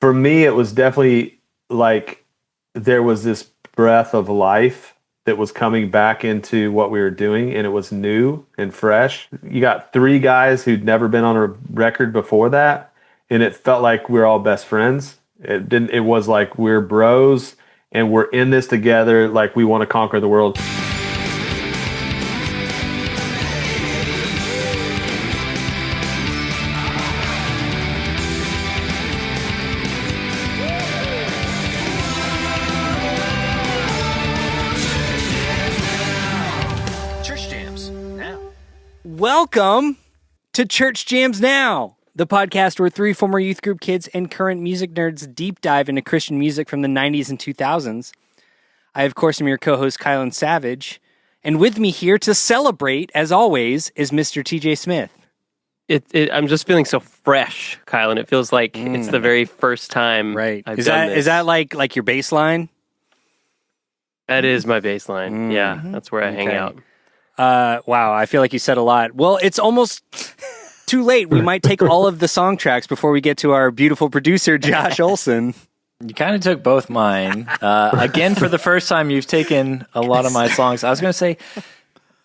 For me, it was definitely like there was this breath of life that was coming back into what we were doing, and it was new and fresh. You got three guys who'd never been on a record before that, and it felt like we were all best friends. It was like we're bros and we're in this together, like we want to conquer the world. Welcome to Church Jams Now, the podcast where three former youth group kids and current music nerds deep dive into Christian music from the 90s and 2000s. I, of course, am your co-host, Kylan Savage, and with me here to celebrate, as always, is Mr. TJ Smith. I'm just feeling so fresh, Kylan. It feels like it's the very first time I've done this. Is that like your baseline? That is my baseline. Yeah, that's where I hang out. Wow, I feel like you said a lot. Well, it's almost too late. We might take all of the song tracks before we get to our beautiful producer, Josh Olson. You kind of took both mine. Again, for the first time, you've taken a lot of my songs. I was going to say,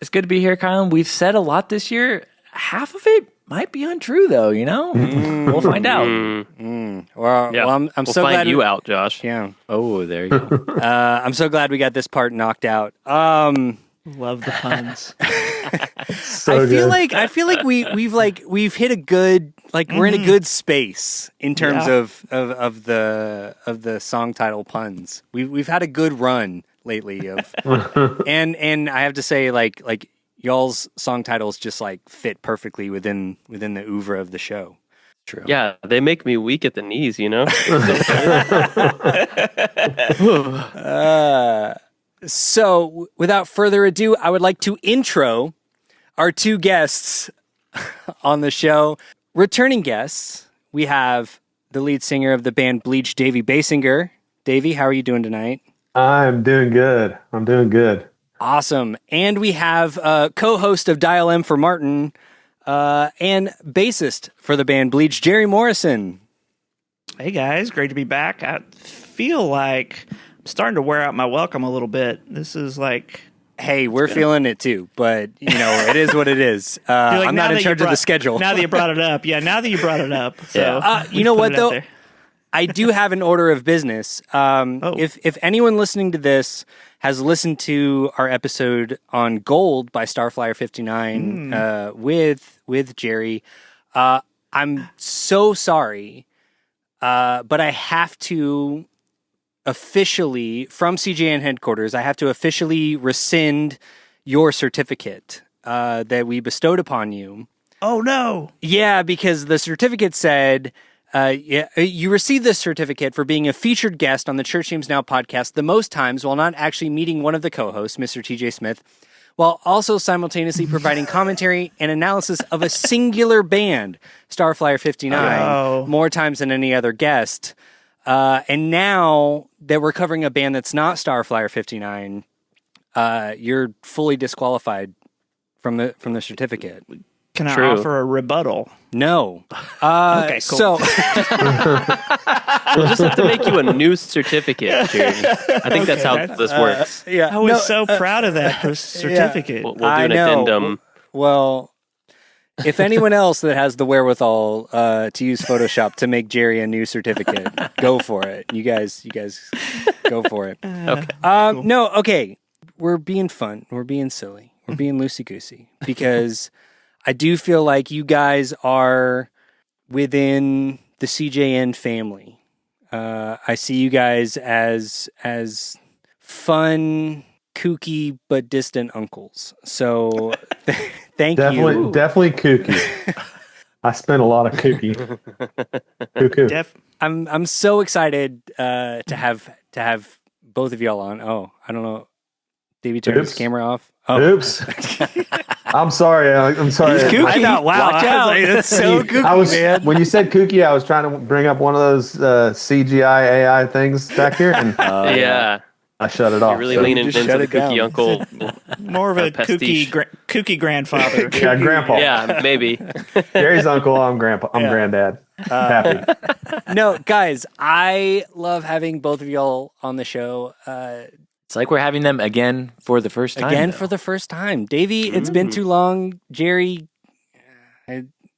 it's good to be here, Kylan. We've said a lot this year. Half of it might be untrue, though, you know? We'll find out. Well, I'm we'll so find glad you out, Josh. Yeah. Oh, there you go. I'm so glad we got this part knocked out. Love the puns. I feel like we've hit a good, like we're in a good space in terms of the song title puns. We've had a good run lately of and I have to say like y'all's song titles just like fit perfectly within the oeuvre of the show. True. Yeah, they make me weak at the knees, you know? So, without further ado, I would like to intro our two guests on the show. Returning guests, we have the lead singer of the band Bleach, Davy Baysinger. Davy, how are you doing tonight? I'm doing good. Awesome. And we have co-host of Dial M for Martin and bassist for the band Bleach, Jerry Morrison. Hey guys, great to be back. I feel like I'm starting to wear out my welcome a little bit. This is like... Hey, we're feeling it too, but you know, it is what it is. I'm not in charge of the schedule. Now that you brought it up. Yeah, now that you brought it up. So you know what though? I do have an order of business. If anyone listening to this has listened to our episode on Gold by Starflyer 59 with Jerry, I'm so sorry, but I have to officially, from CJN headquarters, I have to officially rescind your certificate that we bestowed upon you. Oh no! Yeah, because the certificate said. You received this certificate for being a featured guest on the Church Jams Now podcast the most times while not actually meeting one of the co-hosts, Mr. TJ Smith, while also simultaneously providing commentary and analysis of a singular band, Starflyer 59, more times than any other guest. And now that we're covering a band that's not Starflyer 59, you're fully disqualified from the certificate. Can I offer a rebuttal? No. Okay, cool. So We'll just have to make you a new certificate, Jerry. I think that's how this works. yeah, I was so proud of that certificate. We'll do an addendum. Well, if anyone else that has the wherewithal to use Photoshop to make Jerry a new certificate, go for it. You guys go for it. Okay. Cool. No, okay. We're being fun. We're being silly. We're being loosey-goosey because I do feel like you guys are within the CJN family. I see you guys as fun, kooky, but distant uncles. So thank you. Definitely kooky. I spent a lot of kooky. Cuckoo. I'm so excited to have both of y'all on. Oh, I don't know. Davey turned his camera off. Oh. Oops. I'm sorry. He's kooky. I thought, wow, Watch out. That's so kooky, man. When you said kooky, I was trying to bring up one of those CGI AI things back here, and Yeah. I shut it off. You're really leaning into the kooky uncle. More of a pastiche. kooky grandfather. Yeah, grandpa. Yeah, maybe. Gary's uncle. I'm grandpa. I'm granddad. Happy. No, guys, I love having both of y'all on the show. It's like we're having them again for the first time. Again though. for the first time. Davey, it's been too long. Jerry,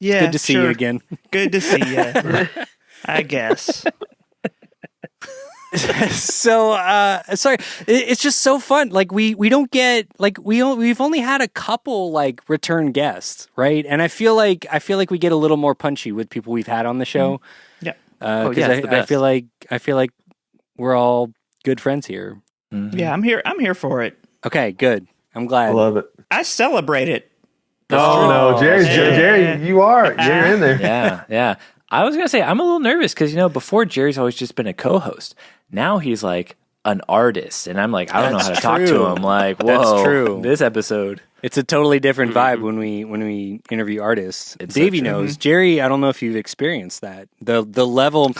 Yeah, good to see you again. Good to see you. I guess. So sorry, it's just so fun. Like we don't get like we've only had a couple like return guests, right? And I feel like we get a little more punchy with people we've had on the show. Yeah. Oh, yeah, it's the I best. feel like we're all good friends here. Mhm. Yeah, I'm here for it. Okay, good. I'm glad. I love it. I celebrate it. No, Jerry, you're in there. Yeah. I was gonna say I'm a little nervous because before Jerry's always just been a co-host. Now he's like an artist, and I'm like I don't know how to talk to him. Like, whoa, That's true. This episode. It's a totally different vibe when we interview artists. It's so Davey true. knows. Jerry, I don't know if you've experienced that. The level.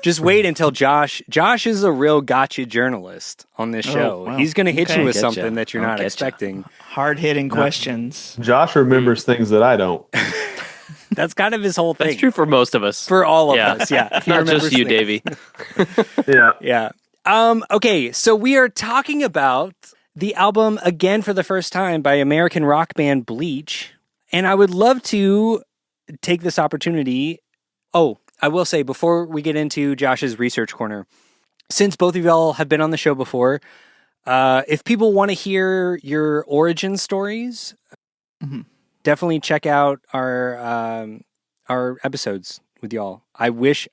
Just wait until Josh is a real gotcha journalist on this show. wow. He's going to hit Okay. you with Getcha. something that you're I'll not getcha. expecting. Hard hitting questions. Josh remembers things that I don't. That's kind of his whole thing. That's true for most of us. For all of Yeah. us. Yeah. He Not just remembers you, things. Davey. Yeah. Yeah. Okay, so we are talking about the album Again for the First Time by American rock band Bleach. And I would love to take this opportunity. Oh, I will say before we get into Josh's research corner, since both of y'all have been on the show before, if people want to hear your origin stories, definitely check out our episodes with y'all. I wish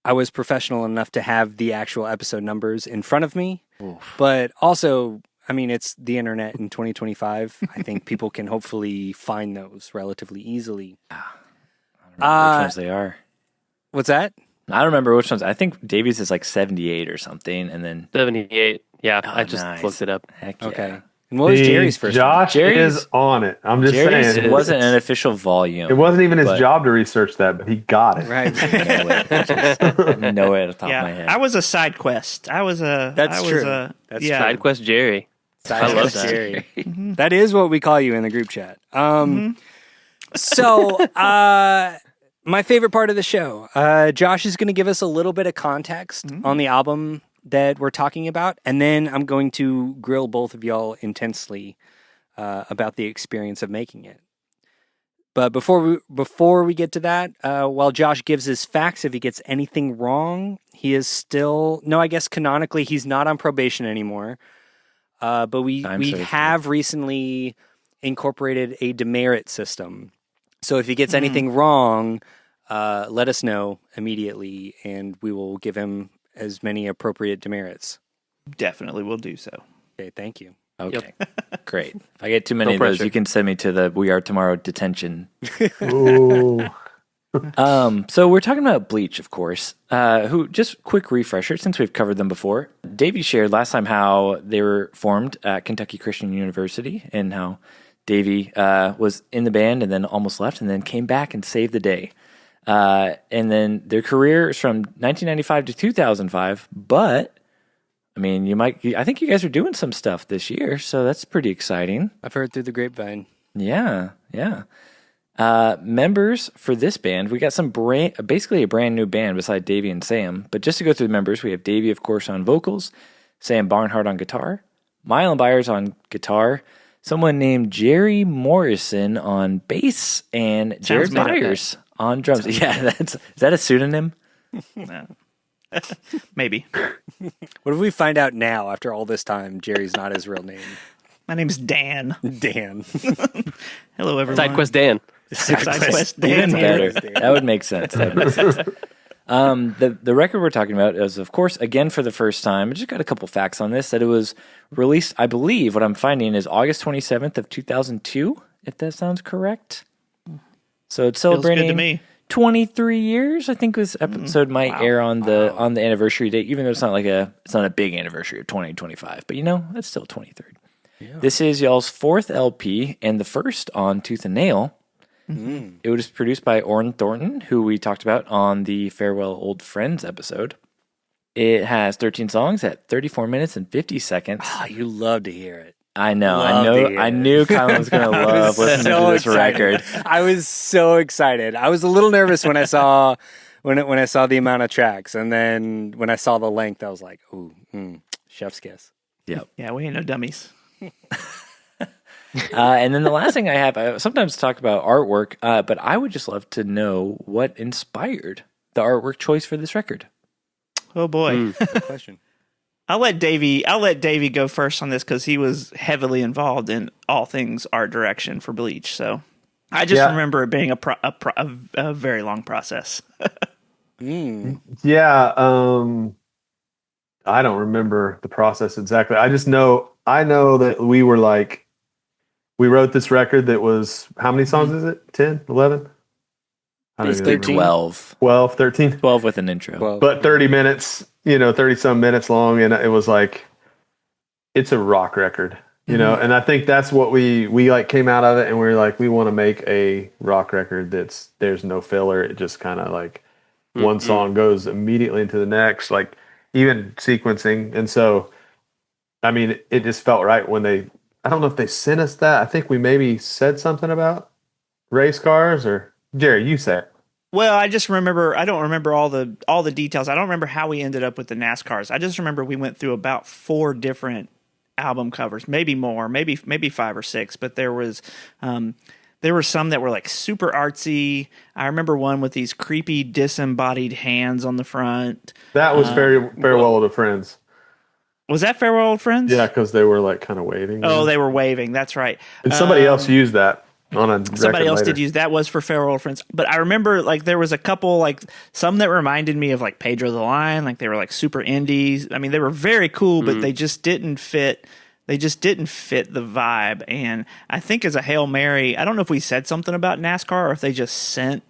I was professional enough to have the actual episode numbers in front of me, but also, I mean, it's the internet in 2025. I think people can hopefully find those relatively easily. I don't remember which ones they are. What's that? I don't remember which ones. I think Davies is like 78 or something, and then 78. Yeah, Oh, I just nice. looked it up. heck yeah. Okay. And what was See, Jerry's first one? Josh Jerry's- is on it. I'm just Jerry's saying. wasn't an official volume. It wasn't even his but- job to research that, but he got it. Right. No way at the top of my Yeah, head. I was a side quest. I was a. That's I was true. A, That's yeah. Side Quest Jerry. I love that. Jerry. That is what we call you in the group chat. So, my favorite part of the show, Josh is going to give us a little bit of context on the album that we're talking about, and then I'm going to grill both of y'all intensely about the experience of making it. But before we get to that, while Josh gives his facts, if he gets anything wrong, he is still I guess canonically he's not on probation anymore. But we served. have recently incorporated a demerit system. So if he gets anything wrong, let us know immediately, and we will give him as many appropriate demerits. Definitely will do so. Okay, thank you. Okay, great. If I get too many No of those, pressure. you can send me to the We Are Tomorrow detention. Ooh. So we're talking about Bleach, of course. Who, just quick refresher, since we've covered them before. Davey shared last time how they were formed at Kentucky Christian University and how Davey was in the band and then almost left and then came back and saved the day. And then their career is from 1995 to 2005, but I mean, I think you guys are doing some stuff this year, so that's pretty exciting. I've heard through the grapevine. Yeah. Members for this band, we got basically a brand new band beside Davey and Sam. But just to go through the members, we have Davey, of course, on vocals, Sam Barnhart on guitar, Mylon Byers on guitar, someone named Jerry Morrison on bass, and Jared made up, Byers on drums. Yeah, is that a pseudonym? No. Maybe. What if we find out now, after all this time, Jerry's not his real name? My name's Dan. Dan. Hello, everyone. Side Quest Dan. Side Quest Dan. Even here. better. That would make sense. The record we're talking about is, of course, Again for the First Time. I just got a couple facts on this, that it was released, I believe, what I'm finding is August 27th of 2002, if that sounds correct. So it's Feels good to celebrating me. 23 years. I think this episode might air on the anniversary date, even though it's not a big anniversary of 2025, but that's still 23rd. Yeah. This is y'all's fourth LP and the first on Tooth and Nail. Mm-hmm. It was produced by Orrin Thornton, who we talked about on the Farewell Old Friends episode. It has 13 songs at 34 minutes and 50 seconds. You love to hear it. I know. Love to hear I it. knew Kylan was going to love listening to this record. I was so excited. I was a little nervous when I saw when I saw the amount of tracks, and then when I saw the length, I was like, "Ooh, chef's kiss." Yep. Yeah, we ain't no dummies. And then the last thing I have, I sometimes talk about artwork, but I would just love to know what inspired the artwork choice for this record. Oh boy. Good question. I'll let Davey go first on this because he was heavily involved in all things art direction for Bleach. So I just remember it being a very long process. Yeah, I don't remember the process exactly. I know that we were like, we wrote this record that was, how many songs is it? 10, 11? I don't even Basically remember. 12. 12, 13? 12 with an intro. Well, But 30 minutes, 30 some minutes long. And it was like, it's a rock record, and I think that's what we like came out of it. And we were like, we want to make a rock record there's no filler. It just kind of like one song goes immediately into the next, like even sequencing. And so, I mean, it just felt right when I don't know if they sent us that. I think we maybe said something about race cars, or Jerry, you said. Well, I just remember. I don't remember all the details. I don't remember how we ended up with the NASCARs. I just remember we went through about 4 different album covers, maybe more, maybe 5 or 6. But there were some that were like super artsy. I remember one with these creepy disembodied hands on the front. That was Farewell to Friends. Was that Farewell Old Friends? Yeah, because they were like kind of waving. Oh, they were waving. That's right. And somebody else used that on a Somebody else later. did use that. Was for Farewell Old Friends. But I remember like there was a couple, like some that reminded me of like Pedro the Lion. Like they were like super indies. I mean, they were very cool, but they just didn't fit. They just didn't fit the vibe. And I think as a Hail Mary, I don't know if we said something about NASCAR or if they just sent.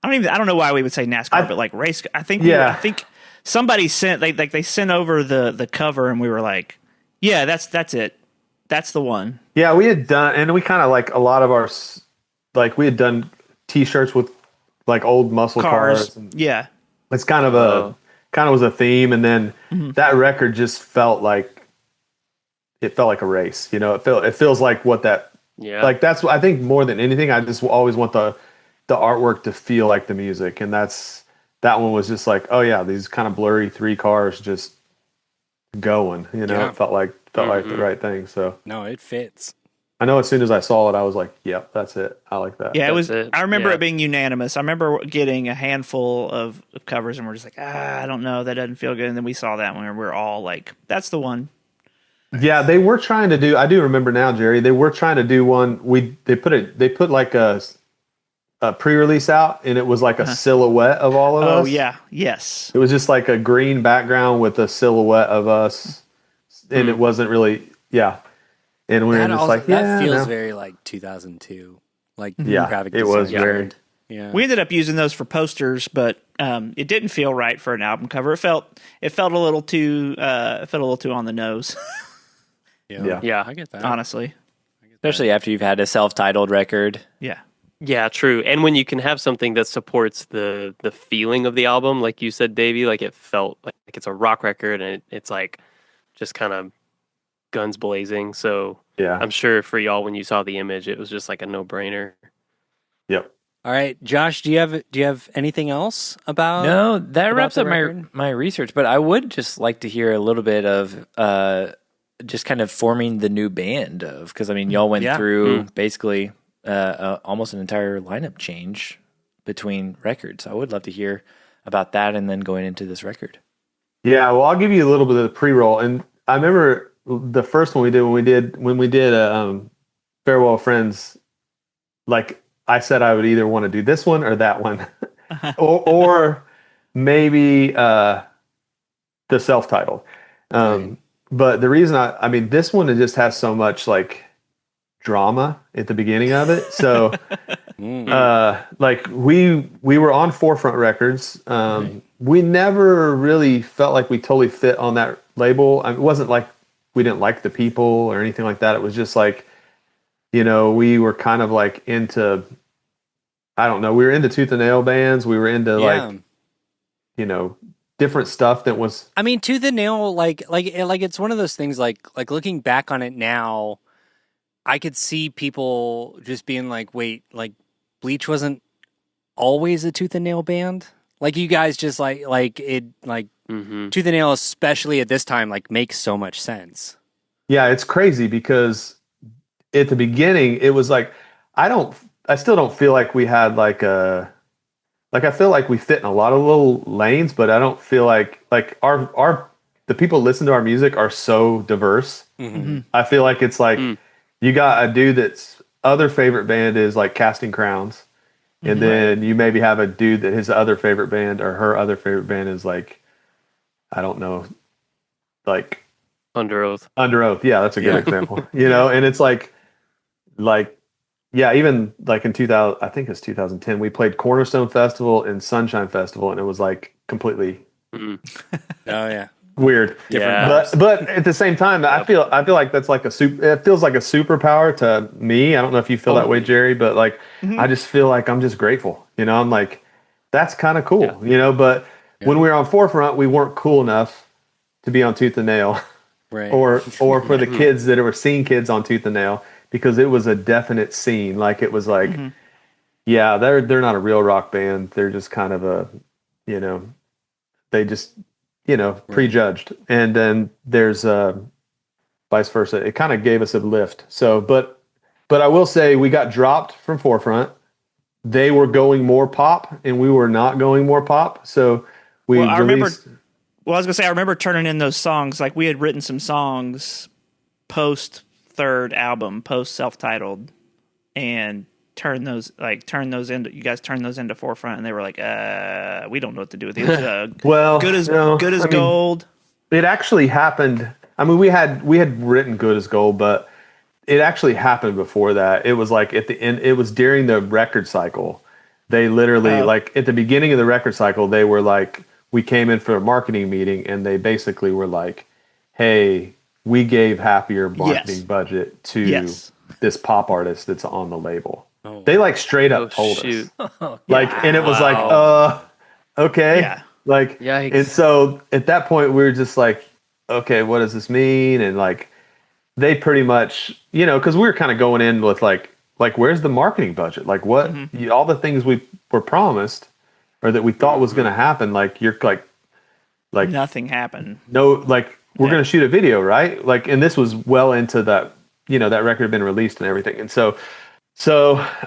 I don't know why we would say NASCAR, but like race. I think somebody sent they sent over the cover, and we were like, yeah, that's it. That's the one. Yeah, we had done, and we kind of like a lot of our, like we had done T-shirts with like old muscle cars. And yeah, it's kind of was a theme, and then that record just felt like a race. It feels like what that. Yeah. Like that's what I think more than anything. I just always want the artwork to feel like the music, and that one was just like, oh yeah, these kind of blurry 3 cars just going. Yeah. It felt like the right thing. So no, it fits. I know as soon as I saw it, I was like, yep, that's it. I like that. Yeah, That's it. I remember Yeah. it being unanimous. I remember getting a handful of covers, and we're just like, I don't know, that doesn't feel good. And then we saw that one, and we're all like, that's the one. Yeah, they were trying to do. I do remember now, Jerry. They were trying to do one. They put like a pre-release out, and it was like a silhouette of all of us. Oh yeah, yes. It was just like a green background with a silhouette of us, and it wasn't really, And we were just like, that feels very like 2002, like graphic it was design. very. Yeah. We ended up using those for posters, but it didn't feel right for an album cover. It felt a little too on the nose, Yeah. I get that. honestly. Especially after you've had a self-titled record. Yeah. Yeah, true. And when you can have something that supports the feeling of the album, like you said, Davey, like it felt like it's a rock record, and it's like just kind of guns blazing. So Yeah. I'm sure for y'all, when you saw the image, it was just like a no-brainer. Yep. All right, Josh, do you have anything else about? No, that about wraps the up record? my research, but I would just like to hear a little bit of just kind of forming the new band because I mean y'all went through basically almost an entire lineup change between records. I would love to hear about that and then going into this record. Yeah, well, I'll give you a little bit of the pre-roll, and I remember the first one we did Farewell Friends. Like I said, I would either want to do this one or that one, or maybe the self-titled. But the reason I mean, this one, it just has so much like drama at the beginning of it. So, like we were on Forefront Records. We never really felt like we totally fit on that label. I mean, it wasn't like we didn't like the people or anything like that. It was just like, we were kind of like into, I don't know, we were into tooth and nail bands. We were into like, different stuff that was. I mean, Tooth and Nail, like it's one of those things. Like looking back on it now, I could see people just being like, "Wait, like Bleach wasn't always a Tooth and Nail band." Like you guys just like it, like Tooth and Nail, especially at this time, like makes so much sense. Yeah, it's crazy because at the beginning it was like I still don't feel like we had like I feel like we fit in a lot of little lanes, but I don't feel like our the people who listen to our music are so diverse. I feel like it's like you got a dude that's other favorite band is like Casting Crowns, and then you maybe have a dude that his other favorite band or her other favorite band is like, I don't know, like Under Oath. Under Oath. Yeah, that's a good example. You know, and it's like yeah, even like in 2000, I think it's 2010, we played Cornerstone Festival and Sunshine Festival, and it was like completely Oh yeah, weird. Yeah. But at the same time, I feel like that's like it feels like a superpower to me. I don't know if you feel that way, Jerry, but like I just feel like I'm just grateful. You know, I'm like, that's kind of cool. You know, but when we were on Forefront, we weren't cool enough to be on Tooth and Nail, right. or for the kids that were seeing kids on Tooth and Nail, because it was a definite scene. Like it was like, yeah, they're not a real rock band. They're just kind of a, you know, they just, you know, prejudged. And then there's vice versa. It kind of gave us a lift. So, but I will say we got dropped from Forefront. They were going more pop, and we were not going more pop. So we released. I was gonna say I remember turning in those songs. Like we had written some songs post third album, post self-titled, and turn those into, you guys turned those into Forefront, and they were like, we don't know what to do with these. Well, good as gold. It actually happened. I mean, we had written Good as Gold, but it actually happened before that. It was like at the end. It was during the record cycle. They literally like at the beginning of the record cycle, they were like, we came in for a marketing meeting, and they basically were like, hey, we gave half of your marketing budget to this pop artist that's on the label. They like straight up told us. Like, and it was like, okay. Yeah. Like, Yikes. and so at that point we were just like, okay, what does this mean? And like, they pretty much, you know, cause we were kind of going in with like, where's the marketing budget? Like what, all the things we were promised or that we thought was going to happen. Like you're like nothing happened. No, like, we're going to shoot a video, right? Like, and this was well into that, you know, that record had been released and everything. And so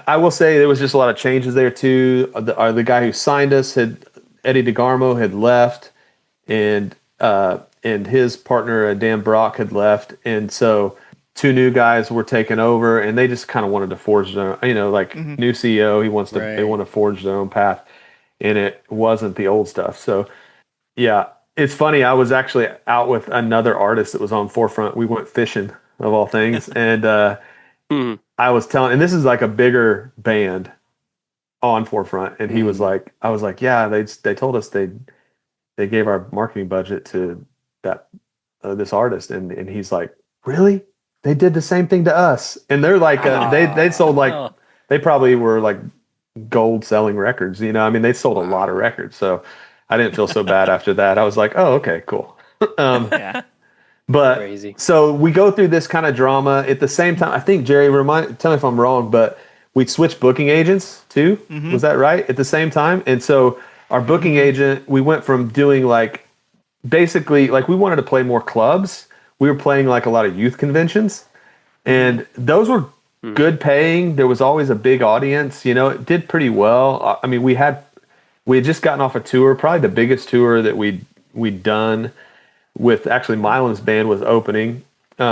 I will say there was just a lot of changes there too. The guy who signed us Eddie DeGarmo had left, and his partner, Dan Brock, had left. And so two new guys were taken over, and they just kind of wanted to forge their own, you know, like new CEO, they want to forge their own path, and it wasn't the old stuff. So yeah. It's funny. I was actually out with another artist that was on Forefront. We went fishing, of all things, and I was telling, and this is like a bigger band on Forefront, and he was like, I was like, yeah, they told us they gave our marketing budget to that this artist, and he's like, really? They did the same thing to us, and they're like, they sold like they probably were like gold selling records, you know. I mean, they sold a lot of records, so. I didn't feel so bad after that. I was like, oh, okay, cool. But Crazy. So we go through this kind of drama at the same time. I think, Jerry, tell me if I'm wrong, but we switched booking agents too. Was that right? At the same time? And so our booking agent, we went from doing like, basically like we wanted to play more clubs. We were playing like a lot of youth conventions, and those were good paying. There was always a big audience, you know, it did pretty well. I mean, we had just gotten off a tour, probably the biggest tour that we'd done, with actually Milan's band was opening. He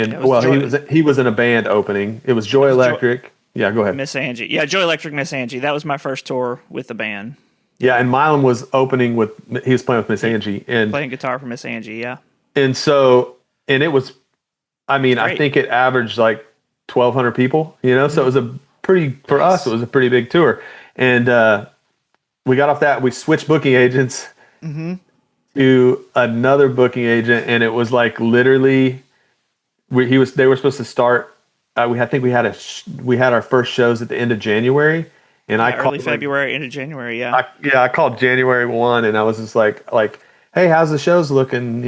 was in a band opening. It was Joy Electric. Yeah, go ahead. Miss Angie. Yeah, Joy Electric, Miss Angie. That was my first tour with the band. Yeah, and Milan was opening he was playing with Miss Angie. And playing guitar for Miss Angie, yeah. And so, and it was, I mean, I think it averaged like 1,200 people, you know? So it was for us, it was a pretty big tour. And, we got off that. We switched booking agents to another booking agent, and it was like literally, they were supposed to start. I think we had our first shows at the end of January, And I early called February into January. Yeah. I called January 1 and I was just like, hey, how's the shows looking?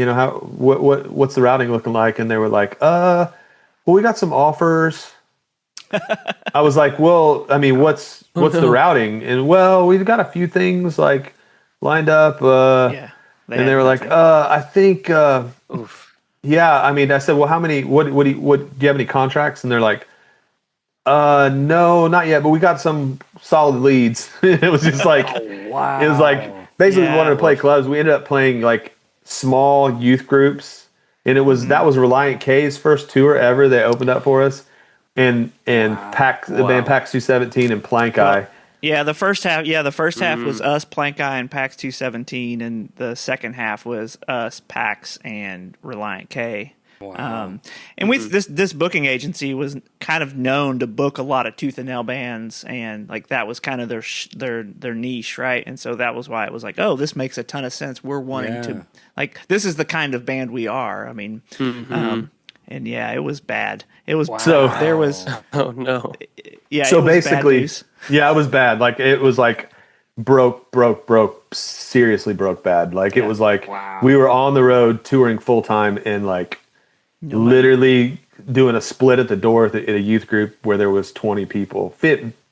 What's the routing looking like? And they were like, well, we got some offers. I was like, well, I mean, what's the routing? And well, we've got a few things like lined up. Yeah. And they were like, I think, yeah. I mean, I said, well, how many? What do you have any contracts? And they're like, no, not yet, but we got some solid leads. It was just like, Wow. it was like basically we wanted to play clubs. We ended up playing like small youth groups, and that was Reliant K's first tour ever. They opened up for us, and the band PAX 217 and Plank Eye. Yeah, the first half. Yeah, the first half was us, Plank Eye, and PAX 217, and the second half was us, PAX, and Reliant K. Wow. And this booking agency was kind of known to book a lot of tooth and nail bands, and like that was kind of their niche, right? And so that was why it was like, oh, this makes a ton of sense. We're wanting to like this is the kind of band we are. I mean, and yeah, it was bad. It was So there was Oh no. yeah. So it was bad basically, news. yeah, it was bad. Like it was like broke, seriously broke bad. Like it was like we were on the road touring full time and like literally doing a split at the door at a youth group where there was 20 people,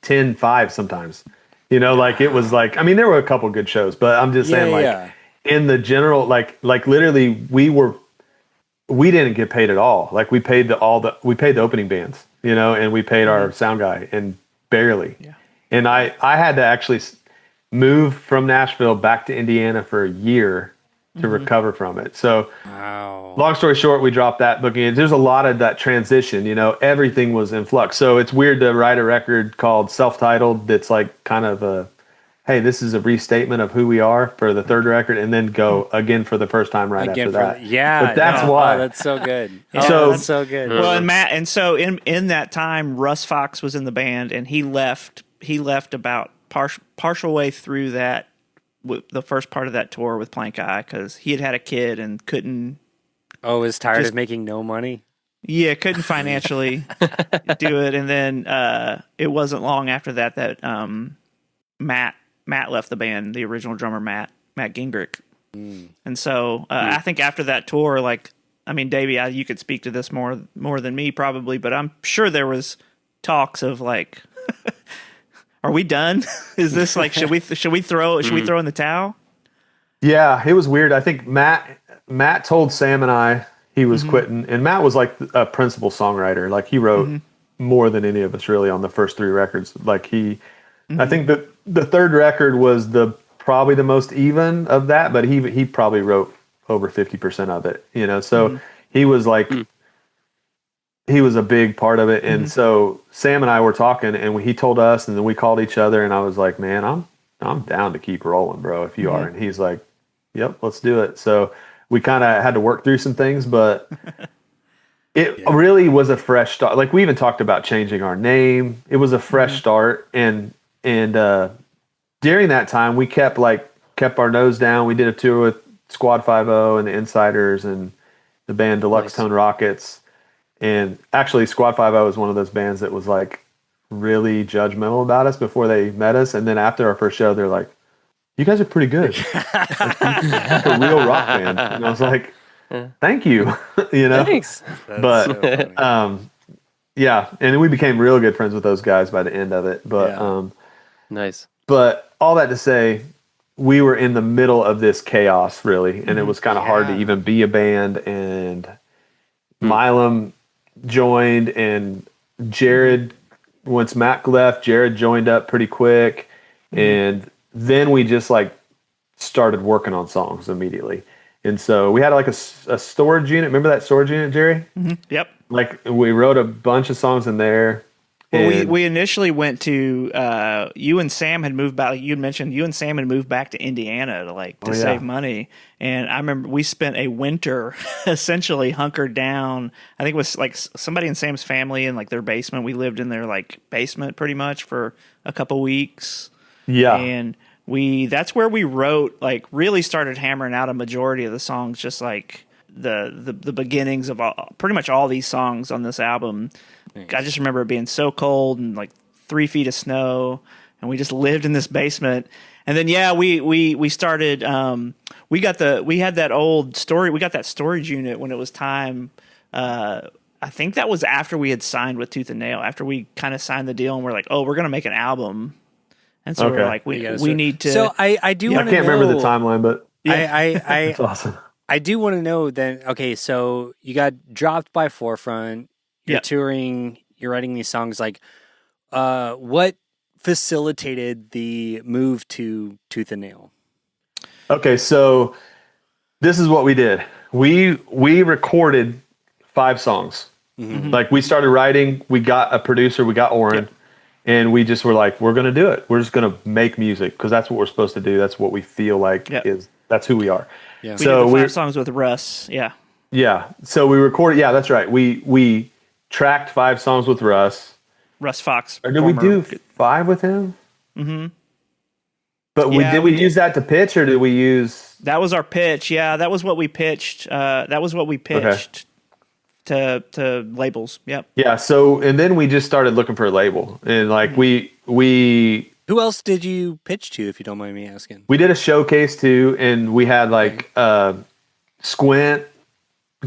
10, 5 sometimes. Like it was like, I mean, there were a couple good shows, but I'm just saying in the general, like literally we didn't get paid at all. Like we paid the opening bands, and we paid our sound guy and barely. Yeah. And I had to actually move from Nashville back to Indiana for a year to recover from it. So long story short, we dropped that booking. There's a lot of that transition, everything was in flux. So it's weird to write a record called Self-Titled that's like kind of a, hey, this is a restatement of who we are for the third record, and then go again for the first time after that. Yeah. But that's why. Oh, that's so good. That's so good. Well, and Matt, and so in that time, Russ Fox was in the band, and he left about partial way through that, the first part of that tour with Plank Eye, because he had a kid and couldn't. Oh, was tired of making no money. Yeah, couldn't financially do it, and then it wasn't long after that Matt left the band, the original drummer Matt Gingrich, and so I think after that tour, like, I mean, Davey, you could speak to this more than me probably, but I'm sure there was talks of like, are we done? Is this like should we throw in the towel? Yeah, it was weird. I think Matt told Sam and I he was quitting, and Matt was like a principal songwriter. Like he wrote more than any of us really on the first 3 records. Like I think that the third record was probably the most even of that, but he probably wrote over 50% of it, so he was like, he was a big part of it. And so Sam and I were talking, and he told us, and then we called each other, and I was like, man, I'm down to keep rolling, bro, if you are. And he's like, yep, let's do it. So we kind of had to work through some things, but it really was a fresh start. Like we even talked about changing our name. It was a fresh start. And during that time we kept our nose down. We did a tour with Squad 5-0 and the Insiders and the band Deluxe Tone Rockets. And actually Squad 5-0 was one of those bands that was like really judgmental about us before they met us. And then after our first show, they're like, you guys are pretty good. Like a real rock band. And I was like, thank you. Thanks. But yeah. And we became real good friends with those guys by the end of it. But nice. But all that to say, we were in the middle of this chaos, really, and it was kind of hard to even be a band. And Milam joined, and Jared, once Mac left, Jared joined up pretty quick, and then we just like started working on songs immediately. And so we had like a storage unit. Remember that storage unit, Jerry? Yep. Like we wrote a bunch of songs in there. Well, we initially went to you and Sam had moved back. You had mentioned you and Sam had moved back to Indiana to save money, and I remember we spent a winter essentially hunkered down. I think it was like somebody in Sam's family in like their basement. We lived in their like basement pretty much for a couple weeks. Yeah, and that's where we wrote, like really started hammering out a majority of the songs, just like the beginnings of pretty much all these songs on this album. I just remember it being so cold and like 3 feet of snow, and we just lived in this basement. And then we started. We had that old story. We got that storage unit when it was time. I think that was after we had signed with Tooth and Nail. After we kind of signed the deal, and we're like, oh, we're going to make an album. And so we're like, we need to. So I do. I can't remember the timeline, but I that's awesome. I do want to know then. Okay, so you got dropped by Forefront. You're touring. You're writing these songs. Like, what facilitated the move to Tooth and Nail? Okay, so this is what we did. We recorded 5 songs. Mm-hmm. Like, we started writing. We got a producer. We got Oren. And we just were like, we're going to do it. We're just going to make music because that's what we're supposed to do. That's what we feel like that's who we are. Yeah. We so did the 5 songs with Russ. Yeah. Yeah. So we recorded. Yeah, that's right. We tracked 5 songs with Russ. Russ Fox. Or did we do 5 with him? Mm-hmm. But did we use that to pitch, or did we use? That was our pitch. Yeah, that was what we pitched. To labels. Yep. Yeah. So and then we just started looking for a label, and like we Who else did you pitch to, if you don't mind me asking? we did a showcase too, and we had like Squint.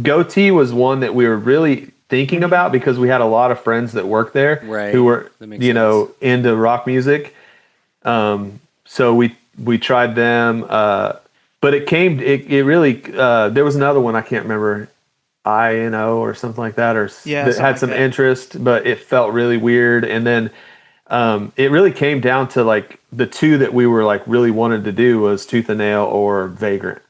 Goatee was one that we were really thinking about because we had a lot of friends that worked there who were into rock music. So we tried them, but it really there was another one I can't remember, INO or something like that, or that had some interest, but it felt really weird. And then it really came down to like the 2 that we were like really wanted to do was Tooth and Nail or Vagrant.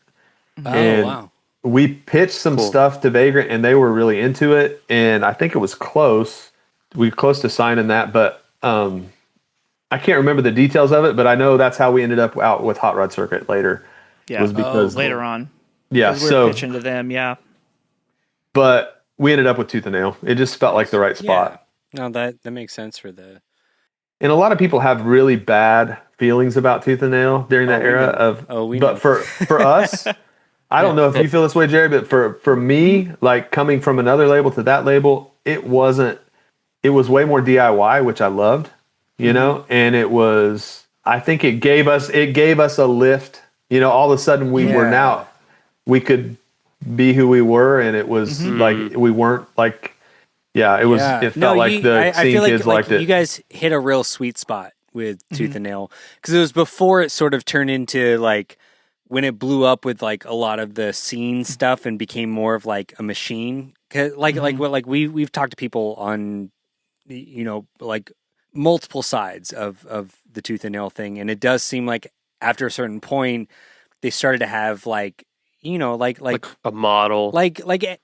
Oh, wow. We pitched some stuff to Vagrant, and they were really into it. And I think it was close. We were close to signing that, but I can't remember the details of it. But I know that's how we ended up out with Hot Rod Circuit later. Yeah, was because later on. Yeah, we were pitching to them. Yeah, but we ended up with Tooth and Nail. It just felt like the right spot. No, that makes sense for the. And a lot of people have really bad feelings about Tooth and Nail during that era but for us. I don't know if you feel this way, Jerry, but for me, like coming from another label to that label, it was way more DIY, which I loved, you know, and I think it gave us a lift, you know, all of a sudden we could be who we were. And it was like, we weren't like, it felt like the scene kids liked it. You guys hit a real sweet spot with Tooth and Nail because it was before it sort of turned into like, when it blew up with like a lot of the scene stuff and became more of like a machine, we've talked to people on, you know, like multiple sides of the Tooth and Nail thing, and it does seem like after a certain point they started to have like, you know, like a model, like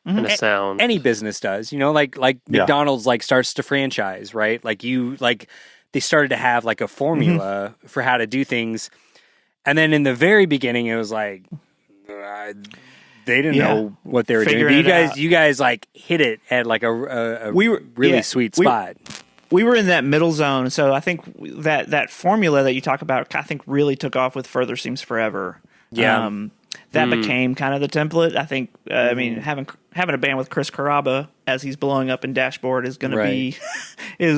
and a sound. Any business does, you know, like McDonald's like starts to franchise, right? They started to have like a formula for how to do things. And then in the very beginning, it was like they didn't know what they were doing. But you guys like hit it at like a really sweet spot. We were in that middle zone, so I think that formula that you talk about, I think really took off with Further Seems Forever. Yeah, that became kind of the template. I think. I mean, having a band with Chris Carrabba as he's blowing up in Dashboard is going to be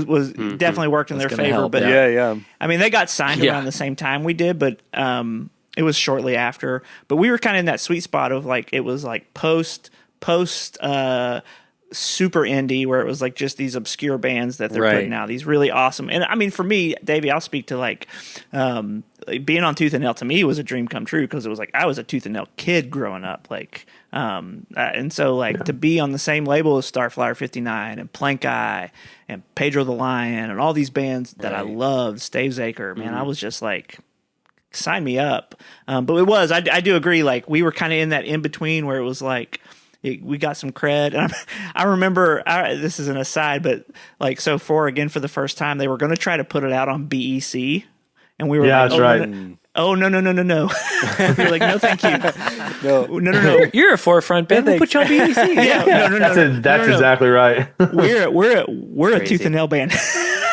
was definitely worked in their favor. Help, but I mean, they got signed around the same time we did, but it was shortly after. But we were kind of in that sweet spot of like it was like post super indie, where it was like just these obscure bands that they're putting out, these really awesome. And I mean, for me, Davey, I'll speak to like being on Tooth and Nail to me was a dream come true because it was like I was a Tooth and Nail kid growing up, like and so like to be on the same label as Starflyer 59 and Plank Eye and Pedro the Lion and all these bands that I loved, Stavesacre, man, I was just like, sign me up. But it was, I do agree, like we were kind of in that in between where it was like we got some cred. And I remember, this is an aside, but like, so for the first time, they were going to try to put it out on BEC. And we were like, that's right. No. We were like, no, thank you. No. You're a Forefront band. We'll put you on BEC. That's exactly right. We're a Tooth and Nail band.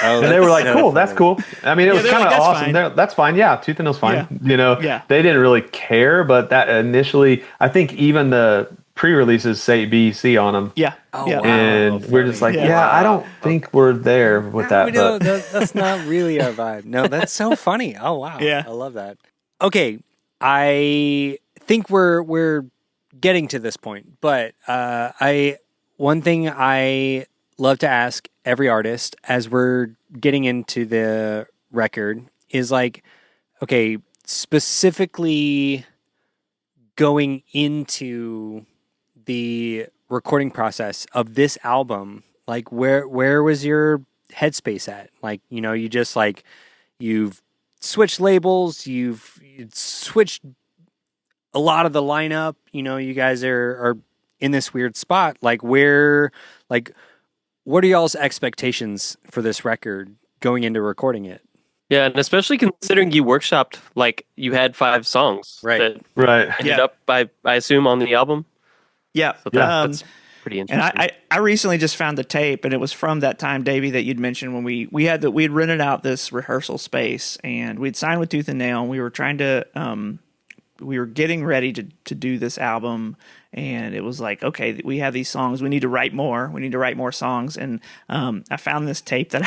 And they were like, cool, that's cool. I mean, it was kind of awesome. That's fine. Yeah, Tooth and Nail's fine. Yeah. You know, they didn't really care, but that initially, I think even the pre-releases say BC on them. Yeah. Oh, yeah. wow. And we're just like, Yeah. I don't think we're there with that. No, But that's not really our vibe. No, that's so funny. Oh wow. Yeah. I love that. Okay. I think we're getting to this point, but one thing I love to ask every artist as we're getting into the record is like, okay, specifically going into the recording process of this album, like where was your headspace at? Like, you just like, you've switched labels, you've switched a lot of the lineup, you guys are in this weird spot. Like what are y'all's expectations for this record going into recording it? Yeah, and especially considering you workshopped, like, you had 5 songs Right. that ended up, I assume, on the album. Yeah. So that's pretty And interesting. I recently just found the tape, and it was from that time, Davey, that you'd mentioned when we had rented out this rehearsal space, and we'd signed with Tooth and Nail, and we were trying to we were getting ready to do this album, and it was like, okay, we have these songs, we need to write more songs. And I found this tape that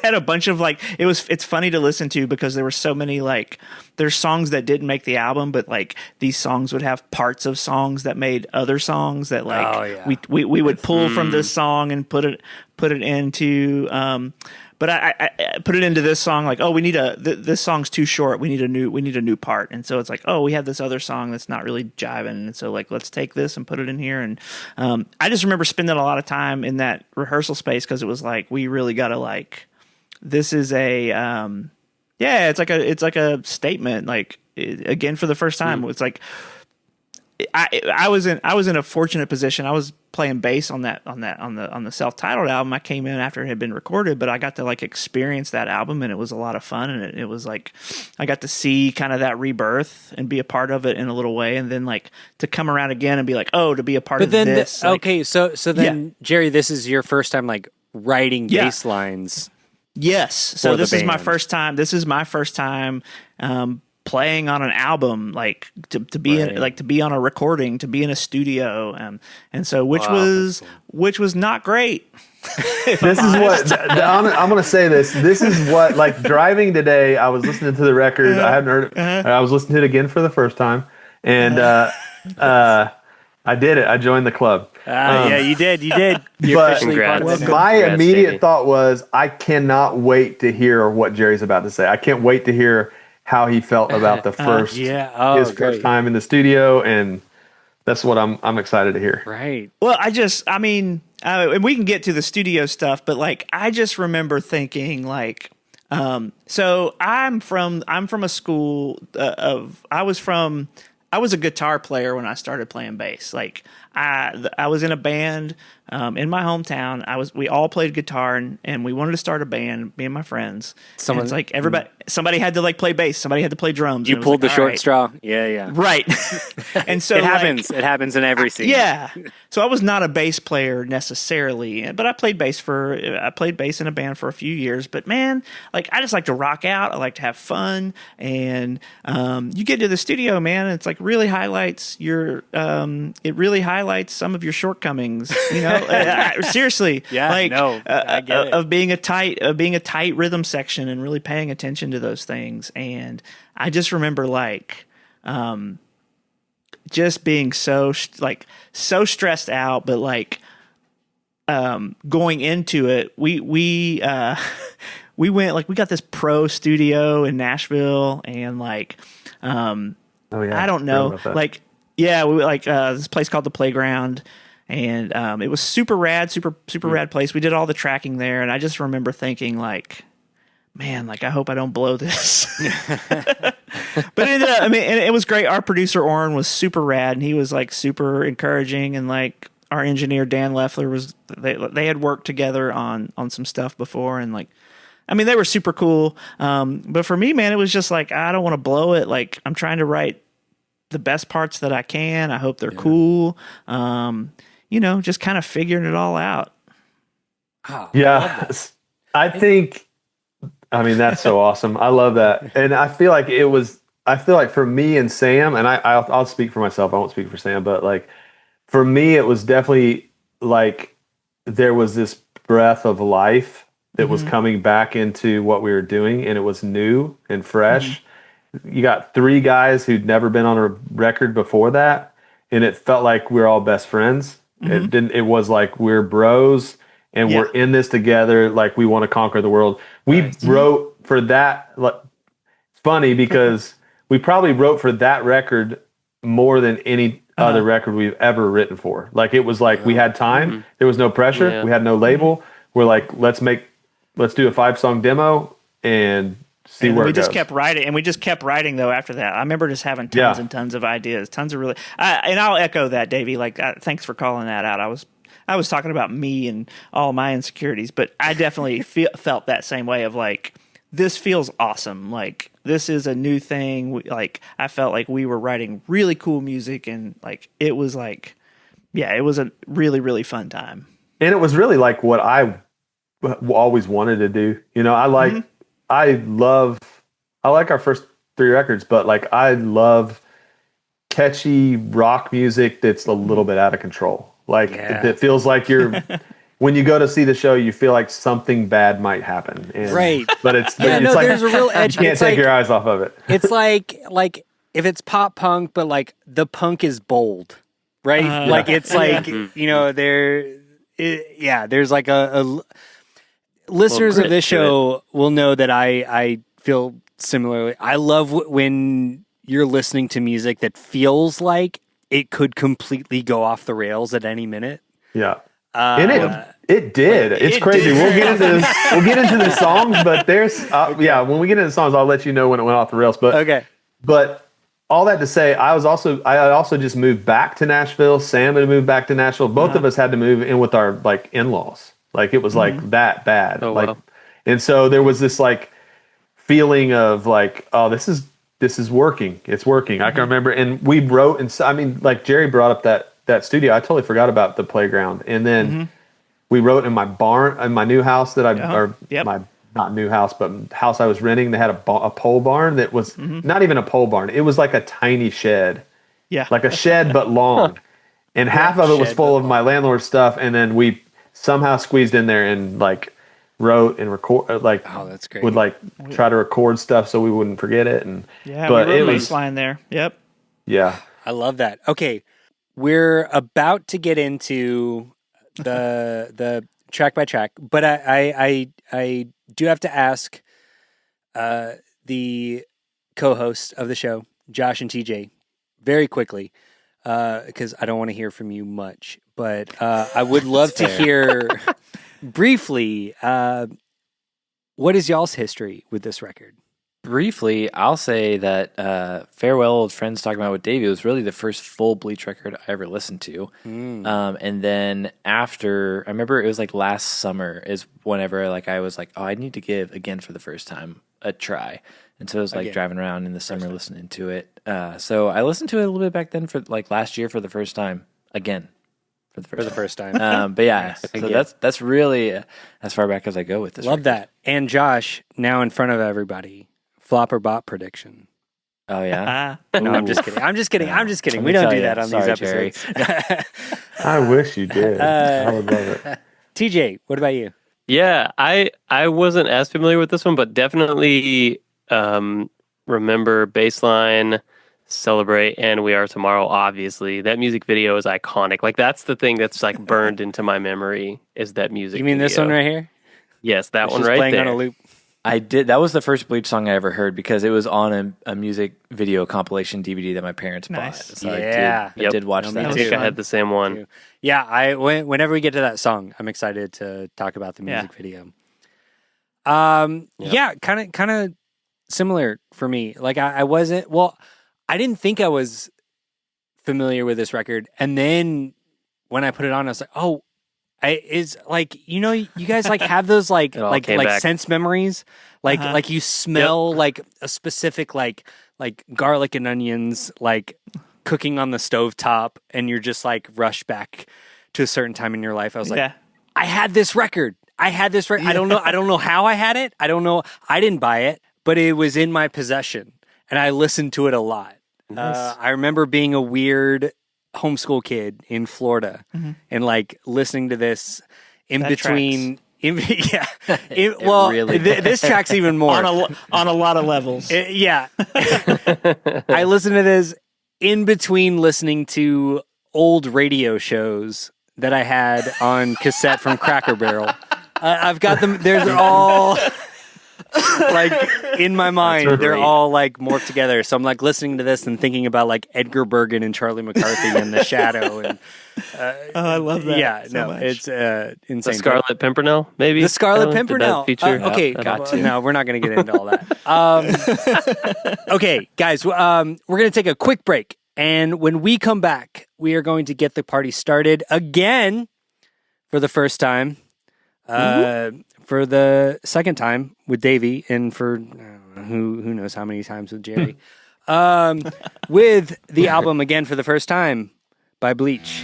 had a bunch of, like, it's funny to listen to because there were so many, like, there's songs that didn't make the album, but like these songs would have parts of songs that made other songs that, like, we would pull from this song and put it into but I put it into this song, like, oh, we need this song's too short. We need a new part. And so it's like, oh, we have this other song that's not really jiving. And so, like, let's take this and put it in here. And I just remember spending a lot of time in that rehearsal space because it was like, we really got to, like, this is a, it's like a statement. Like, again, for the first time, it's like, I was in a fortunate position. I was playing bass on the self-titled album. I came in after it had been recorded, but I got to, like, experience that album, and it was a lot of fun. And it was like, I got to see kind of that rebirth and be a part of it in a little way. And then, like, to come around again and be like, oh, to be a part of this. Okay. So then, Jerry, this is your first time, like, writing bass lines. Yes. So for the this is my band. first time. This is my first time playing on an album, like to be in, like to be on a recording, to be in a studio, and so which was not great. this is what I'm going to say. This is what, like, driving today, I was listening to the record. I hadn't heard it. I was listening to it again for the first time, and I did it. I joined the club. Yeah, you did. You're But officially part of it. my Congrats, immediate Davey. thought was, I cannot wait to hear what Jerry's about to say. I can't wait to hear how he felt about the first his great. first time in the studio, and that's what I'm excited to hear. Right. Well, and we can get to the studio stuff, but, like, I just remember thinking, like, so I'm from a school I was a guitar player when I started playing bass. Like, I was in a band in my hometown. We all played guitar, and we wanted to start a band, me and my friends. And it's like somebody had to, like, play bass, somebody had to play drums. You and it was pulled like, the all short right. straw. Yeah. Right. And so It happens. It happens in every scene. Yeah. So I was not a bass player necessarily, but I played bass in a band for a few years. But, man, like, I just like to rock out. I like to have fun. And you get to the studio, man, and it's like really highlights some of your shortcomings, seriously. Yeah, like, no, I get it. of being a tight rhythm section and really paying attention to those things. And I just remember, like, just being so stressed out, but, like, going into it, we went, like, we got this pro studio in Nashville, and, like, Oh yeah, I don't know, like, yeah, we like this place called The Playground, and it was super rad place. We did all the tracking there, and I just remember thinking, like, man, like, I hope I don't blow this. But it ended up, and it was great. Our producer Oren was super rad, and he was, like, super encouraging, and, like, our engineer Dan Leffler was. They had worked together on some stuff before, and, like, they were super cool. But for me, man, it was just like, I don't want to blow it. Like, I'm trying to write the best parts that I can. I hope they're cool. Just kind of figuring it all out. Oh, Yeah, I think. That's so awesome. I love that, and I feel like for me and Sam, and I'll speak for myself. I won't speak for Sam, but, like, for me, it was definitely like there was this breath of life that was coming back into what we were doing, and it was new and fresh. You got three guys who'd never been on a record before that, and it felt like we were all best friends. It didn't. It was like we're bros, and we're in this together. Like we want to conquer the world. We wrote for that. Like, it's funny because we probably wrote for that record more than any other record we've ever written for. Like it was like we had time. There was no pressure. Yeah. We had no label. We're like, let's do a 5-song demo and see where we it goes. just kept writing, and we just kept writing though after that. I remember just having tons and tons of ideas, tons of really and I'll echo that, Davey. Like thanks for calling that out. I was talking about me and all my insecurities, but I definitely felt that same way of like, this feels awesome. Like this is a new thing. Like I felt like we were writing really cool music, and like it was like, yeah, it was a really, really fun time. And it was really like what I always wanted to do. You know, I like our first 3 records, but like I love catchy rock music that's a little bit out of control. Like it feels like you're when you go to see the show, you feel like something bad might happen. And, Right. But it's Yeah, it's no, like there's a real edge. you can't It's take like- your eyes off of it. It's like if it's pop punk, but like the punk is bold, right? Like it's like there's like a listeners of this show will know that I feel similarly. I love when you're listening to music that feels like it could completely go off the rails at any minute. Yeah. And it did. It's crazy. We'll get into the songs, but there's when we get into the songs, I'll let you know when it went off the rails. But all that to say, I also just moved back to Nashville. Sam had moved back to Nashville. Both of us had to move in with our like in-laws. Like it was like that bad. Oh, like wow. And so there was this like feeling of like, oh, this is working. It's working. I can remember, and we wrote, and I mean, like Jerry brought up that studio. I totally forgot about the playground, and then we wrote in my barn, in my new house that my not new house, but house I was renting. They had a pole barn that was not even a pole barn. It was like a tiny shed, like a shed but long, and half of it was full of my landlord's stuff, and then we somehow squeezed in there and like wrote and record that's great. would like try to record stuff so we wouldn't forget it. And but it was baseline there. Yep. Yeah. I love that. Okay. We're about to get into the track by track, but I do have to ask the co-host of the show, Josh and TJ, very quickly, because I don't want to hear from you much, but I would love to hear briefly, what is y'all's history with this record? Briefly, I'll say that Farewell Old Friends, talking about with Davey, was really the first full Bleach record I ever listened to. And then after, I remember it was like last summer is whenever like I was like, oh, I need to give Again for the first time a try. And so I was like driving around in the summer listening to it. So I listened to it a little bit back then for like last year for the first time again. For the first time. But yeah, so that's really as far back as I go with this. Love record. that. And Josh, now in front of everybody, flop or bop prediction. Oh yeah. No, I'm just kidding. I'm just kidding. We don't do that on these Jerry. episodes. I wish you did. I would love it. TJ, what about you? Yeah, I wasn't as familiar with this one, but definitely remember Baseline, Celebrate, and We Are Tomorrow. Obviously, that music video is iconic. Like that's the thing that's like burned into my memory is that music. You mean video. this one right here? Yes, that It's one just right playing there. on a loop. I did. That was the first Bleach song I ever heard because it was on a music video compilation DVD that my parents bought. Nice. So Yeah. I did watch No, that. me I too. think I had the same one. Yeah, whenever we get to that song, I'm excited to talk about the music video. Yeah, kind of similar for me. Like I wasn't. Well, I didn't think I was familiar with this record, and then when I put it on, I was like, oh. Is like you guys like have those like back. sense memories like you smell like a specific like garlic and onions like cooking on the stovetop and you're just like rushed back to a certain time in your life. I was like, I had this record. I don't know how I had it. I don't know. I didn't buy it, but it was in my possession and I listened to it a lot. Nice. I remember being a weird homeschool kid in Florida and like listening to this in That between. Yeah. really This tracks even more. on a lot of levels. Yeah. I listen to this in between listening to old radio shows that I had on cassette from Cracker Barrel. I've got them. There's all like in my mind. They're all like morphed together. So I'm like listening to this and thinking about like Edgar Bergen and Charlie McCarthy and The Shadow. And I love that. yeah, so no, much. it's insane. The Scarlet Pimpernel, maybe The Scarlet Alan? Did that Pimpernel. feature. Okay, no, we're not going to get into all that. Okay, guys, we're going to take a quick break. And when we come back, we are going to get the party started again for the first time, for the second time with Davy, and for who knows how many times with Jerry, with the album again for the first time by Bleach.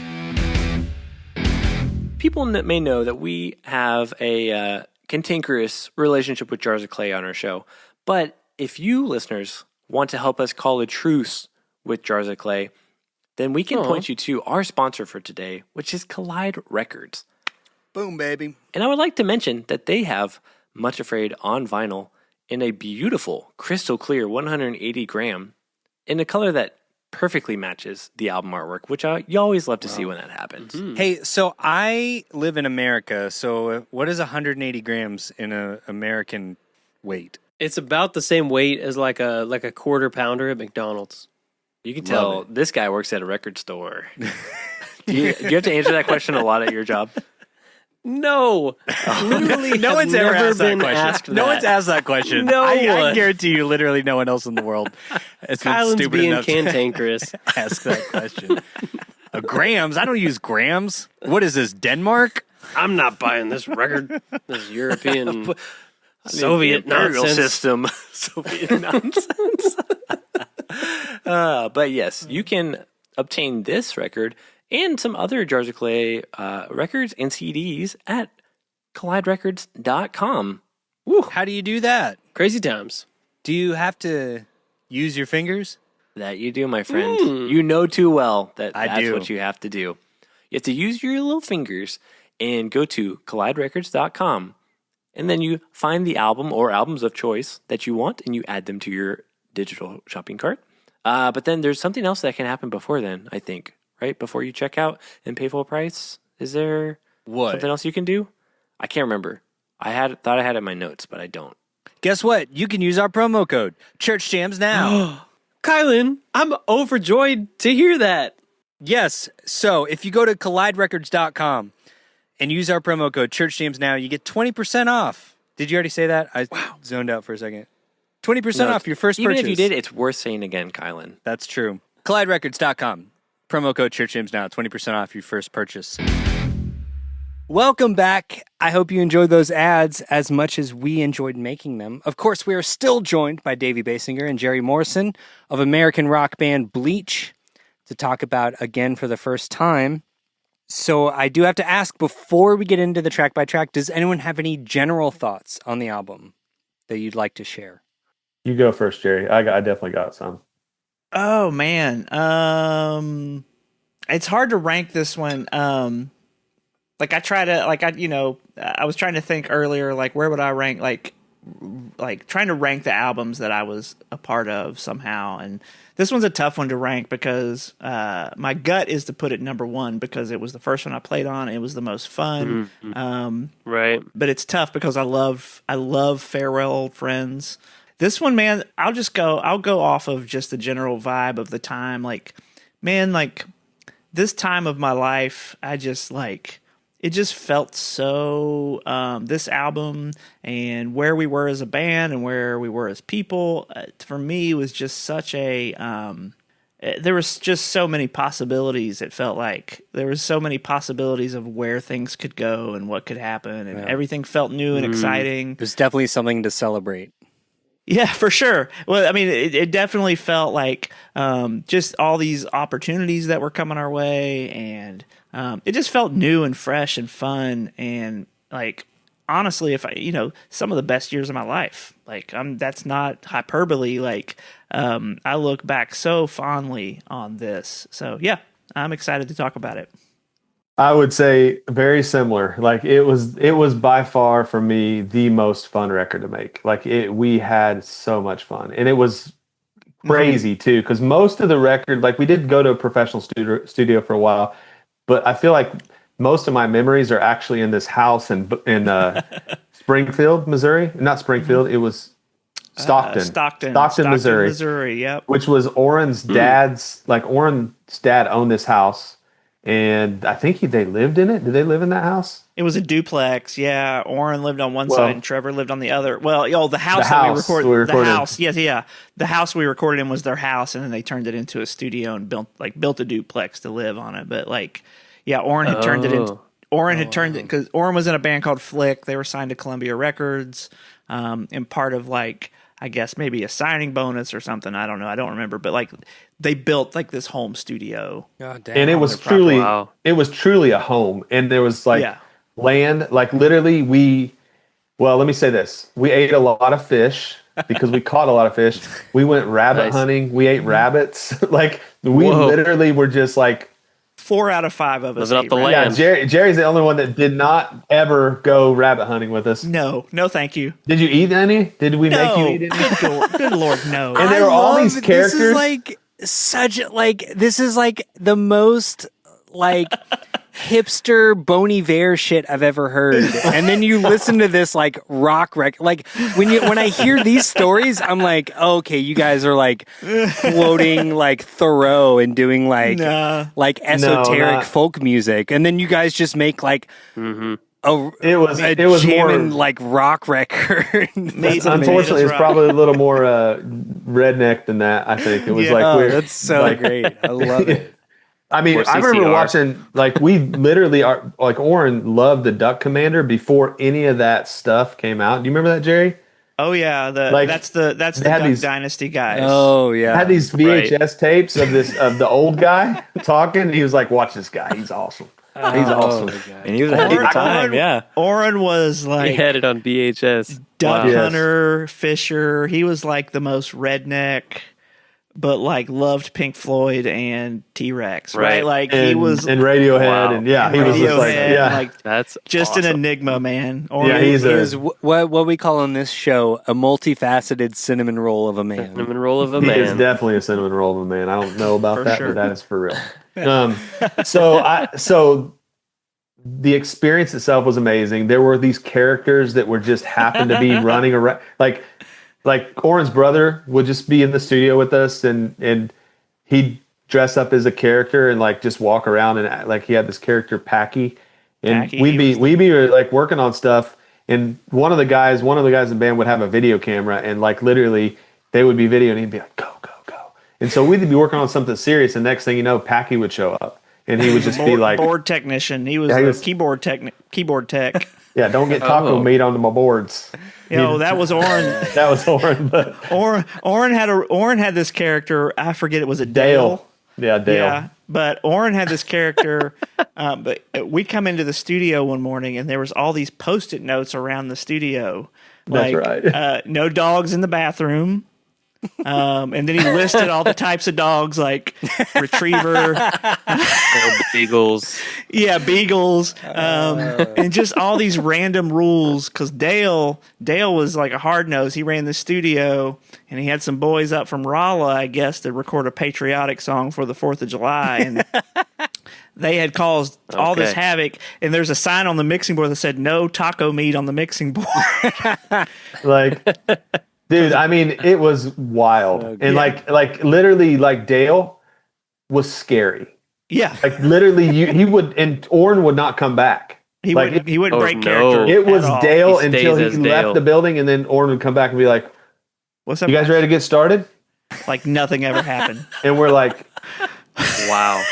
People may know that we have a cantankerous relationship with Jars of Clay on our show. But if you listeners want to help us call a truce with Jars of Clay, then we can point you to our sponsor for today, which is Collide Records. Boom, baby. And I would like to mention that they have Much Afraid on vinyl in a beautiful, crystal clear 180 gram in a color that perfectly matches the album artwork, which you always love to see when that happens. Hey, so I live in America, so what is 180 grams in an American weight? It's about the same weight as like a quarter pounder at McDonald's. You can tell this guy works at a record store. do you have to answer that question a lot at your job? No, literally, No one's ever asked that been question. asked No one's asked that question. No I one. guarantee you, literally no one else in the world has been Kylan's stupid being enough cantankerous. to ask that question. Grams? I don't use grams. What is this, Denmark? I'm not buying this record. This European Soviet imperial nonsense. system. Soviet nonsense. But yes, you can obtain this record and some other Jars of Clay records and CDs at colliderecords.com. How do you do that? Crazy times. Do you have to use your fingers? That you do, my friend. You know too well that I that's do. what you have to do. You have to use your little fingers and go to colliderecords.com. And then you find the album or albums of choice that you want and you add them to your digital shopping cart. But then there's something else that can happen before then, I think, right? Before you check out and pay full price. Is there something else you can do? I can't remember. Thought I had it in my notes, but I don't. Guess what? You can use our promo code, Church Jams now. Kylan, I'm overjoyed to hear that. Yes. So if you go to colliderecords.com and use our promo code, Church Jams now, you get 20% off. Did you already say that? I zoned out for a second. 20% off your first Even purchase. if you did, it's worth saying again, Kylan. That's true. colliderecords.com. Promo code Church Jams now, 20% off your first purchase. Welcome back. I hope you enjoyed those ads as much as we enjoyed making them. Of course, we are still joined by Davy Baysinger and Jerry Morrison of American rock band Bleach to talk about again for the first time. So I do have to ask before we get into the track by track, does anyone have any general thoughts on the album that you'd like to share? You go first, Jerry. I definitely got some. Oh man, it's hard to rank this one. I was trying to think earlier, like where would I rank, like trying to rank the albums that I was a part of somehow. And this one's a tough one to rank because my gut is to put it number one because it was the first one I played on. It was the most fun. Right. But it's tough because I love Farewell Old Friends. This one, man, I'll go off of just the general vibe of the time. Like, man, like this time of my life, it just felt so, this album and where we were as a band and where we were as people, for me was just such a, there was just so many possibilities. It felt like there was so many possibilities of where things could go and what could happen, and everything felt new and exciting. It was definitely something to celebrate. Yeah, for sure. Well, I mean, it definitely felt like just all these opportunities that were coming our way, and it just felt new and fresh and fun, and like honestly, some of the best years of my life. Like, that's not hyperbole. Like, I look back so fondly on this. So yeah, I'm excited to talk about it. I would say very similar. Like it was by far for me the most fun record to make. Like we had so much fun, and it was crazy too. Because most of the record, like we did go to a professional studio for a while, but I feel like most of my memories are actually in this house in Springfield, Missouri. Not Springfield. It was Stockton, Missouri. Yep. Which was Orrin's dad's. Like Orrin's dad owned this house. And I think they lived in it. Did they live in that house? It was a duplex. Yeah, Orrin lived on one side and Trevor lived on the other. Well, the house that we recorded. The house, yes, yeah. The house we recorded in was their house, and then they turned it into a studio and built a duplex to live on it. But Orrin had turned it into. Orrin had turned it because Orrin was in a band called Flick. They were signed to Columbia Records, and part of I guess maybe a signing bonus or something. I don't know. I don't remember. But they built this home studio. God damn. And it was truly a home. And there was land, literally let me say this. We ate a lot of fish because we caught a lot of fish. We went rabbit hunting. We ate rabbits. Literally were just 4 out of 5 of us. Living off the land. Yeah, Jerry's the only one that did not ever go rabbit hunting with us. No, thank you. Did you eat any? Did we make you eat any? Good Lord, no. And there were all these characters. This is the most hipster Bon Iver shit I've ever heard. And then you listen to this rock record. When I hear these stories, I'm okay, you guys are quoting Thoreau and doing esoteric folk music, and then you guys just make it was jamming, more rock record. Unfortunately, it's probably a little more redneck than that. I think it was weird. That's so great. I love it. I mean, I remember watching, we literally are, Orrin loved the Duck Commander before any of that stuff came out. Do you remember that, Jerry? Oh yeah, that's the Duck Dynasty guys. Oh yeah, had these VHS tapes of the old guy talking. And he was like, "Watch this guy, he's awesome. He's awesome." And he was having a good time. Yeah, Orrin was he had it on VHS. Duck hunter, fisher. He was the most redneck, but loved Pink Floyd and T-Rex, right? He was and Radiohead, and he was just that's just awesome. an enigma, man. He's what we call on this show a multifaceted cinnamon roll of a man. Cinnamon roll of a He man. is definitely a cinnamon roll of a man. I don't know about that, sure. but that is for real. So the experience itself was amazing. There were these characters that were just happened to be running around, like Orrin's brother would just be in the studio with us, and he'd dress up as a character and just walk around and act he had this character Packy, and we'd be working on stuff, and one of the guys in the band would have a video camera, and literally they would be videoing, and he'd be like, go, and so we'd be working on something serious, and next thing you know, Packy would show up, and he would just be board technician. He was keyboard tech. Yeah, don't get taco meat onto my boards. That was Orrin. That was Orrin, but Orrin had this character. I forget, it was a Dale. Yeah, Dale. Yeah, but Orrin had this character. But we come into the studio one morning, and there was all these Post-it notes around the studio. That's right. No dogs in the bathroom. And then he listed all the types of dogs, retriever, beagles. Yeah, beagles, and just all these random rules. Because Dale was a hard nose. He ran the studio, and he had some boys up from Rolla, I guess, to record a patriotic song for the 4th of July, and they had caused all this havoc. And there's a sign on the mixing board that said "No taco meat on the mixing board." Dude, I mean, it was wild. And literally, Dale was scary. Yeah. Literally, and Orrin would not come back. He wouldn't break character. It was Dale He until he left the building, and then Orrin would come back and be like, "What's up? You guys ready to get started?" Nothing ever happened. And we're like, wow.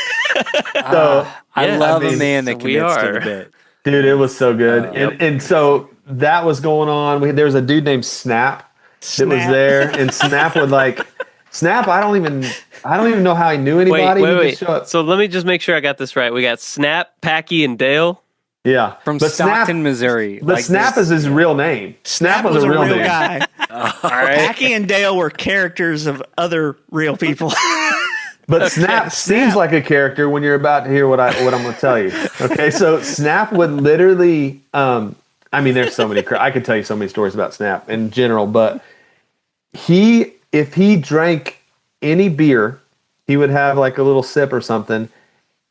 So I love a man that commits to the bit. Dude, it was so good. And so that was going on. There was a dude named Snap that was there, and Snap would Snap. I don't even know how he knew anybody. Wait. So let me just make sure I got this right. We got Snap, Packy, and Dale. Yeah, from Stockton, Missouri. But Snap is his real name. Snap was a real name. Guy. All right. Packy and Dale were characters of other real people. But Snap seems like a character when you're about to hear what I'm going to tell you. Okay, so Snap would literally. I mean, there's so many. I could tell you so many stories about Snap in general, but if he drank any beer, he would have like a little sip or something,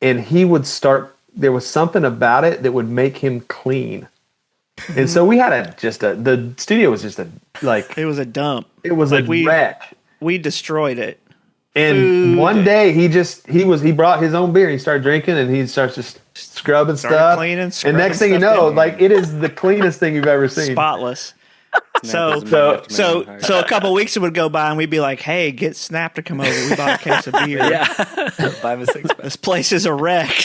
and he would start. There was something about it that would make him clean, and so we had the studio was just it was a dump. It was like a wreck. We destroyed it. And one day he brought his own beer and he started drinking and he starts just scrubbing stuff. Cleaning, and next thing you know, like it is the cleanest thing you've ever seen. Spotless. So a couple of weeks would go by and we'd be like, "Hey, get Snap to come over. We bought a case of beer." Buy him a 6-pack. This place is a wreck.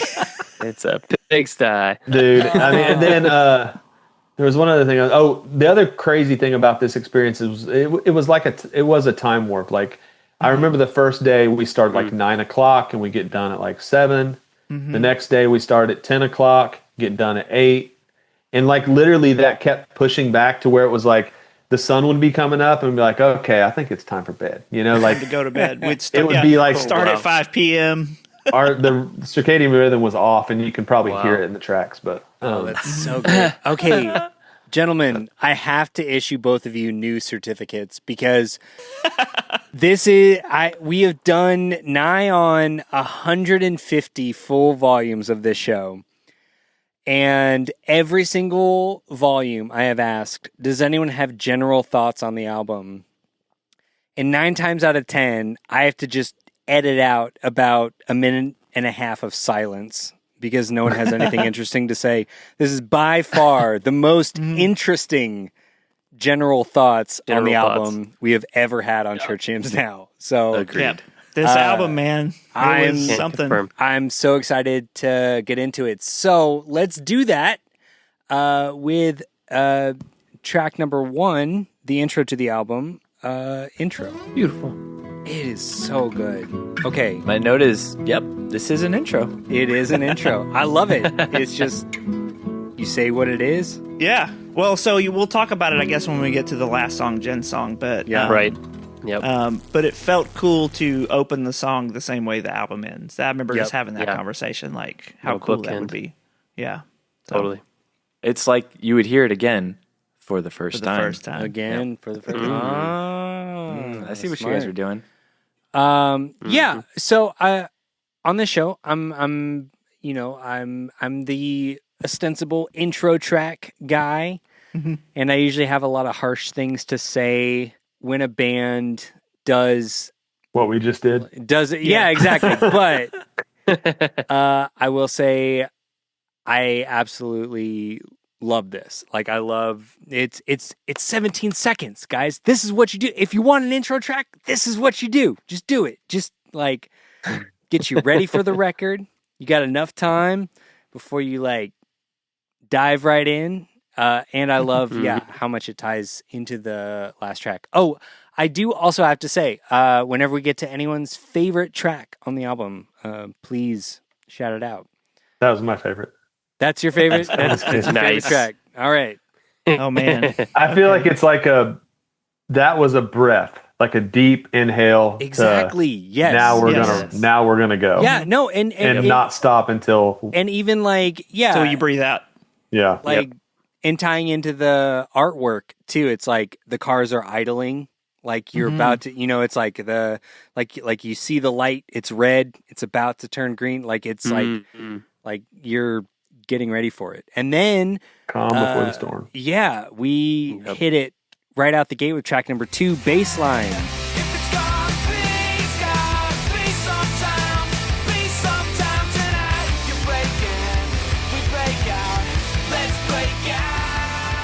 It's a pigsty, dude. I mean, and then there was one other thing. The other crazy thing about this experience is it was a time warp. Like I remember the first day we started like 9 o'clock and we get done at like 7. Mm-hmm. The next day we start at 10 o'clock, get done at 8. And like literally that kept pushing back to where it was like the sun would be coming up and be like, okay, I think it's time for bed. You know, like to go to bed. It would be like start at 5 p.m. The circadian rhythm was off, and you can probably hear it in the tracks. But that's so good. Okay, gentlemen, I have to issue both of you new certificates because we have done nigh on 150 full volumes of this show. And every single volume I have asked, does anyone have general thoughts on the album? And 9 times out of 10, I have to just edit out about a minute and a half of silence because no one has anything interesting to say. This is by far the most interesting general thoughts on the album we have ever had on Church Hymns Now. So agreed. Yeah. This album, man, I'm something. I'm so excited to get into it. So let's do that with track number 1, the intro to the album. Intro. Beautiful. It is so good. Okay. My note is, this is an intro. It is an intro. I love it. It's just, you say what it is. Yeah. Well, so we'll talk about it, I guess, when we get to the last song, Jen's song. But right. Yep. But it felt cool to open the song the same way the album ends. I remember just having that conversation, like how cool that would be. Yeah. So. Totally. It's like you would hear it again for the first time. Again for the first time. I see what you guys are doing. Yeah. So on this show, I'm the ostensible intro track guy, and I usually have a lot of harsh things to say when a band does what we just did. Yeah, exactly. But I will say I absolutely love this. Like I love it's 17 seconds, guys. This is what you do. If you want an intro track, this is what you do. Just do it. Just like get you ready for the record. You got enough time before you like dive right in. And I love, how much it ties into the last track. Oh, I do also have to say, whenever we get to anyone's favorite track on the album, please shout it out. That was my favorite. That's your favorite? That's your favorite track. All right. Oh, man. I feel like it's like that was a breath, like a deep inhale. Exactly. Yes. Now we're gonna go. Yeah. No. And not stop until. And even like, until you breathe out. Yeah. Like, and tying into the artwork too, it's like the cars are idling. Like you're about to, it's like like you see the light, it's red, it's about to turn green. Like it's like you're getting ready for it. And then calm before the storm. Yeah, we hit it right out the gate with track number 2, Baseline.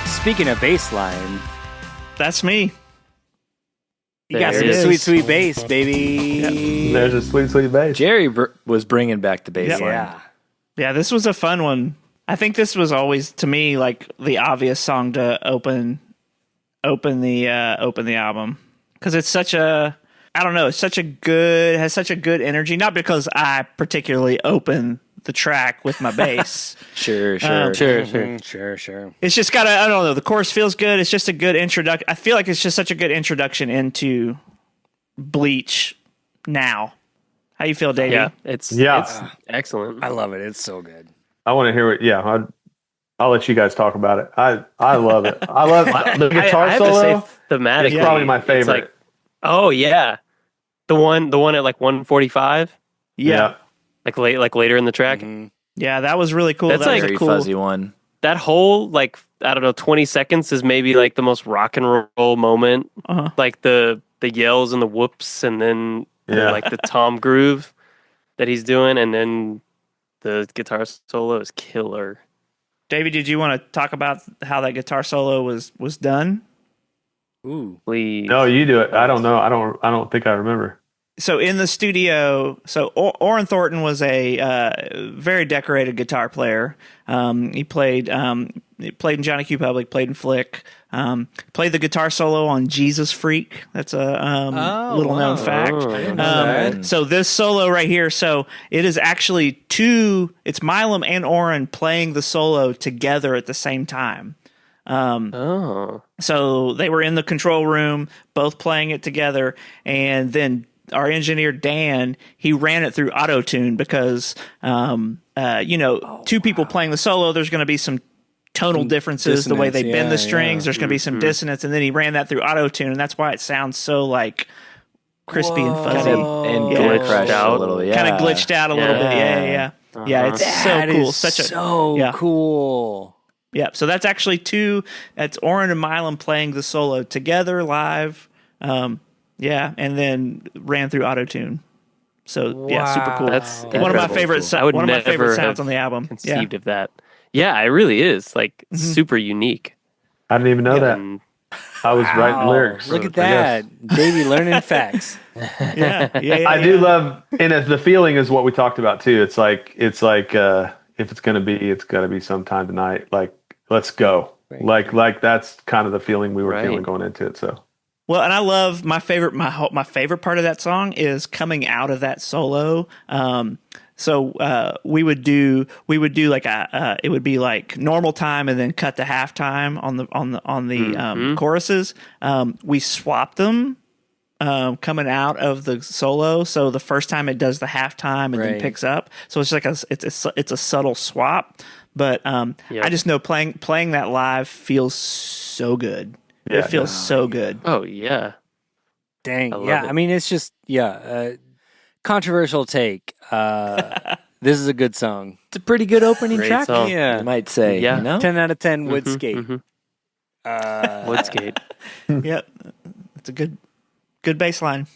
Speaking of baseline, that's me. You got some sweet, sweet bass, baby. Yep. There's a sweet, sweet bass. Jerry was bringing back the bass line. Yeah, this was a fun one. I think this was always, to me, like the obvious song to open the album because it's such a, I don't know, has such a good energy. Not because I particularly open the track with my bass. Sure. It's just got I don't know. The chorus feels good. It's just a good introduction. I feel like it's just such a good introduction into Bleach now. How you feel, Davey? Yeah, it's excellent. I love it. It's so good. I want to hear it. Yeah, I'll let you guys talk about it. I love it. I love the guitar I have solo. to say, thematically, It's probably my favorite. It's like, oh yeah, the one at like 145, Yeah. like later in the track. Mhm. Yeah, that was really cool. That's That was like a Very cool. fuzzy one. That whole like I don't know 20 seconds is maybe like the most rock and roll moment. Uh-huh. Like the yells and the whoops, and then like the tom groove that he's doing, and then the guitar solo is killer. Davey, did you want to talk about how that guitar solo was done? Ooh. Please. No, you do it. I don't know. I don't think I remember. So in the studio, Orrin Thornton was a very decorated guitar player. He played in Johnny Q. Public, played in Flick, played the guitar solo on Jesus Freak. That's a little known fact. I didn't know that. So this solo right here, so it is actually it's Milam and Orrin playing the solo together at the same time. So they were in the control room, both playing it together, and then our engineer Dan, he ran it through auto-tune because two people playing the solo, there's going to be some tonal differences, the way they bend the strings, there's going to be some dissonance, and then he ran that through auto-tune, and that's why it sounds so like crispy and fuzzy And Yeah. glitched out a little. Yeah. kind of glitched out a little bit. Yeah. Yeah, it's so cool. So cool. Yeah, so that's actually that's Orrin and Milam playing the solo together live. And then ran through auto-tune. So super cool. That's one of my favorite I would one of my never favorite sounds have on the album. Conceived of that. Yeah, it really is like super unique. I didn't even know that. And I was writing lyrics. Look at I guess. that. Davey learning facts. Yeah. I do love, and the feeling is what we talked about too. It's like if it's gonna be, it's gotta be sometime tonight. Like, let's go. Like that's kind of the feeling we were feeling going into it. So. Well, and I love my favorite part of that song is coming out of that solo. We would do like it would be like normal time and then cut to halftime on the choruses. We swapped them coming out of the solo. So the first time it does the halftime and then picks up. So it's like it's a subtle swap. But I just know playing that live feels so good. Yeah, it feels so good. oh yeah. Dang. love Yeah. it. I mean, it's just, controversial take. This is a good song. It's a pretty good opening Great track. song. Yeah. You might say. Yeah. You know? 10 out of 10 would skate. Woodskate. Yep, it's a good bass line.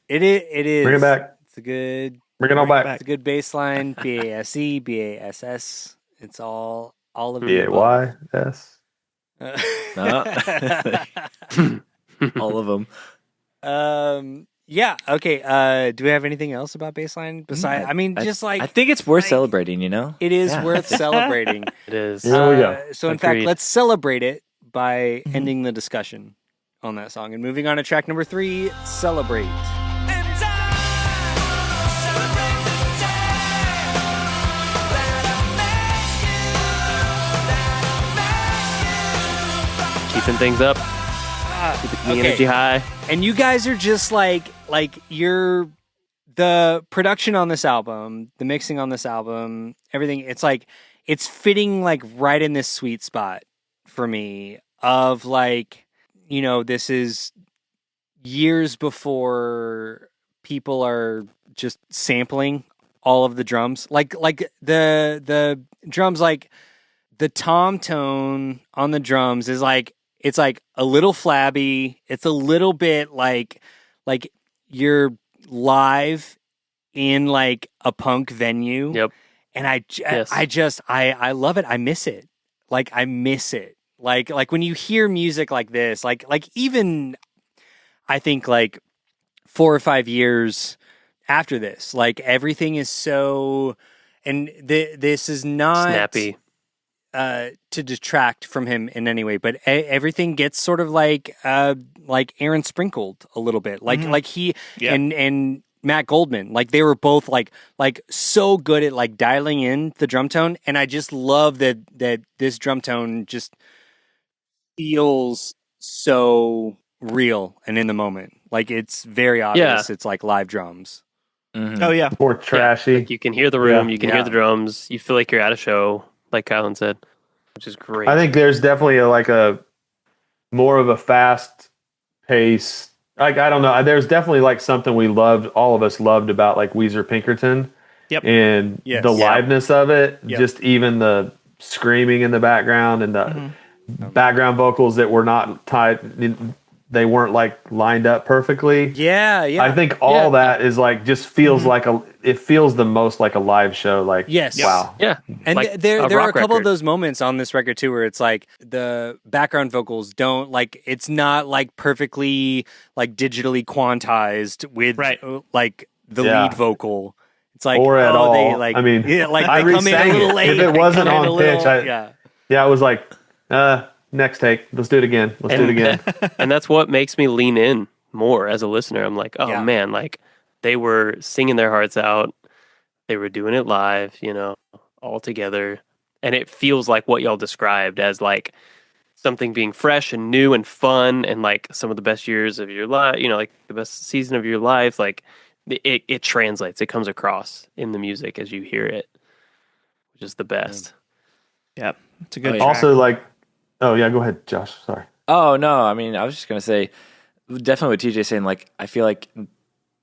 It is. Bring it back. It's a good. Bring it all Bring it back. It's a good bass line. BASE, BASS. It's all of the above. BAYS. All of them. Yeah. Okay. Do we have anything else about bassline besides? I mean, just like I think it's worth celebrating. You know, it is worth celebrating. It is. Here we go. So in fact, Agreed. let's celebrate it by ending the discussion on that song and moving on to track number 3, "Celebrate." Keeping things up. Keeping the energy high. And you guys are just like you're the production on this album, the mixing on this album, everything. It's like it's fitting like right in this sweet spot for me of like, this is years before people are just sampling all of the drums. Like the drums, like the tom tone on the drums is like, it's like a little flabby. It's a little bit like you're live in like a punk venue. Yep. And I Yes. I love it. I miss it. Like I miss it. Like when you hear music like this, like even I think like 4 or 5 years after this, like everything is so, and this is not Snappy. to detract from him in any way, but everything gets sort of like Aaron sprinkled a little bit, like he and Matt Goldman, like they were both like so good at like dialing in the drum tone, and I just love that this drum tone just feels so real and in the moment, like it's very obvious. It's like live drums. Oh yeah. more trashy. Like you can hear the room, Yeah. you can hear the drums, you feel like you're at a show, like Kylan said, which is great. I think there's definitely a more of a fast pace. Like I don't know. There's definitely like something we loved. All of us loved about like Weezer Pinkerton. Yep. And Yes. the Yeah. liveness of it, Yep. just even the screaming in the background and the background vocals that were not tied, they weren't like lined up perfectly. Yeah, yeah. I think all that is like just feels like it feels the most like a live show. Like Yes. wow, yeah. And like there are a rock couple of record. those moments on this record too, where it's like the background vocals don't like it's not like perfectly like digitally quantized with Right. like the Yeah. lead vocal. It's like or at all. they like I mean, yeah, like I they come in a re-sang little it. late. If it they wasn't come in on a little- pitch, yeah, I was like, next take, let's do it again. Let's do it again. And that's what makes me lean in more as a listener. I'm like, oh Yeah. man, like they were singing their hearts out. They were doing it live, all together. And it feels like what y'all described as like something being fresh and new and fun and like some of the best years of your life, like the best season of your life. Like it translates, it comes across in the music as you hear it, which is the best. Yep. It's a good Oh, yeah. track. Also, like, oh yeah, go ahead, Josh. Sorry. Oh no, I mean, I was just gonna say, definitely what TJ's saying. Like, I feel like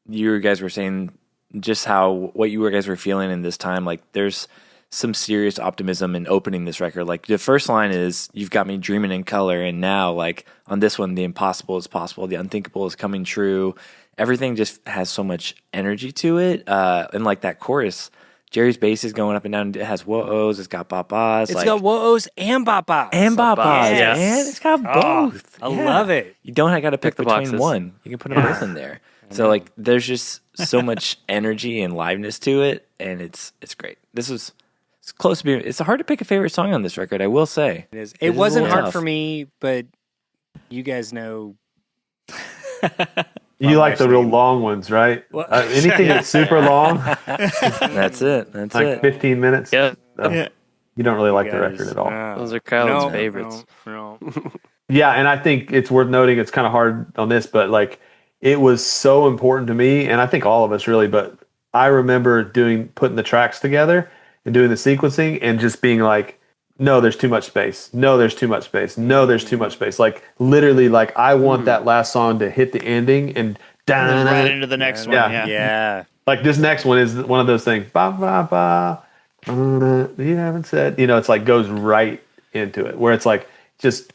you guys were saying just what you guys were feeling in this time. Like, there's some serious optimism in opening this record. Like, the first line is, "You've got me dreaming in color," and now, like on this one, the impossible is possible, the unthinkable is coming true. Everything just has so much energy to it, and like that chorus. Jerry's bass is going up and down. It has whoa-ohs. It's got ba-bas. It's got whoa-ohs and bop-bops. and ba-bas, Yes. man. It's got both. I love it. You don't got to pick the between boxes. one. You can put them both in there. So like, there's just so much energy and liveness to it, and it's great. It's close to being. It's hard to pick a favorite song on this record. I will say It is. It It is a wasn't little hard tough. for me, but you guys know. You like the real long ones, right? Well- Anything that's super long, that's it. That's like it. 15 minutes. Yeah, Yeah. You don't really like the Guys, record at all. no. those are Kylan's No, favorites. no. Yeah, and I think it's worth noting, it's kind of hard on this, but like it was so important to me, and I think all of us really, but I remember putting the tracks together and doing the sequencing and just being like, no, there's too much space. No, there's too much space. No, there's too much space. Like literally, like I want that last song to hit the ending and And then right into the next one. Yeah. Yeah. Yeah. like this next one is one of those things. Ba ba ba. You haven't said. It's like goes right into it, where it's like just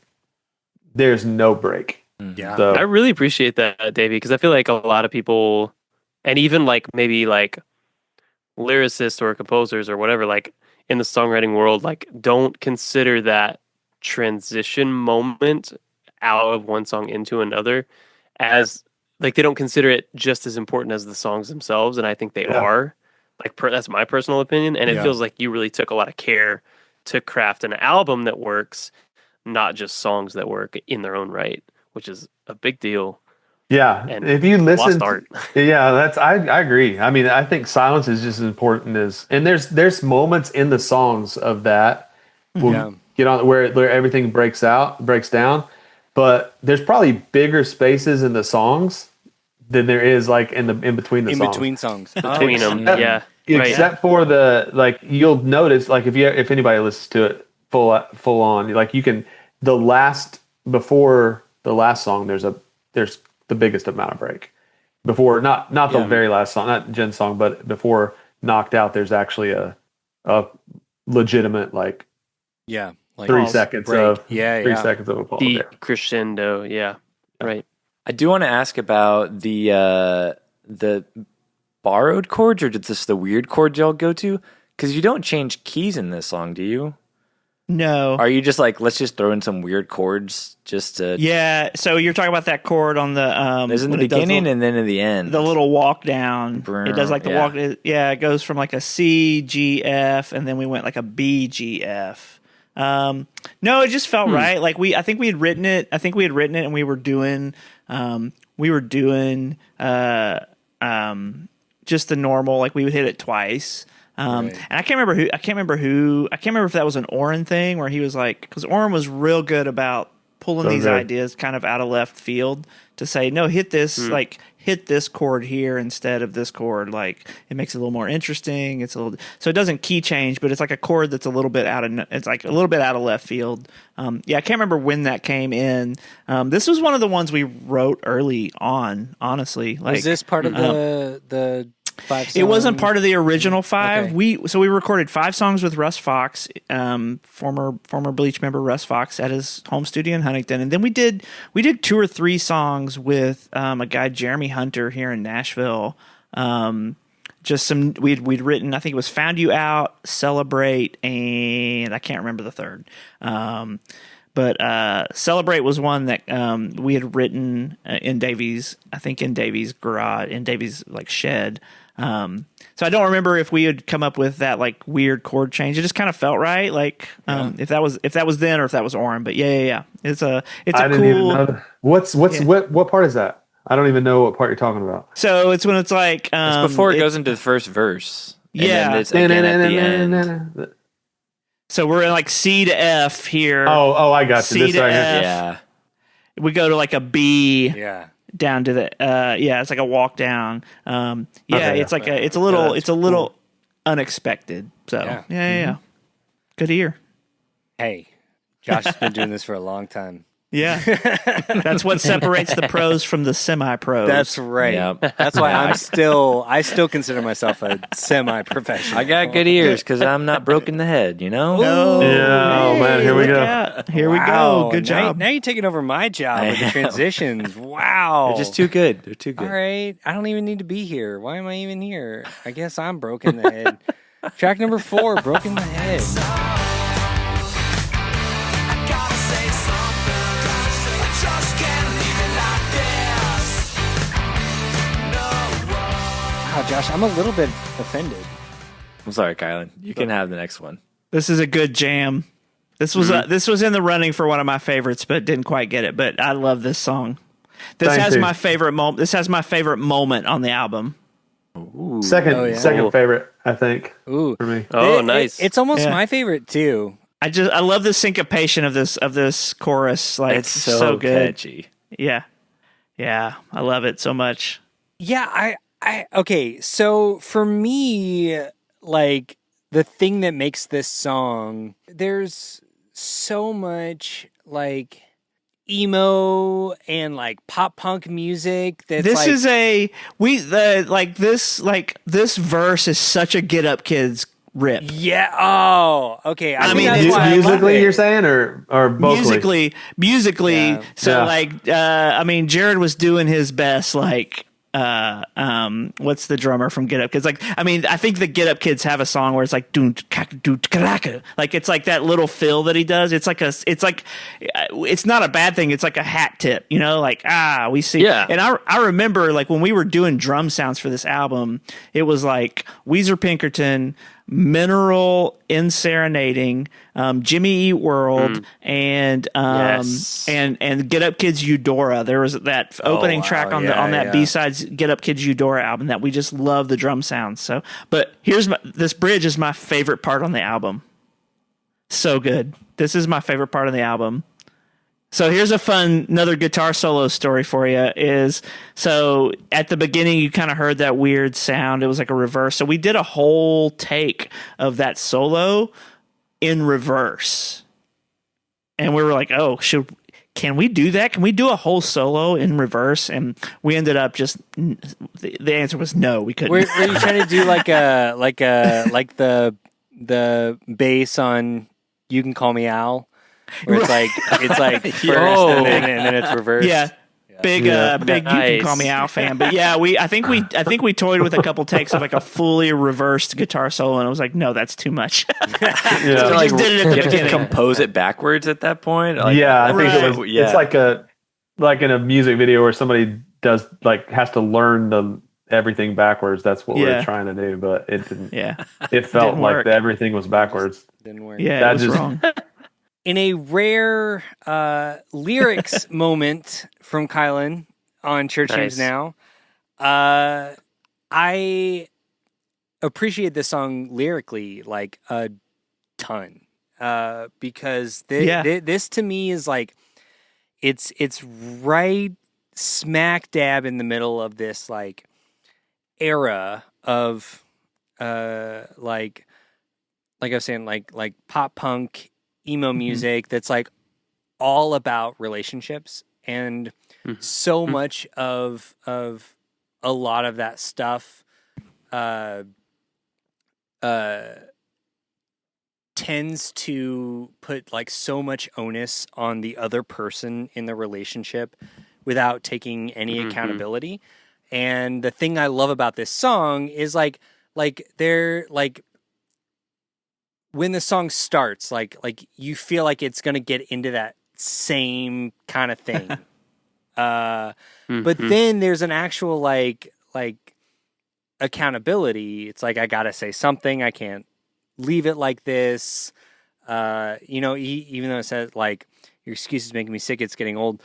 there's no break. Yeah. So I really appreciate that, Davey, because I feel like a lot of people, and even like maybe like lyricists or composers or whatever, like in the songwriting world, like don't consider that transition moment out of one song into another as like they don't consider it just as important as the songs themselves, and I think they are. Like that's my personal opinion, and it Yeah. feels like you really took a lot of care to craft an album that works, not just songs that work in their own right, which is a big deal. yeah, And if you listen, lost art. yeah, I agree. I mean, I think silence is just as important as, and there's moments in the songs of that. We'll Yeah. get on where everything breaks down, but there's probably bigger spaces in the songs than there is like in between the In songs. between songs. Between them, Except- yeah. Right. Except for the like, you'll notice like if anybody listens to it full on, like you can before the last song there's the biggest amount of break. Before not the very last song, not Jen's song, but before Knocked Out, there's actually a legitimate like Yeah. Like 3 pause, seconds break. of Yeah, 3 yeah. seconds of a pause The there. crescendo, yeah. Right. I do want to ask about the borrowed chords, or just the weird chords y'all go to, because you don't change keys in this song, do you? No. Are you just like, let's just throw in some weird chords just to? Yeah. So you're talking about that chord on the There's in the when it does beginning and then in the end. the little walk down. It does like the Yeah. walk. Yeah, it goes from like a C, G, F, and then we went like a B, G, F. No, it just felt right. Like I think we had written it, and we were doing just the normal. Like we would hit it twice. And I can't remember if that was an Oren thing where he was like, because Oren was real good about pulling these ideas kind of out of left field to say, no, hit this, like hit this chord here instead of this chord. Like it makes it a little more interesting. It's a little, so it doesn't key change, but it's like a chord that's a little bit out of left field. Yeah, I can't remember when that came in. This was one of the ones we wrote early on, honestly. Like, was this part of the 5 songs? It wasn't part of the original 5. Okay. We recorded 5 songs with Russ Fox, former Bleach member Russ Fox, at his home studio in Huntington, and then we did 2 or 3 songs with a guy Jeremy Hunter here in Nashville. Just some we'd written. I think it was "Found You Out," "Celebrate," and I can't remember the third. But "Celebrate" was one that we had written in Davy's garage, in Davy's like shed. So I don't remember if we had come up with that like weird chord change. It just kind of felt right, like if that was then or if that was Oren. But yeah. It's a I didn't even know that. What part is that? I don't even know what part you're talking about. So it's when it's like it's before it goes into the first verse. And Yeah. then it's again at the end. So we're in like C to F here. Oh, I got you. C This to right here. F. Yeah. We go to like a B. Yeah. Down to the it's like a walk down. Okay, it's like it's a little unexpected. So Yeah. yeah. Good ear. Hey, Josh has been doing this for a long time. Yeah. That's what separates the pros from the semi-pros. That's right. Yep. That's why I still consider myself a semi-professional. I got good ears because I'm not broken the head, you know? No. Yeah, oh man, here we Look go. out. Here we Wow. go. Good job. Now you're taking over my job with the am. transitions. Wow. They're just too good. They're too good. All right. I don't even need to be here. Why am I even here? I guess I'm broken the head. Track number 4, Broken the Head. Wow, Josh, I'm a little bit offended. I'm sorry, Kylan. You can have the next one. This is a good jam. This was in the running for one of my favorites, but didn't quite get it. But I love this song. This Thank has you. my favorite moment. This has my favorite moment on the album. Ooh. Second favorite, I think, Ooh. for me. Oh, nice. It's almost Yeah. my favorite too. I love the syncopation of this chorus. Like It's so good. catchy. Yeah. I love it so much. Yeah, okay, so for me, like the thing that makes this song, there's so much like emo and like pop punk music that's This like, is this verse is such a Get Up Kids rip. yeah. Oh, okay. I mean, mean, that's mu- why I love musically, it. you're saying, or vocally? Musically. Yeah. So Yeah. like, I mean, Jared was doing his best. Like, what's the drummer from Get Up Kids? Like, I mean, I think the Get Up Kids have a song where it's like like it's like that little fill that he does. It's not a bad thing. It's like a hat tip, you know, like, we see. Yeah. And I remember like when we were doing drum sounds for this album, it was like Weezer Pinkerton, Mineral in Serenading, Jimmy Eat World, and Yes. and Get Up Kids Eudora. There was that opening wow, track on yeah, that yeah. B-sides Get Up Kids Eudora album that we just love the drum sounds. So, but this bridge is my favorite part on the album. So good. This is my favorite part of the album. So here's another guitar solo story for you is, so at the beginning you kind of heard that weird sound. It was like a reverse. So we did a whole take of that solo in reverse. And we were like, oh, can we do that? Can we do a whole solo in reverse? And we ended up the answer was no, we couldn't. Were you trying to do like the bass on You Can Call Me Al? Where it's like first and then it's reversed. Yeah. Big you can Nice. call me Al fan. But yeah, I think we toyed with a couple takes of like a fully reversed guitar solo, and I was like, no, that's too much. Yeah. We just did it at the You have to beginning. compose it backwards at that point. Like, Yeah, I think Right. it was. It's like in a music video where somebody does has to learn everything backwards. That's what Yeah. we're trying to do, but it didn't. Yeah. It felt Didn't like work. everything was backwards. Didn't work. Yeah, That it was just- wrong. In a rare lyrics moment from Kylan on Church Names Nice. Now, I appreciate this song lyrically like a ton because this to me is like it's right smack dab in the middle of this like era of like I was saying, like pop punk, emo music that's like all about relationships, and so much of a lot of that stuff tends to put like so much onus on the other person in the relationship without taking any accountability. And the thing I love about this song is like they're like, when the song starts, like you feel like it's gonna get into that same kind of thing. But then there's an actual like accountability. It's like, I gotta say something. I can't leave it like this. You know, even though it says like, your excuse is making me sick, it's getting old.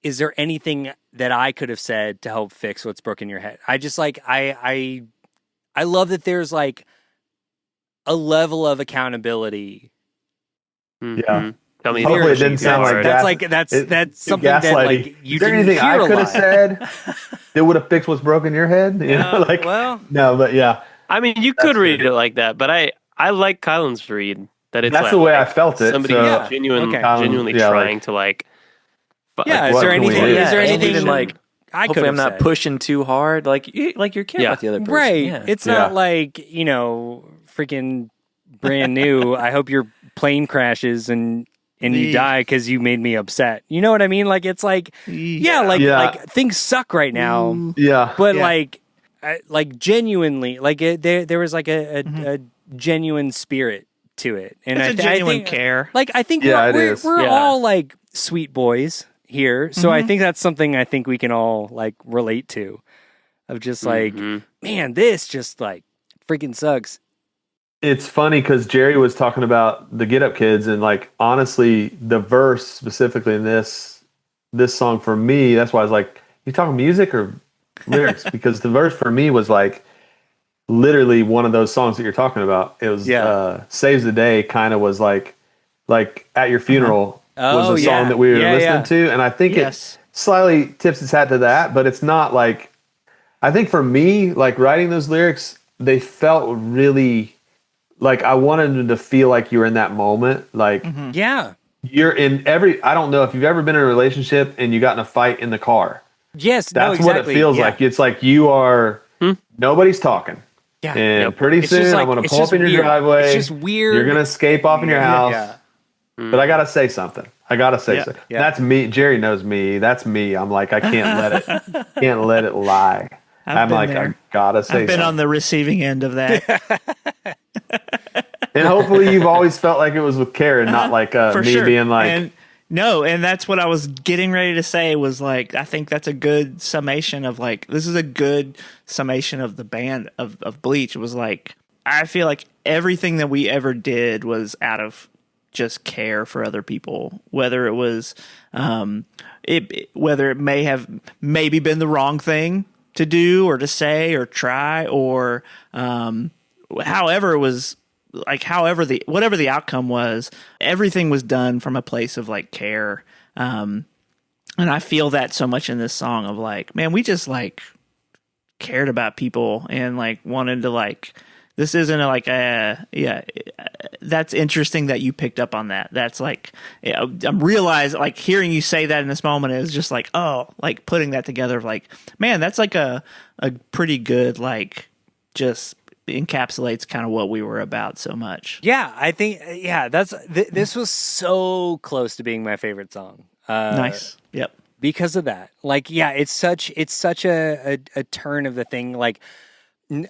Is there anything that I could have said to help fix what's broken in your head? I just like, I love that there's like a level of accountability. Yeah. Tell me, hopefully it didn't sound like that's something that like you Is there didn't anything hear I a could lot. have said that would have fixed what's broken in your head? You know, like, well, no, but yeah, I mean, you could read it like that, but I like Kylan's read that it's that's like, the way I felt it. somebody So, genuinely yeah, trying like, to like. yeah. what Is there can we anything? do? Is there and anything even like, I could hopefully have I'm not said? pushing too hard. Like you're caring about the other person. Right. Yeah. It's not like, you know, freaking brand new. I hope your plane crashes and you die because you made me upset. You know what I mean? Like, it's like, like things suck right now. yeah, But Yeah. like genuinely, like there was like a genuine spirit to it, and It's a I genuine think, care. Like, I think Yeah, it we're is. we're Yeah. all like sweet boys here, so I think that's something I think we can all like relate to. Of just like, man, this just like freaking sucks. it's funny because Jerry was talking about the Get Up Kids, and like, honestly, the verse specifically in this song for me, that's why I was like, you talking music or lyrics? Because the verse for me was like literally one of those songs that you're talking about. It was Saves the Day, kind of was like At Your Funeral was Oh, a song yeah. that we were Yeah, listening yeah. to, and I think Yes. it slightly tips its hat to that, but it's not like, I think for me, like writing those lyrics, they felt really like I wanted them to feel like you were in that moment. Like Yeah. you're in I don't know if you've ever been in a relationship and you got in a fight in the car. Yes. That's no, what it exactly. feels Yeah. like. It's like you are, nobody's talking. Yeah. And pretty It's soon just like- I'm going to it's pull up just in your weird. driveway. It's just weird. You're going to escape off in your house. Yeah. But I got to say something. I got to say Yeah. something. Yeah. That's me. Jerry knows me. That's me. I'm like, I can't let it lie. I'm been like, there. I got to say I've been something. on the receiving end of that. And hopefully you've always felt like it was with care and not like For me sure. being like, and that's what I was getting ready to say was like, I think that's a good summation of like, this is a good summation of the band of Bleach. It was like, I feel like everything that we ever did was out of just care for other people, whether it was, whether it may have maybe been the wrong thing to do or to say or try, or, however it was, like whatever the outcome was, everything was done from a place of like care. And I feel that so much in this song of like, man, we just like cared about people and like wanted to like, this isn't that's interesting that you picked up on that. That's like, I'm realizing like hearing you say that in this moment is just like, oh, like putting that together of like, man, that's like a pretty good, like just encapsulates kind of what we were about so much. Yeah, I think that's this was so close to being my favorite song. Nice. Yep. Because of that. Like, yeah, it's such a turn of the thing. Like,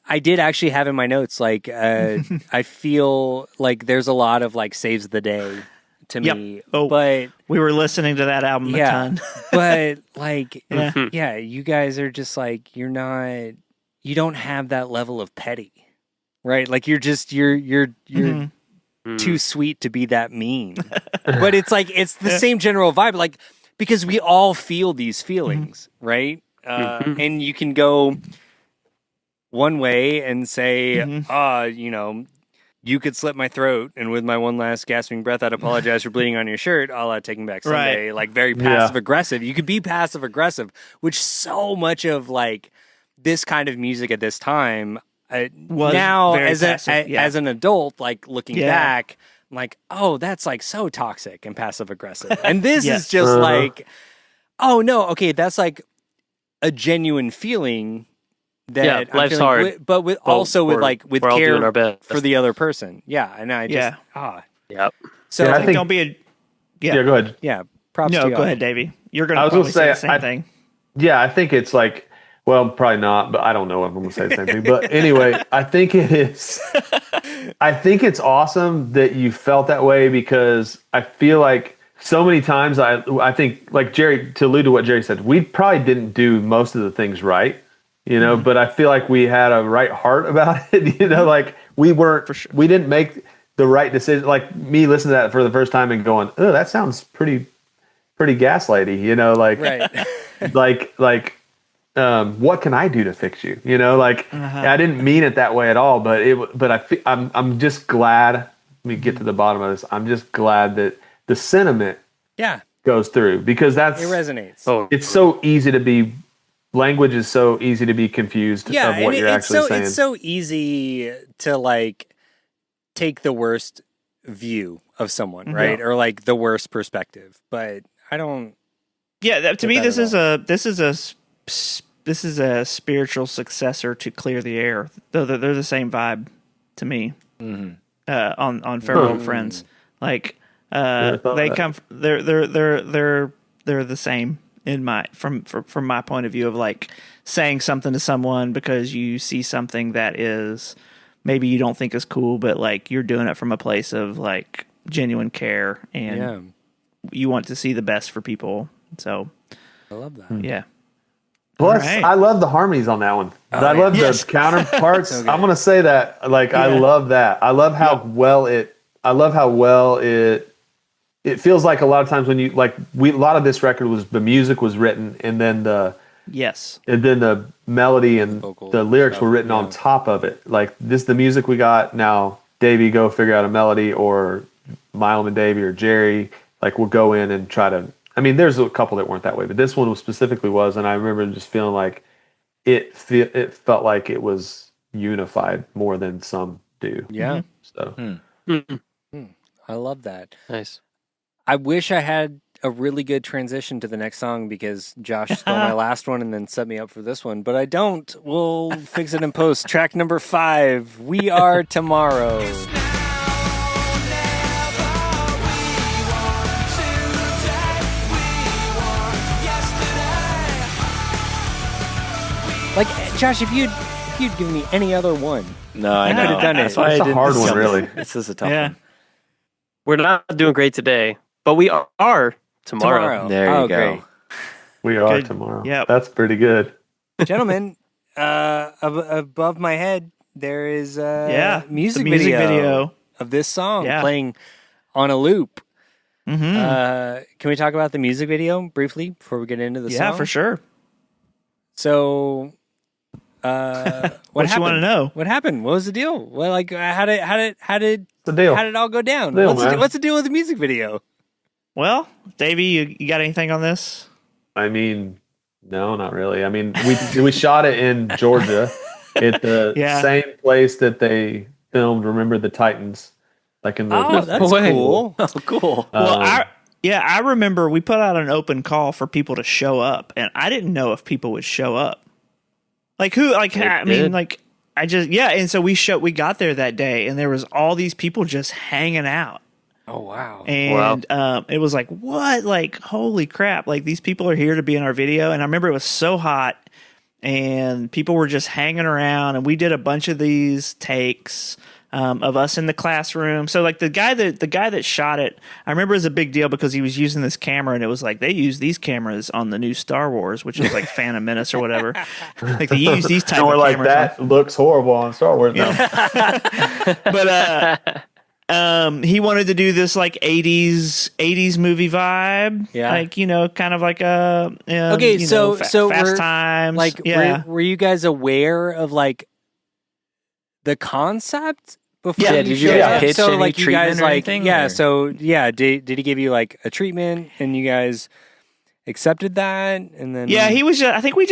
I did actually have in my notes like I feel like there's a lot of like saves the day to me. Oh, but we were listening to that album a ton. but like Yeah. you guys are just like you don't have that level of petty. Right? Like you're too sweet to be that mean. But it's like it's the same general vibe, like because we all feel these feelings, right? And you can go one way and say, you know, you could slit my throat, and with my one last gasping breath, I'd apologize for bleeding on your shirt, a la Taking Back Sunday. Right. Like, very passive-aggressive. You could be passive-aggressive, which so much of, like, this kind of music at this time, Was now, very as, passive, as an adult, like, looking Yeah. back, I'm like, oh, that's, like, so toxic and passive-aggressive. And this Yes. is just like, oh, no, okay, that's, like, a genuine feeling that I'm life's feeling hard, but with also with with we're all doing our care best. for the other person. Yeah, and I just Yep. So Yeah, I think- Don't be a Yeah, go ahead. yeah, props no. to Go y'all. ahead, Davey. You're gonna I was probably gonna say say, the same thing. Yeah, I think it's like, well, probably not, but I don't know if I'm going to say the same thing. But anyway, I think it is. I think it's awesome that you felt that way, because I feel like so many times I think, like Jerry, to allude to what Jerry said, we probably didn't do most of the things right, you know, but I feel like we had a right heart about it, you know, like we didn't make the right decision. Like me listening to that for the first time and going, oh, that sounds pretty gaslighty, you know, like, Right. what can I do to fix you? You know, like I didn't mean it that way at all, but I'm just glad. Let me get to the bottom of this. I'm just glad that the sentiment Yeah, goes through, because it resonates. it's so easy to be. Language is so easy to be confused Yeah, of what and you're actually saying. it's so easy to like take the worst view of someone, right? Or like the worst perspective. But I don't. Yeah, to me, that this is a spiritual successor to Clear the Air. Though they're the same vibe to me. On Farewell Friends, like they come. They're the same in from my point of view of like saying something to someone because you see something that is maybe you don't think is cool, but like you're doing it from a place of like genuine care and you want to see the best for people. So I love that. yeah. Plus, Right. I love the harmonies on that one. I love Yes. the counterparts. I'm going to say that. Like, I love that. I love how well it. I love how well it. It feels like a lot of times when you like a lot of this record was the music was written and then the melody and Vocal the lyrics stuff, were written on top of it. Like the music we got now. Davey, go figure out a melody, or Mylum and Davey or Jerry. Like we'll go in and try to. I mean, there's a couple that weren't that way, but this one specifically was, and I remember just feeling like it felt like it was unified more than some do. Yeah. So I love that. Nice. I wish I had a really good transition to the next song because Josh stole my last one and then set me up for this one, but I don't. We'll fix it in post. Track number 5, We Are Tomorrow. Like, Josh, if you'd given me any other one, No, I know. could have done it. That's why It's I a didn't hard one, jump in. really. This is a tough Yeah. one. We're not doing great today, but we are tomorrow. There you go. Great. we are Good. tomorrow. Yep. That's pretty good. Gentlemen, above my head, there is a music the music video. of this song Yeah. playing on a loop. Mm-hmm. Can we talk about the music video briefly before we get into the song? Yeah, for sure. So, what What you want to know? What happened? What was the deal? Well, like, how did The deal. how did it all go down? Deal, what's, the, man. what's the deal with the music video? Well, Davey, you got anything on this? I mean, no, not really. I mean, we shot it in Georgia at the Yeah. same place that they filmed Remember the Titans, like in the. Oh, that's cool. Oh, cool. Well, Um, I remember we put out an open call for people to show up, and I didn't know if people would show up. Like who? Like I mean, did. like I just and so we got there that day, and there was all these people just hanging out, Oh, wow. and it was like what? Like holy crap! Like these people are here to be in our video, and I remember it was so hot, and people were just hanging around, and we did a bunch of these takes. Of us in the classroom. So like the guy that shot it, I remember it was a big deal because he was using this camera and it was like they use these cameras on the new Star Wars, which is like Phantom Menace or whatever. Like they use these type and we're of like, cameras. that looks horrible on Star Wars now. But he wanted to do this like 80s movie vibe. Yeah. Like, kind of like a Okay, so Fast we're- Times. Like, yeah. were you guys aware of like the concept before Yeah, you did you showed guys up? pitch So any like you guys treatment or like anything, yeah, or? so yeah, did he give you like a treatment and you guys accepted that and then Yeah, he was. I think we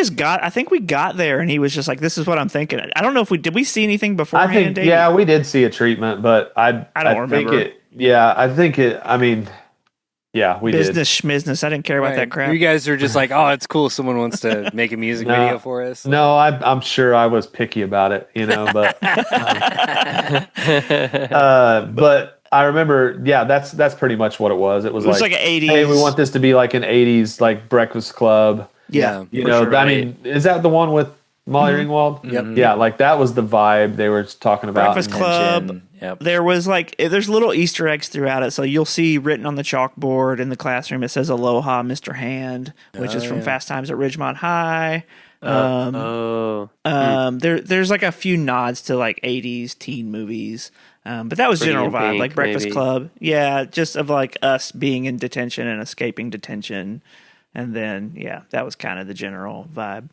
got there, and he was just like, "This is what I'm thinking." I don't know if did we see anything I beforehand. think, Davey? yeah, we did see a treatment, but I don't think remember. I think it, I mean, yeah, we did. business schmizness. I didn't care about that crap. You guys are just like, oh, it's cool. Someone wants to make a music No. video for us. No, I'm sure I was picky about it, but but I remember, yeah, that's pretty much what it was. It was It was like like an 80s. hey, we want this to be like an 80s like Breakfast Club. Yeah, You for know, sure. I mean, is that the one with Molly Ringwald? Yep. Yeah, like that was the vibe they were talking about. Breakfast And- Club. Attention. Yep. There was there's little Easter eggs throughout it. So you'll see written on the chalkboard in the classroom, it says "Aloha, Mr. Hand," which is from Fast Times at Ridgemont High. There's like a few nods to like 80s teen movies. But that was Pretty general in vibe, Pink, like Breakfast maybe. Club. Yeah, just of like us being in detention and escaping detention. And then, yeah, that was kind of the general vibe.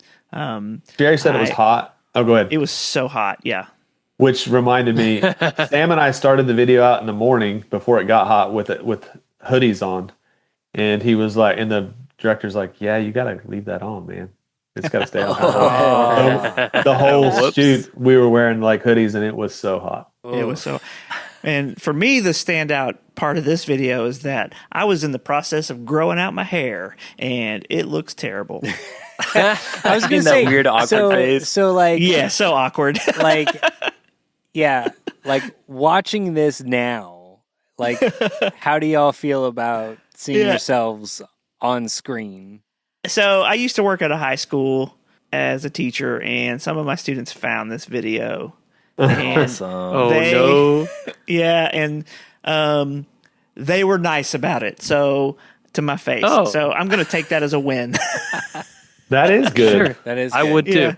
Jerry said it was hot. Oh, go ahead. It was so hot. Yeah. Which reminded me, Sam and I started the video out in the morning before it got hot with hoodies on, and he was like, and the director's like, "Yeah, you got to leave that on, man. It's got to stay on." The whole shoot, we were wearing like hoodies, and it was so hot. It was so. And for me, the standout part of this video is that I was in the process of growing out my hair, and it looks terrible. I was going to In that say weird, awkward phase. So like Yeah, so awkward. like yeah, like watching this now, like how do y'all feel about seeing Yeah. yourselves on screen? So I used to work at a high school as a teacher, and some of my students found this video. And Awesome. Oh They- no! yeah, and they were nice about it. So to my face. Oh. So I'm going to take that as a win. That is good. Sure, That is I good. would too. Yeah.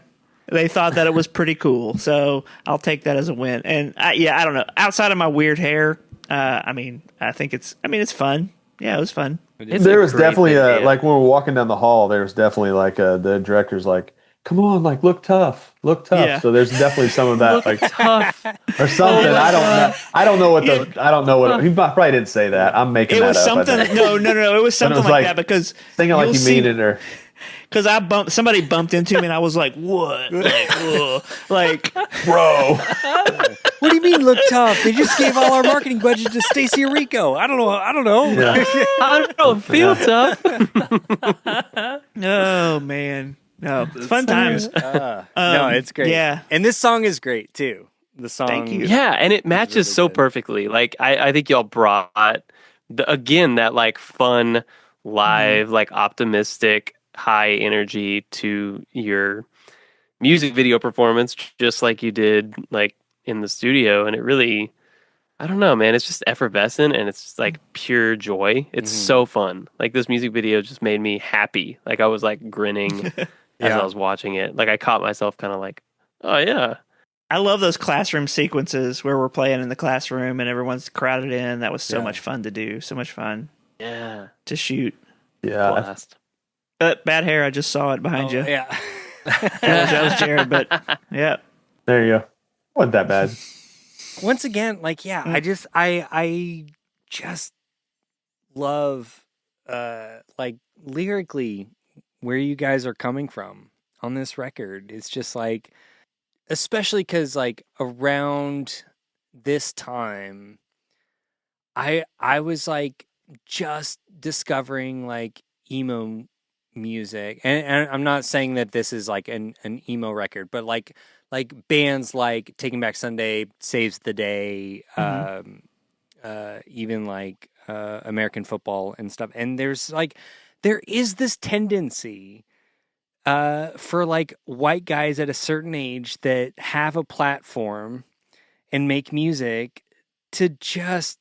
They thought that it was pretty cool. So I'll take that as a win. And I don't know. Outside of my weird hair, I think it's fun. Yeah, it was fun. It's There a was great definitely video. like when we were walking down the hall, there was definitely like the director's like, "Come on, like look tough." Yeah. So there's definitely some of that, like tough. or something. I don't know. I don't know what he probably didn't say that. I'm making It that was up. something. I think. No. It was something was like like- that because Sing it like you'll you see- mean it, or Because somebody bumped into me and I was like, "What?" Like, ugh. Like, bro. What do you mean look tough? They just gave all our marketing budget to Stacey Rico. I don't know. Yeah. I don't know. Feel tough. oh man, no, fun times. No, it's great. yeah. And this song is great too. The song Thank you. Yeah, and it matches really so good. perfectly. Like I think y'all brought again that like fun, live, like optimistic, high energy to your music video performance, just like you did like in the studio. And it really, I don't know, man. It's just effervescent and it's like pure joy. It's so fun. Like this music video just made me happy. Like I was like grinning as Yeah. I was watching it. Like I caught myself kind of like, oh yeah. I love those classroom sequences where we're playing in the classroom and everyone's crowded in. That was so Yeah. much fun to do. So much fun Yeah. to shoot. Yeah. Blast. Bad hair. I just saw it behind you. Yeah. That was Jared, but yeah. There you go. Wasn't that bad. Once again, like I just love like lyrically where you guys are coming from on this record. It's just like, especially because like around this time I was like just discovering like emo music, and I'm not saying that this is like an emo record, but like bands like Taking Back Sunday, Saves the Day, even like American Football and stuff. And there is this tendency for like white guys at a certain age that have a platform and make music to just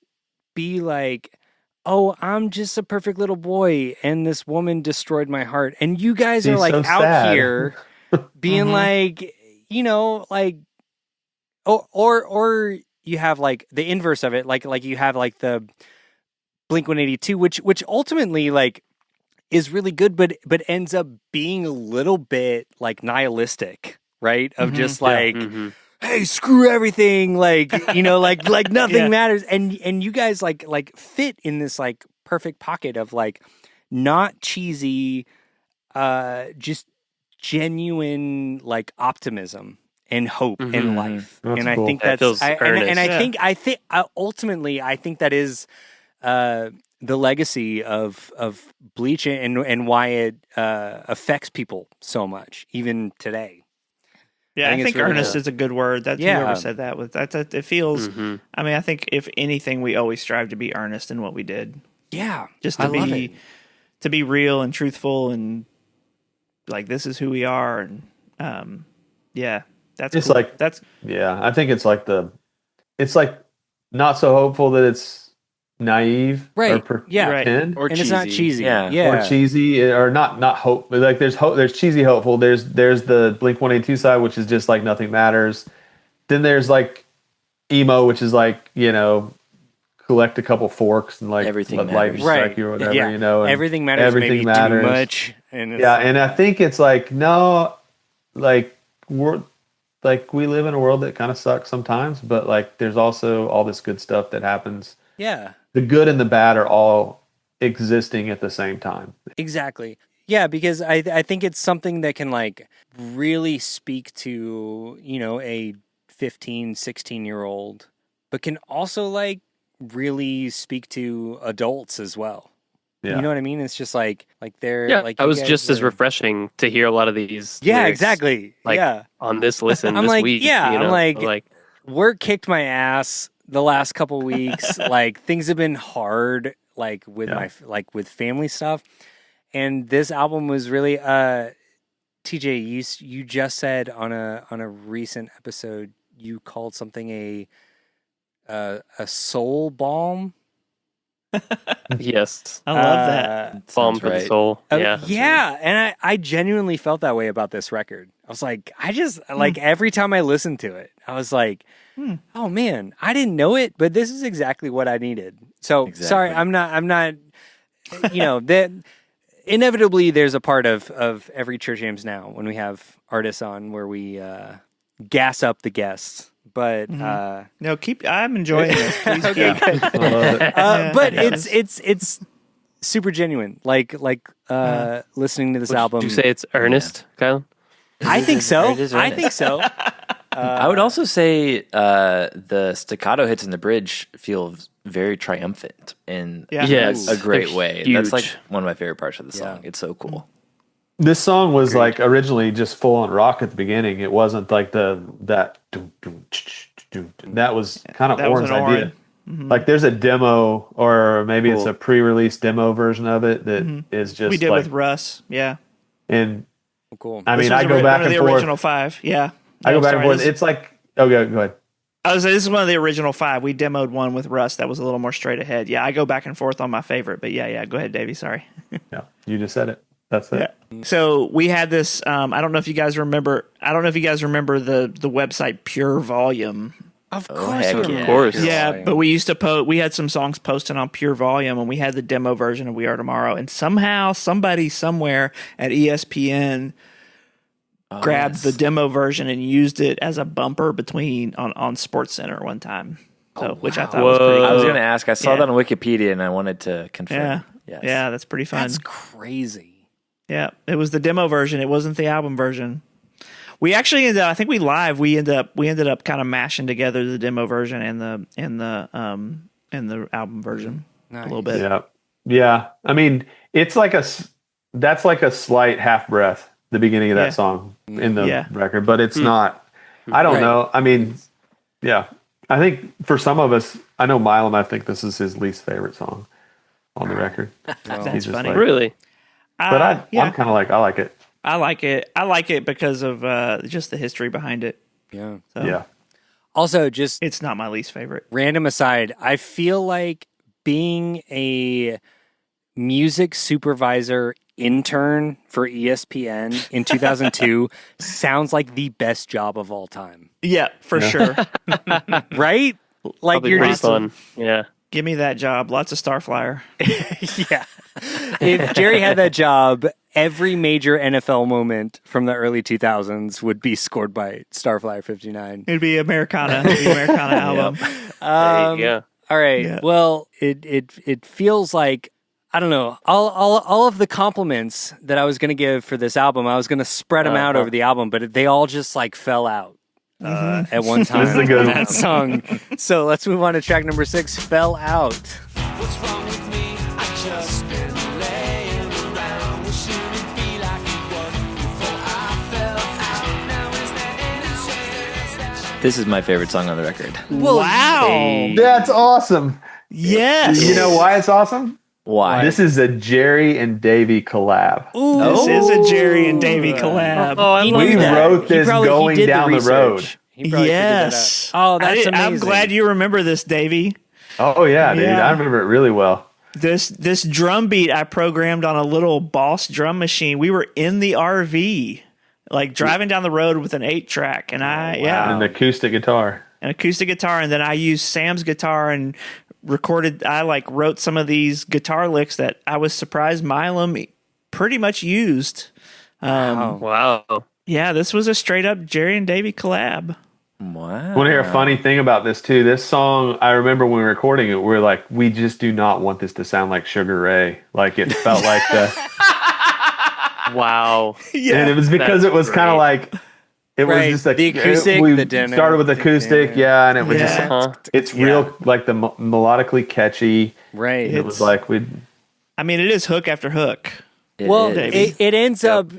be like, oh, I'm just a perfect little boy and this woman destroyed my heart. And you guys are He's like so out sad. here being like, you know, like, or you have like the inverse of it. Like you have like the Blink-182, which ultimately like is really good, but ends up being a little bit like nihilistic, right? Of just like, Mhm. hey, screw everything, like, like nothing matters. And you guys like fit in this like perfect pocket of like not cheesy, just genuine like optimism and hope and life. That's and I cool. think That that's feels and I earnest. think ultimately I think that is the legacy of Bleach and why it affects people so much even today. Yeah, I it's think really earnest cool. is a good word. That's Yeah. whoever said that. With that, it feels. Mhm. I mean, I think if anything, we always strive to be earnest in what we did, Yeah, just I to love be it. to be real and truthful, and like this is who we are. And yeah, that's It's cool. like- That's Yeah, I think it's like it's like not so hopeful that it's naive or Right. Yeah. Right. pretend Or And it's not cheesy. Yeah. or cheesy or not hope. Like there's hope. There's cheesy hopeful. There's the Blink-182 side, which is just like nothing matters. Then there's like emo, which is like collect a couple forks and like Everything let lightning matters. strike Right. you or whatever. Yeah. And Everything matters. everything Maybe matters. too much. And it's Yeah, and I think it's like no, like we live in a world that kind of sucks sometimes, but like there's also all this good stuff that happens. yeah. The good and the bad are all existing at the same time. Exactly. Yeah, because I think it's something that can like really speak to, a 15, 16-year-old, but can also like really speak to adults as well. Yeah. You know what I mean? It's just like they're Yeah, like I you was guys just as are- refreshing to hear a lot of these. Yeah, lyrics, exactly. like, yeah. on this listen I'm this like, week. yeah, I'm like- like Work kicked my ass the last couple weeks. Like things have been hard like with Yeah. with family stuff. And this album was really TJ, you just said on a recent episode you called something a soul balm. yes, I love that. balm Sounds for the right. soul. Yeah, Yeah, and I genuinely felt that way about this record. I was like, I just like every time I listened to it, I was like, oh man, I didn't know it, but this is exactly what I needed. So sorry, Exactly. I'm not that inevitably there's a part of every Church Jams now when we have artists on where we gas up the guests. But No, I'm enjoying this. Please keep. I love it. but Yeah. it's super genuine. Like listening to this album. Would you say it's earnest, Kyle? I think so. It is I earnest. think so. I would also say the staccato hits in the bridge feel very triumphant in Yeah. Yes, a great they're way. huge. That's like one of my favorite parts of the song. Yeah. It's so cool. This song was like originally just full on rock at the beginning. It wasn't like that was kind of That was Oren's an idea. Oren. Like there's a demo or maybe it's a pre-release demo version of it that is just We did like with Russ. Yeah. and Cool. I This mean was I go back one of and the forth. original five. Yeah. I go No, back sorry, and forth. this- It's like go ahead. I was this is one of the original five. We demoed one with Russ that was a little more straight ahead. Yeah, I go back and forth on my favorite, but yeah. Go ahead, Davey. Sorry. Yeah, you just said it. That's it. So we had this. I don't know if you guys remember. I don't know if you guys remember the website Pure Volume. Of Oh, course, heck we yeah. remember Of course. Pure Yeah, Volume. but we used to post. We had some songs posted on Pure Volume, and we had the demo version of We Are Tomorrow. And somehow, somebody somewhere at ESPN grabbed the demo version and used it as a bumper on Sports Center one time. So, which I thought was pretty cool. I was going to ask. I saw Yeah. that on Wikipedia and I wanted to confirm. Yeah, Yes. yeah, that's pretty fun. That's crazy. Yeah, it was the demo version. It wasn't the album version. We actually ended up, I think we ended up kind of mashing together the demo version and the album version a little bit. Yeah. Yeah. I mean, it's like that's like a slight half breath, the beginning of that Yeah. song in the Yeah. record, but it's not, I don't Right. know. I mean, yeah, I think for some of us, I know Milam, I think this is his least favorite song on the record. That's He's just funny. like- Really? But yeah, I'm kind of like, I like it. I like it. I like it because of just the history behind it. Yeah. So Yeah. Also, just it's not my least favorite. random aside, I feel like being a music supervisor intern for ESPN in 2002 sounds like the best job of all time. Yeah, for sure. Right? Like Probably you're pretty just fun. Yeah. Give me that job. Lots of Starflyer. Yeah. If Jerry had that job, every major NFL moment from the early 2000s would be scored by Starflyer 59. It'd be Americana. It'd be Americana album. Yeah. All right. Yeah. Well, it feels like, I don't know, all of the compliments that I was going to give for this album, I was going to spread them out over the album, but they all just like fell out at one time. This is a good in one. that song. So let's move on to track number 6, Fell Out. What's wrong with me? I just been laying around, wishing it'd be like it was before I fell out. Now is there any chance that This is my favorite song on the record. Wow. That's awesome. Yes. You know why it's awesome? Why? This is a Jerry and Davy collab. This is a Jerry and Davy collab. Oh, I He love We knew that. wrote He this probably- he going did down the research. road. He probably figured that Yes. out. Oh, that's amazing. I'm glad you remember this, Davy. Oh yeah, dude. Yeah. I remember it really well. This drum beat I programmed on a little Boss drum machine. We were in the RV, like driving down the road with an 8-track, and An acoustic guitar. an acoustic guitar, and then I used Sam's guitar and recorded. I like wrote some of these guitar licks that I was surprised Milam pretty much used. Wow. Yeah, this was a straight up Jerry and Davy collab. Wow. I want to hear a funny thing about this too. This song, I remember when we were recording it, we were like, we just do not want this to sound like Sugar Ray. Like it felt like the, Wow. and it was because That's it was kind of great. like, it Right, was just like the acoustic, We the dinner, started with acoustic, yeah, and it was just, Uh-huh. it's real like the melodically catchy. Right. It was like we. I mean, it is hook after hook. Well, is. it ends up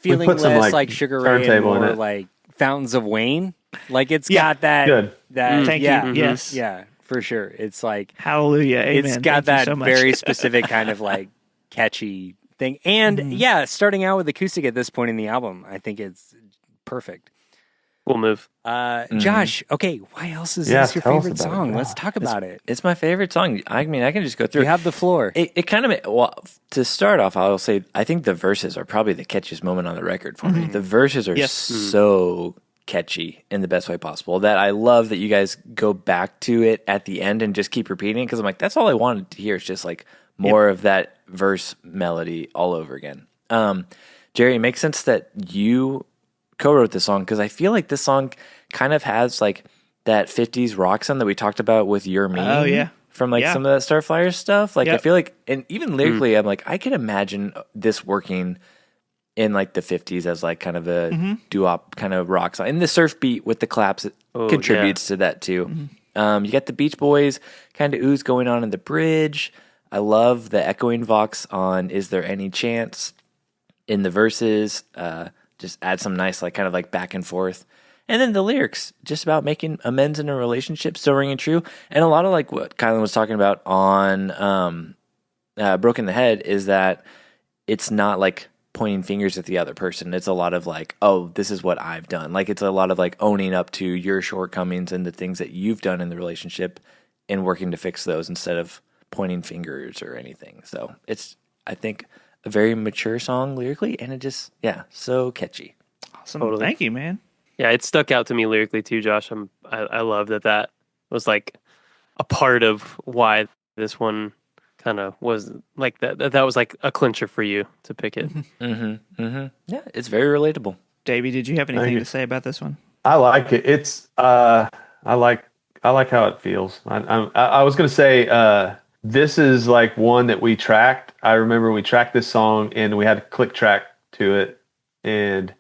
feeling put some, less like, like Sugar Ray and turntable in more it. like Fountains of Wayne. Like it's Yeah. got that. Good. That Thank yeah, you. Yes. yeah, for sure. It's like Hallelujah. Amen. it's got Thank you that so much. very specific kind of like catchy thing. And yeah, starting out with acoustic at this point in the album, I think it's perfect. We'll move. Josh, okay, why else is Yeah, this your tell us favorite about it. song? Yeah. Let's talk about it. It's my favorite song. I mean, I can just go through You it. have the floor. It kind of, well, to start off, I'll say I think the verses are probably the catchiest moment on the record for me. The verses are Yes. so catchy in the best way possible that I love that you guys go back to it at the end and just keep repeating it because I'm like, that's all I wanted to hear. It's just like more of that verse melody all over again. Jerry, it makes sense that you co-wrote this song because I feel like this song kind of has like that 50s rock sound that we talked about with Your Me. Oh, yeah. From like Yeah. some of that Starflyer stuff. Like I Yep. feel like, and even lyrically, I'm like, I can imagine this working in like the 50s as like kind of a doo-wop kind of rock song. And the surf beat with the claps it contributes to that too. You got the Beach Boys kind of ooze going on in the bridge. I love the echoing vox on Is There Any Chance in the verses. Just add some nice like kind of like back and forth. And then the lyrics, just about making amends in a relationship, still ringing true. And a lot of like what Kylan was talking about on Broken the Head is that it's not like pointing fingers at the other person. It's a lot of like, oh, this is what I've done. Like it's a lot of like owning up to your shortcomings and the things that you've done in the relationship and working to fix those instead of pointing fingers or anything. So it's, I think, a very mature song lyrically, and it just, yeah, so catchy. Awesome. Totally. Thank you, man. Yeah, it stuck out to me lyrically too, Josh. I love that was like a part of why this one kind of was like that was like a clincher for you to pick it. Yeah, it's very relatable. Davey, did you have anything you. to say about this one? I like it. It's I like how it feels. I was gonna say this is like one that we tracked. I remember we tracked this song and we had a click track to it, and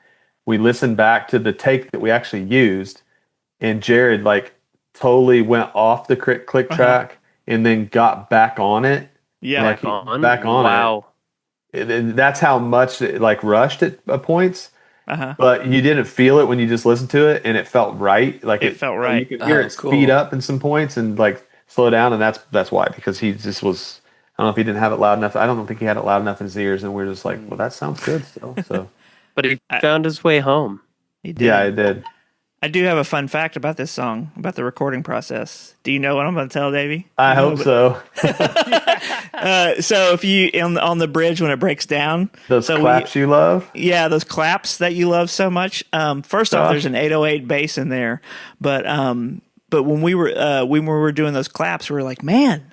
we listened back to the take that we actually used, and Jared like totally went off the click track and then got back on it. Yeah. Like, back on wow. it. That's how much it like rushed at points. Uh-huh. But you didn't feel it when you just listened to it, and it felt right. Like It felt right. You could hear Oh, it cool. speed up in some points and like slow down, and that's why, because he just was. I don't know if he didn't have it loud enough. I don't think he had it loud enough in his ears, and we're just like, well, that sounds good still. So But he found his way home. He did. yeah, it did. I do have a fun fact about this song, about the recording process. Do you know what I'm going to tell, Davey? I hope so. So if you on the bridge when it breaks down, Those so claps you love. yeah, those claps that you love so much. First off, Gosh. there's an 808 bass in there, but but when we were doing those claps, we were like, man.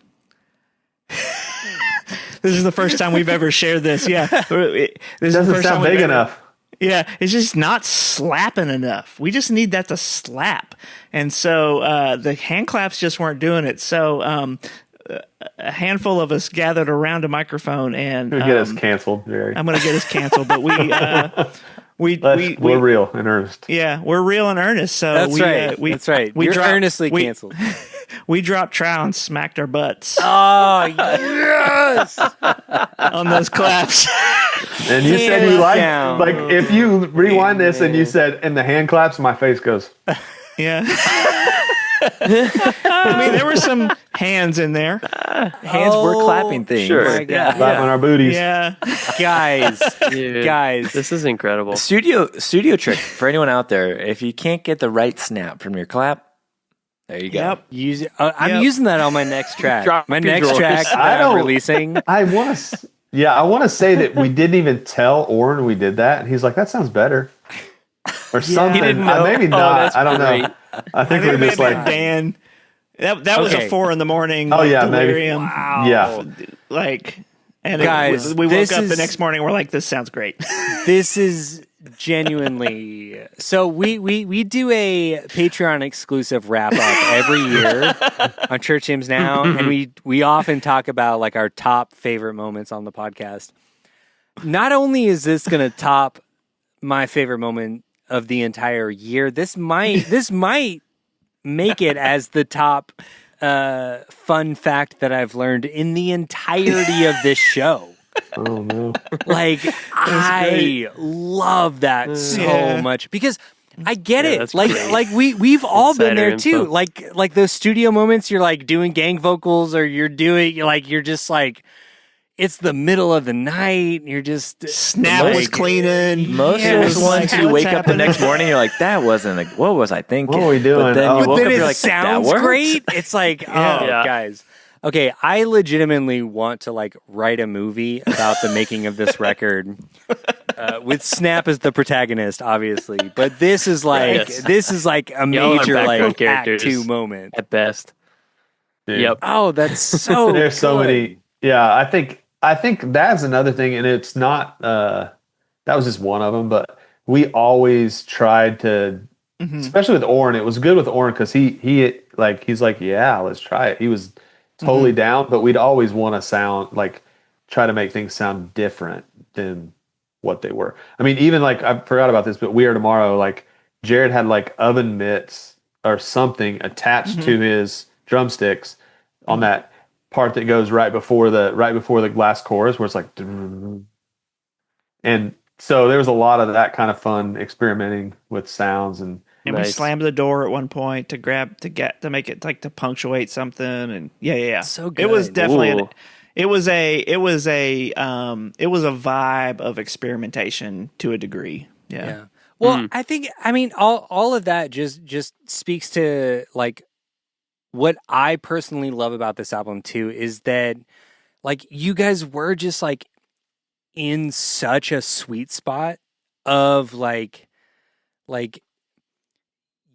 This is the first time we've ever shared this. Yeah. This is the Doesn't first sound time we've big ever- enough. Yeah, it's just not slapping enough. We just need that to slap. And so the hand claps just weren't doing it. So a handful of us gathered around a microphone and You'll get us canceled, Jerry. I'm going to get us canceled, but We're real in earnest. yeah, we're real in earnest. So That's we, right. we, That's right. We You're dropped- earnestly we- canceled. We dropped trow and smacked our butts Oh, yes. on those claps. And you said you down. like if you rewind this and you said, and the hand claps, my face goes, Yeah. I mean, there were some hands in there. Hands were clapping things. sure. my God. clap on our booties. Yeah. Guys, Dude, guys. this is incredible. Studio trick for anyone out there. If you can't get the right snap from your clap, there you go. Yep. Use, I'm Yep. using that on my next track. Drop My your next drawers. track I that I'm don't- releasing. I want to say that we didn't even tell Orrin we did that. And he's like, that sounds better. Or something. didn't know? Maybe Oh, not. that's I don't great. know. I I think think we're it may just have been like, Dan. That was Okay. a 4 a.m. Oh, yeah, maybe. delirium. yeah. Like, and Guys, we woke this up the is- next morning. We're like, this sounds great. This is genuinely so we do a Patreon exclusive wrap up every year on Church Hymns Now, and we often talk about like our top favorite moments on the podcast. Not only is this going to top my favorite moment of the entire year, this might make it as the top fun fact that I've learned in the entirety of this show. Oh, no. Like, I love that so Yeah. much because I get Yeah, it. that's Like, great. we've all been Insider there too. info. Like those studio moments, you're like doing gang vocals or you're just like, it's the middle of the night. And you're just Snap was like, cleaning. Most Yeah, of it's us ones like, you what's wake up the happening? next morning, you're like, that wasn't what was I thinking? What were we doing? But then Oh. you But woke then up, it you're like, sounds that worked? great. It's like, oh, Yeah. guys. Okay, I legitimately want to like write a movie about the making of this record, with Snap as the protagonist, obviously. But this is like Yes. a Y'all are major background like characters. Act 2 moment. At best. Dude. Yep. Oh, that's so. There's so good. many. Yeah, I think that's another thing, and it's not. That was just one of them, but we always tried to, especially with Orrin. It was good with Orrin because he's like, yeah, let's try it. He was totally down, but we'd always want to sound like try to make things sound different than what they were. I mean, even like I forgot about this, but We Are Tomorrow, like Jared had like oven mitts or something attached to his drumsticks on that part that goes right before the last chorus where it's like, and so there was a lot of that kind of fun experimenting with sounds and And we Nice. slammed the door at one point to make it like to punctuate something. And yeah. So It was good. definitely Ooh. it was a vibe of experimentation to a degree. Yeah. Yeah. Well, I mean, all of that just speaks to like what I personally love about this album too is that like you guys were just like in such a sweet spot of like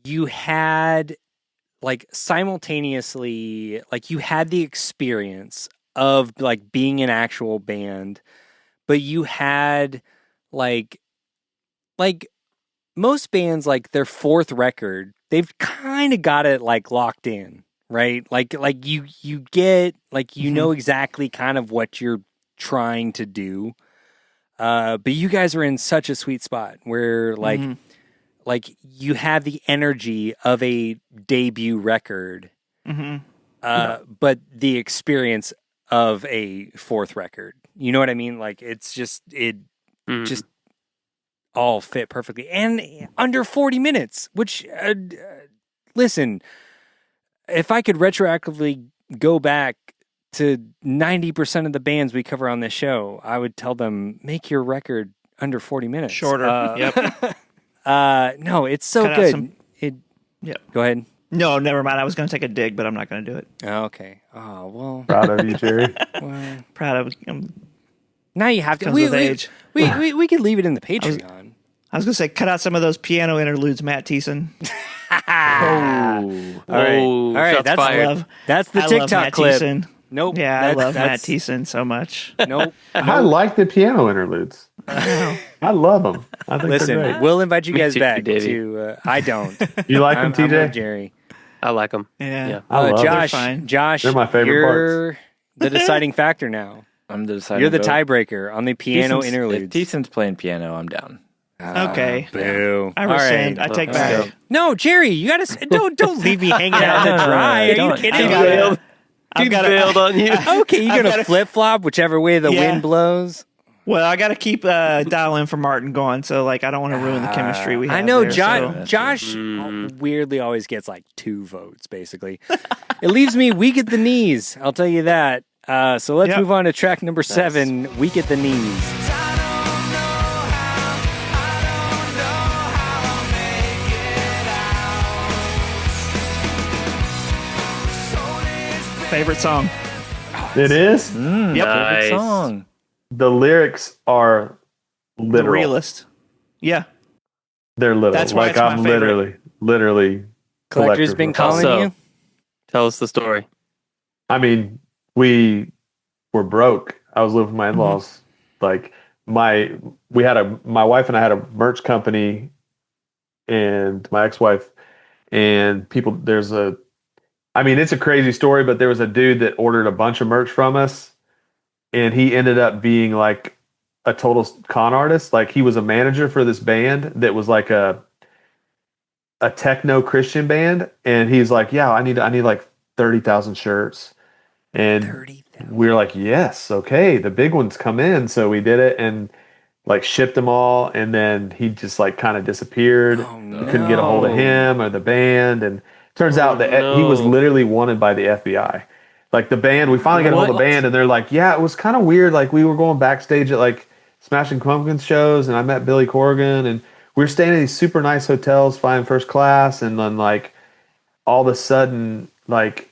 you had like simultaneously like you had the experience of like being an actual band, but you had like most bands, like their fourth record, they've kind of got it like locked in, right? Like you get like you know exactly kind of what you're trying to do. But you guys are in such a sweet spot where like you have the energy of a debut record, but the experience of a fourth record. You know what I mean? Like it's just just all fit perfectly and under 40 minutes, which listen, if I could retroactively go back to 90% of the bands we cover on this show, I would tell them make your record under 40 minutes. Shorter. Yep. No, it's so Cut out good. some- Yep. Go ahead. No, never mind. I was going to take a dig, but I'm not going to do it. Oh, okay. Oh, well, proud of you, Jerry. well. Proud of. Now you have to. Comes with age. We could leave it in the Patreon. I was going to say, cut out some of those piano interludes, Matt Thiessen. All right. Whoa, All right. shots That's fired. that's the I love TikTok Matt clip. Thiessen. Nope. Yeah, I love Matt that's Thiessen so much. Nope. I like the piano interludes. I love them. I think Listen, they're great. we'll invite you Me guys too, back Davey. to. I don't. You like them, I'm with TJ? Jerry. I like them. Yeah. I love them. Josh. fine. Josh, They're my favorite you're the deciding factor now. I'm the deciding You're the vote. tiebreaker on the piano If interludes. Thiesen's playing piano, I'm down. Okay. Boo. I All rescind. right. I take Let's back. go. No, Jerry, you gotta don't leave me hanging out to no, dry. Are you don't. kidding I've me? got bailed. I've He got bailed on you. Okay, you're I've gonna gotta- flip flop whichever way the Yeah. wind blows. Well, I got to keep dialing for Martin going, so like I don't want to ruin the chemistry we have. I know there, so- Josh weirdly always gets like 2 votes, basically. It leaves me weak at the knees, I'll tell you that. So let's Yep. move on to track number 7, Weak at the Knees. Favorite song. It is. Yep. Nice. Favorite song. The lyrics are The literal. realist. Yeah. They're literal. That's why like it's my I'm favorite. literally. Collector's been calling Also- you? Tell us the story. I mean, we were broke. I was living with my in-laws. Like my wife and I had a merch company, and my ex-wife and people. It's a crazy story, but there was a dude that ordered a bunch of merch from us, and he ended up being like a total con artist. Like he was a manager for this band that was like a techno Christian band, and he's like, "Yeah, I need like 30,000 shirts." And 30,000. we were like, "Yes, okay, the big ones come in." So we did it and like shipped them all, and then he just like kind of disappeared. Oh, We couldn't get a hold of him or the band, and turns out that no. he was literally wanted by the FBI. Like the band, we finally got a hold of the band, and they're like, "Yeah, it was kind of weird. Like we were going backstage at like Smashing Pumpkins shows, and I met Billy Corgan, and we were staying in these super nice hotels, flying first class, and then like all of a sudden, like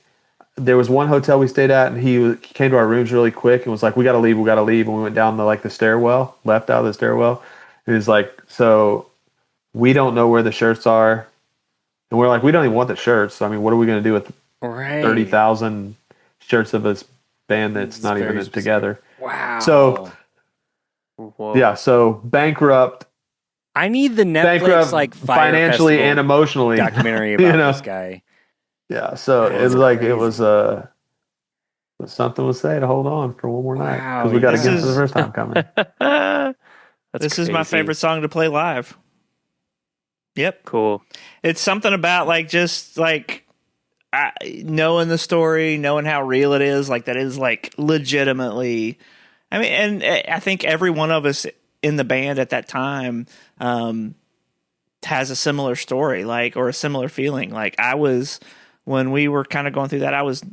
there was one hotel we stayed at, and he came to our rooms really quick and was like, we got to leave, and we went down the like the stairwell, left out of the stairwell, and he's like, so we don't know where the shirts are, and we're like, we don't even want the shirts. So, I mean, what are we going to do with Right. 30,000 shirts of this band that's It's not very even specific. together? Wow. So Whoa. yeah, so bankrupt I need the Netflix like Fire financially Festival and emotionally documentary about you know? this guy. Yeah, so it was like it was something was say to hold on for one more night Wow, because we got to this get to is- the first time coming. That's This is my crazy. favorite song to play live. Yep. Cool. It's something about like just like knowing the story, knowing how real it is, like that is like legitimately. I mean, and I think every one of us in the band at that time has a similar story, like or a similar feeling. Like I was when we were kind of going through that. I was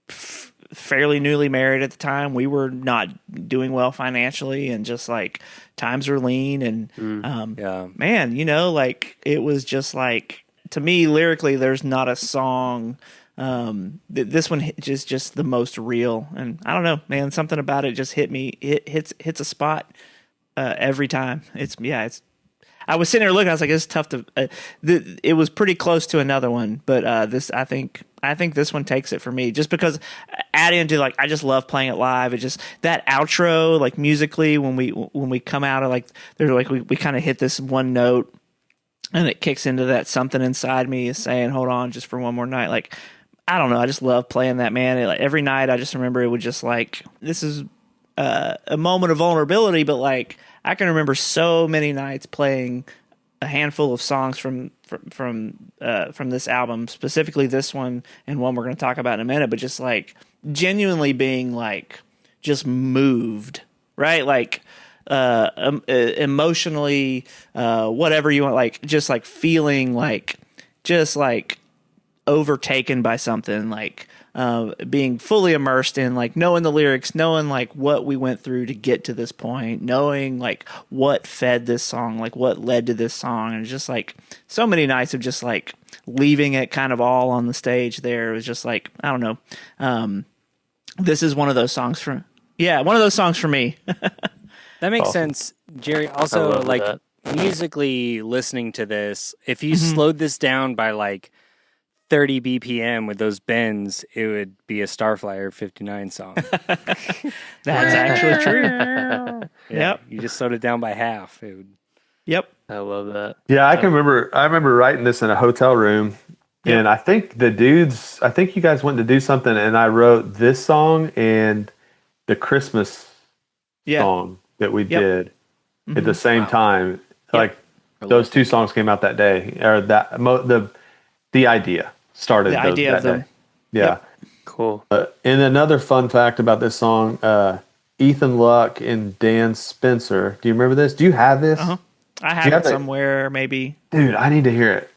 fairly newly married at the time. We were not doing well financially, and just like times are lean and Yeah. man, you know, like it was just like to me lyrically there's not a song this one is just the most real, and I don't know, man, something about it just hit me. It hits a spot every time. It's I was sitting there looking, I was like, it's tough to it was pretty close to another one, but this I think this one takes it for me, just because adding into like I just love playing it live. It just that outro, like musically when we come out of like there's like we kind of hit this one note and it kicks into that something inside me is saying hold on just for one more night. Like I don't know, I just love playing that, man. Like every night I just remember it would just like this is a moment of vulnerability, but like I can remember so many nights playing a handful of songs from this album, specifically this one and one we're going to talk about in a minute, but just like genuinely being like just moved, right? Like emotionally, whatever you want, like just like feeling like just like overtaken by something, like being fully immersed in like knowing the lyrics, knowing like what we went through to get to this point, knowing like what fed this song, like what led to this song, and just like so many nights of just like leaving it kind of all on the stage there. It was just like I don't know. This is one of those songs for me. That makes sense, Jerry. I Also, love like that. musically listening to this, if you slowed this down by like 30 BPM with those bends, it would be a Starflyer 59 song. That's actually true. Yep. You just slowed it down by half. It would. Yep. I love that. Yeah, I can remember. I remember writing this in a hotel room, and I think I think you guys went to do something, and I wrote this song and the Christmas song that we did at the same time. Like those two songs came out that day, or the idea started. The idea of them. Yeah. Yep. Cool. And another fun fact about this song, Ethan Luck and Dan Spencer. Do you remember this? Do you have this? I have it somewhere, maybe. Dude, I need to hear it.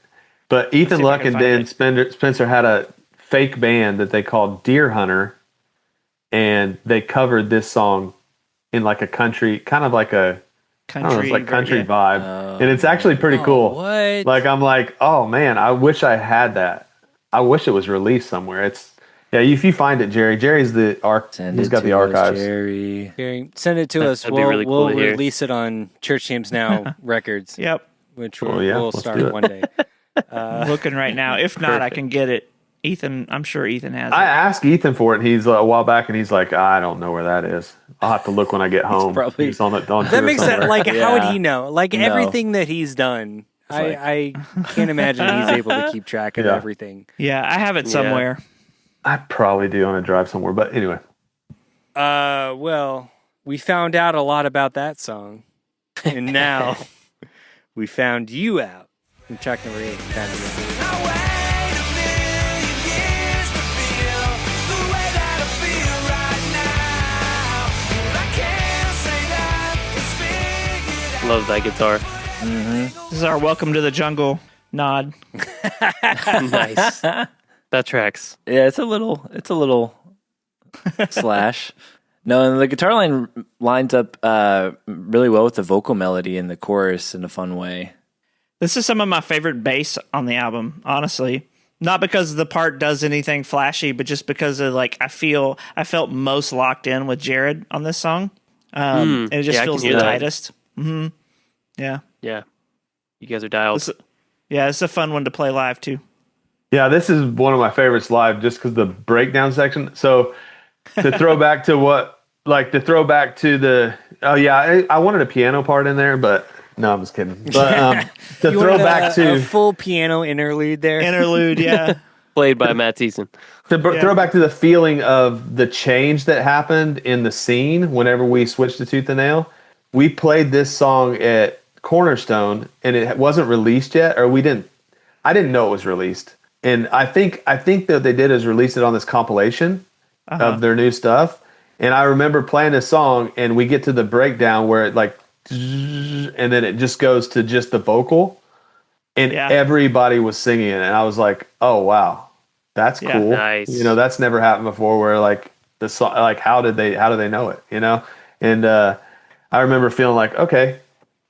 But Ethan Luck and Dan Spencer had a fake band that they called Deer Hunter, and they covered this song in like a country, kind of like a country vibe. And it's actually pretty cool. What? Like, I'm like, oh man, I wish I had that. I wish it was released somewhere. If you find it, Jerry's the he's got the archives. Jerry, send it to us. That'd be really cool we'll to hear. release it on Church James Now Records. Yep. Which Well, we'll let's do start it. one day. Looking right now. If not, I can get it. Ethan, I'm sure Ethan has I it. asked Ethan for it, and he's a while back, and he's like, I don't know where that is. I'll have to look when I get home. probably- He's on That makes sense. somewhere. Like, how would Yeah. he know? Like, No. everything that he's done, I can't imagine he's able to keep track of everything. Yeah, I have it somewhere. I probably do on a drive somewhere, but anyway. Well, we found out a lot about that song, and now we found you out. From track number 8. Found You Out. I wait a million years to feel the way that I feel right now. But I can't say that it's figured out. Love that guitar. This is our Welcome to the Jungle nod. Nice. That tracks. Yeah, it's a little slash. No, and the guitar line lines up really well with the vocal melody in the chorus in a fun way. This is some of my favorite bass on the album, honestly. Not because the part does anything flashy, but just because of I felt most locked in with Jared on this song. And it just I feels can the hear that. tightest. Yeah. Yeah. You guys are dialed. It's a fun one to play live too. Yeah, this is one of my favorites live just because the breakdown section. So to throw back to I wanted a piano part in there, but no, I'm just kidding. But to You throw wanted back a to full piano interlude there. Interlude, yeah. Played by Matt Thiessen. throw back to the feeling of the change that happened in the scene whenever we switched to Tooth and Nail. We played this song at Cornerstone, and it wasn't released yet, or I didn't know it was released. And I think that they did is release it on this compilation of their new stuff. And I remember playing this song, and we get to the breakdown where it and then it just goes to just the vocal, and everybody was singing it, and I was like, oh wow, that's cool. Nice. That's never happened before. Where the song, how do they know it? And I remember feeling like, okay,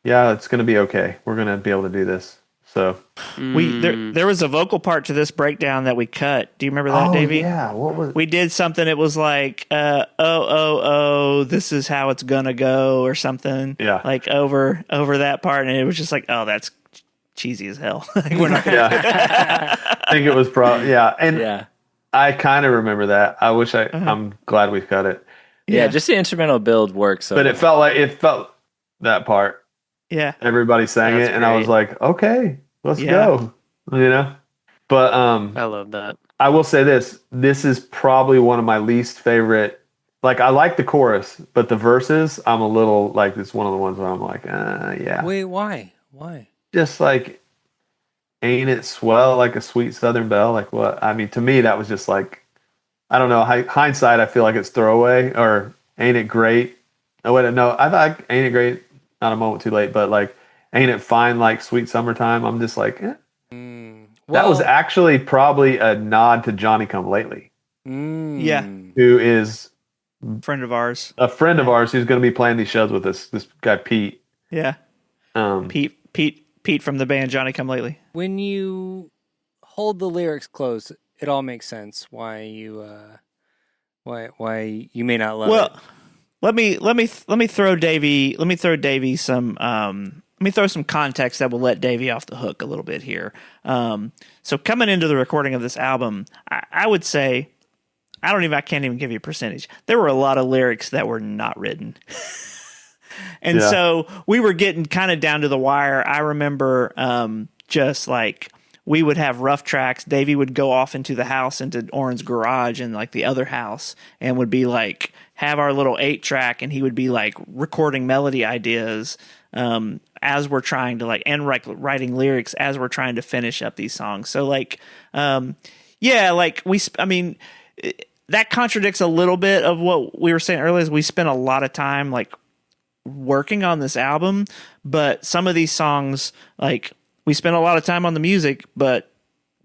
yeah, it's gonna be okay. We're gonna be able to do this. So There was a vocal part to this breakdown that we cut. Do you remember that, Davey? Yeah, what was? We did something. It was like, this is how it's gonna go, or something. Yeah. Over that part, and it was just like, oh, that's cheesy as hell. We're not. I think it was and I kind of remember that. I wish I'm glad we cut it. Yeah, just the instrumental build works. But it felt that part. Yeah. Everybody sang That's it, and I was great. like, okay, let's go. But I love that. I will say this: this is probably one of my least favorite. I like the chorus, but the verses, I'm a little it's one of the ones where I'm like, yeah. Wait, why? Why? Just ain't it swell like a sweet Southern belle? Like what? I mean, to me, that was just I don't know. Hindsight, I feel like it's throwaway, or ain't it great? Oh wait, no, I thought ain't it great? Not a moment too late, but ain't it fine like sweet summertime? I'm just that was actually probably a nod to Johnny Come Lately, Yeah. who is Friend of ours. a friend of ours who's going to be playing these shows with us. This guy Pete. Yeah. Pete from the band Johnny Come Lately. When you hold the lyrics close, it all makes sense. Why you may not love it. Let me throw Davey some let me throw some context that will let Davey off the hook a little bit here. So coming into the recording of this album, I would say, I can't even give you a percentage. There were a lot of lyrics that were not written. And so we were getting kind of down to the wire. I remember just like we would have rough tracks. Davey would go off into the house, into Oren's garage and like the other house, and would be like, have our little 8-track, and he would be like recording melody ideas as we're trying to like, and writing lyrics as we're trying to finish up these songs. So like, like that contradicts a little bit of what we were saying earlier. Is we spent a lot of time like working on this album, but some of these songs, like we spent a lot of time on the music, but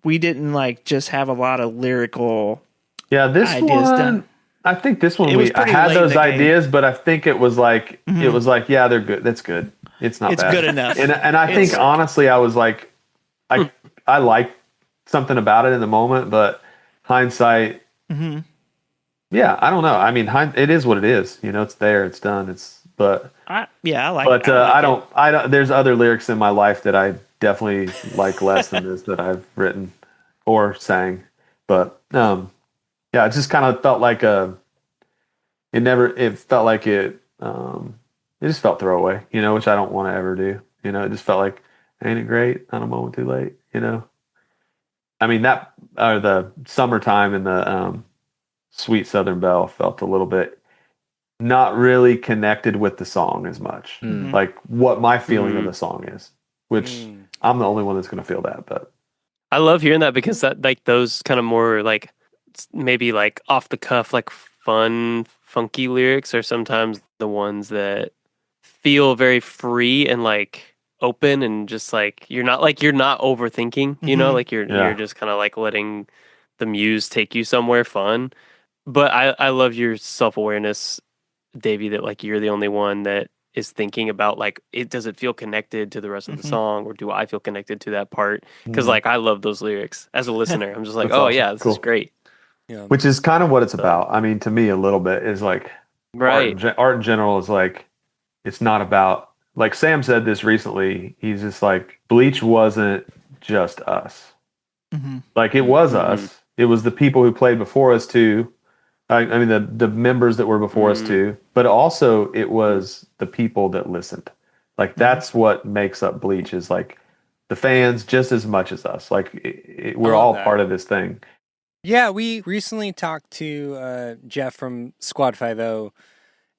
we didn't like just have a lot of lyrical this ideas one done. I think this one was I pretty had late in those the game. ideas, but I think it was like yeah, they're good. That's good. It's not It's bad. good enough. And I think honestly, I was like, I liked something about it in the moment, but hindsight, yeah, I don't know. I mean, it is what it is. You know, it's there, it's done. I like. But I don't. There's other lyrics in my life that I definitely like less than this that I've written or sang. But it just kind of felt like it felt like it just felt throwaway, you know, which I don't want to ever do. You know, it just felt like, ain't it great on a moment too late, you know? I mean, the Summertime and the Sweet Southern Belle felt a little bit not really connected with the song as much. Like what my feeling of the song is, which I'm the only one that's going to feel that, but I love hearing that because that like those kind of more like maybe like off the cuff, like fun, funky lyrics are sometimes the ones that feel very free and like open and just like you're not overthinking, you know, like you're just kind of like letting the muse take you somewhere fun. But I love your self-awareness, Davey, that like you're the only one that is thinking about like does it feel connected to the rest of the song, or do I feel connected to that part? Because like I love those lyrics as a listener. I'm just like, oh awesome. yeah, this is great. Yeah. which is kind of what it's about. I mean, to me, a little bit is like Right. art in general is like, it's not about, like Sam said this recently. He's just like, Bleach wasn't just us. Like it was us. It was the people who played before us too. I mean, the members that were before us too, but also it was the people that listened. Like that's what makes up Bleach, is like the fans just as much as us. Like we're all part of this thing. Yeah, we recently talked to Jeff from Squad 50,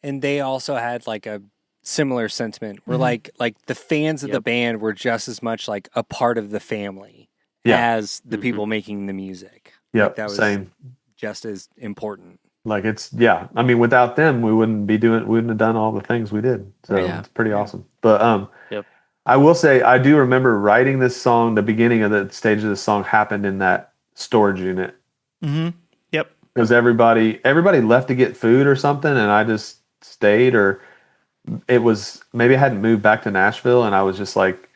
and they also had like a similar sentiment. Where like the fans of the band were just as much like a part of the family as the people making the music. Yeah, like, that was same. Just as important. Like I mean, without them, we wouldn't have done all the things we did. So it's pretty awesome. But I will say, I do remember writing this song. The beginning of the stage of the song happened in that storage unit. Yep. Because everybody left to get food or something, and I just stayed. Or it was maybe I hadn't moved back to Nashville, and I was just like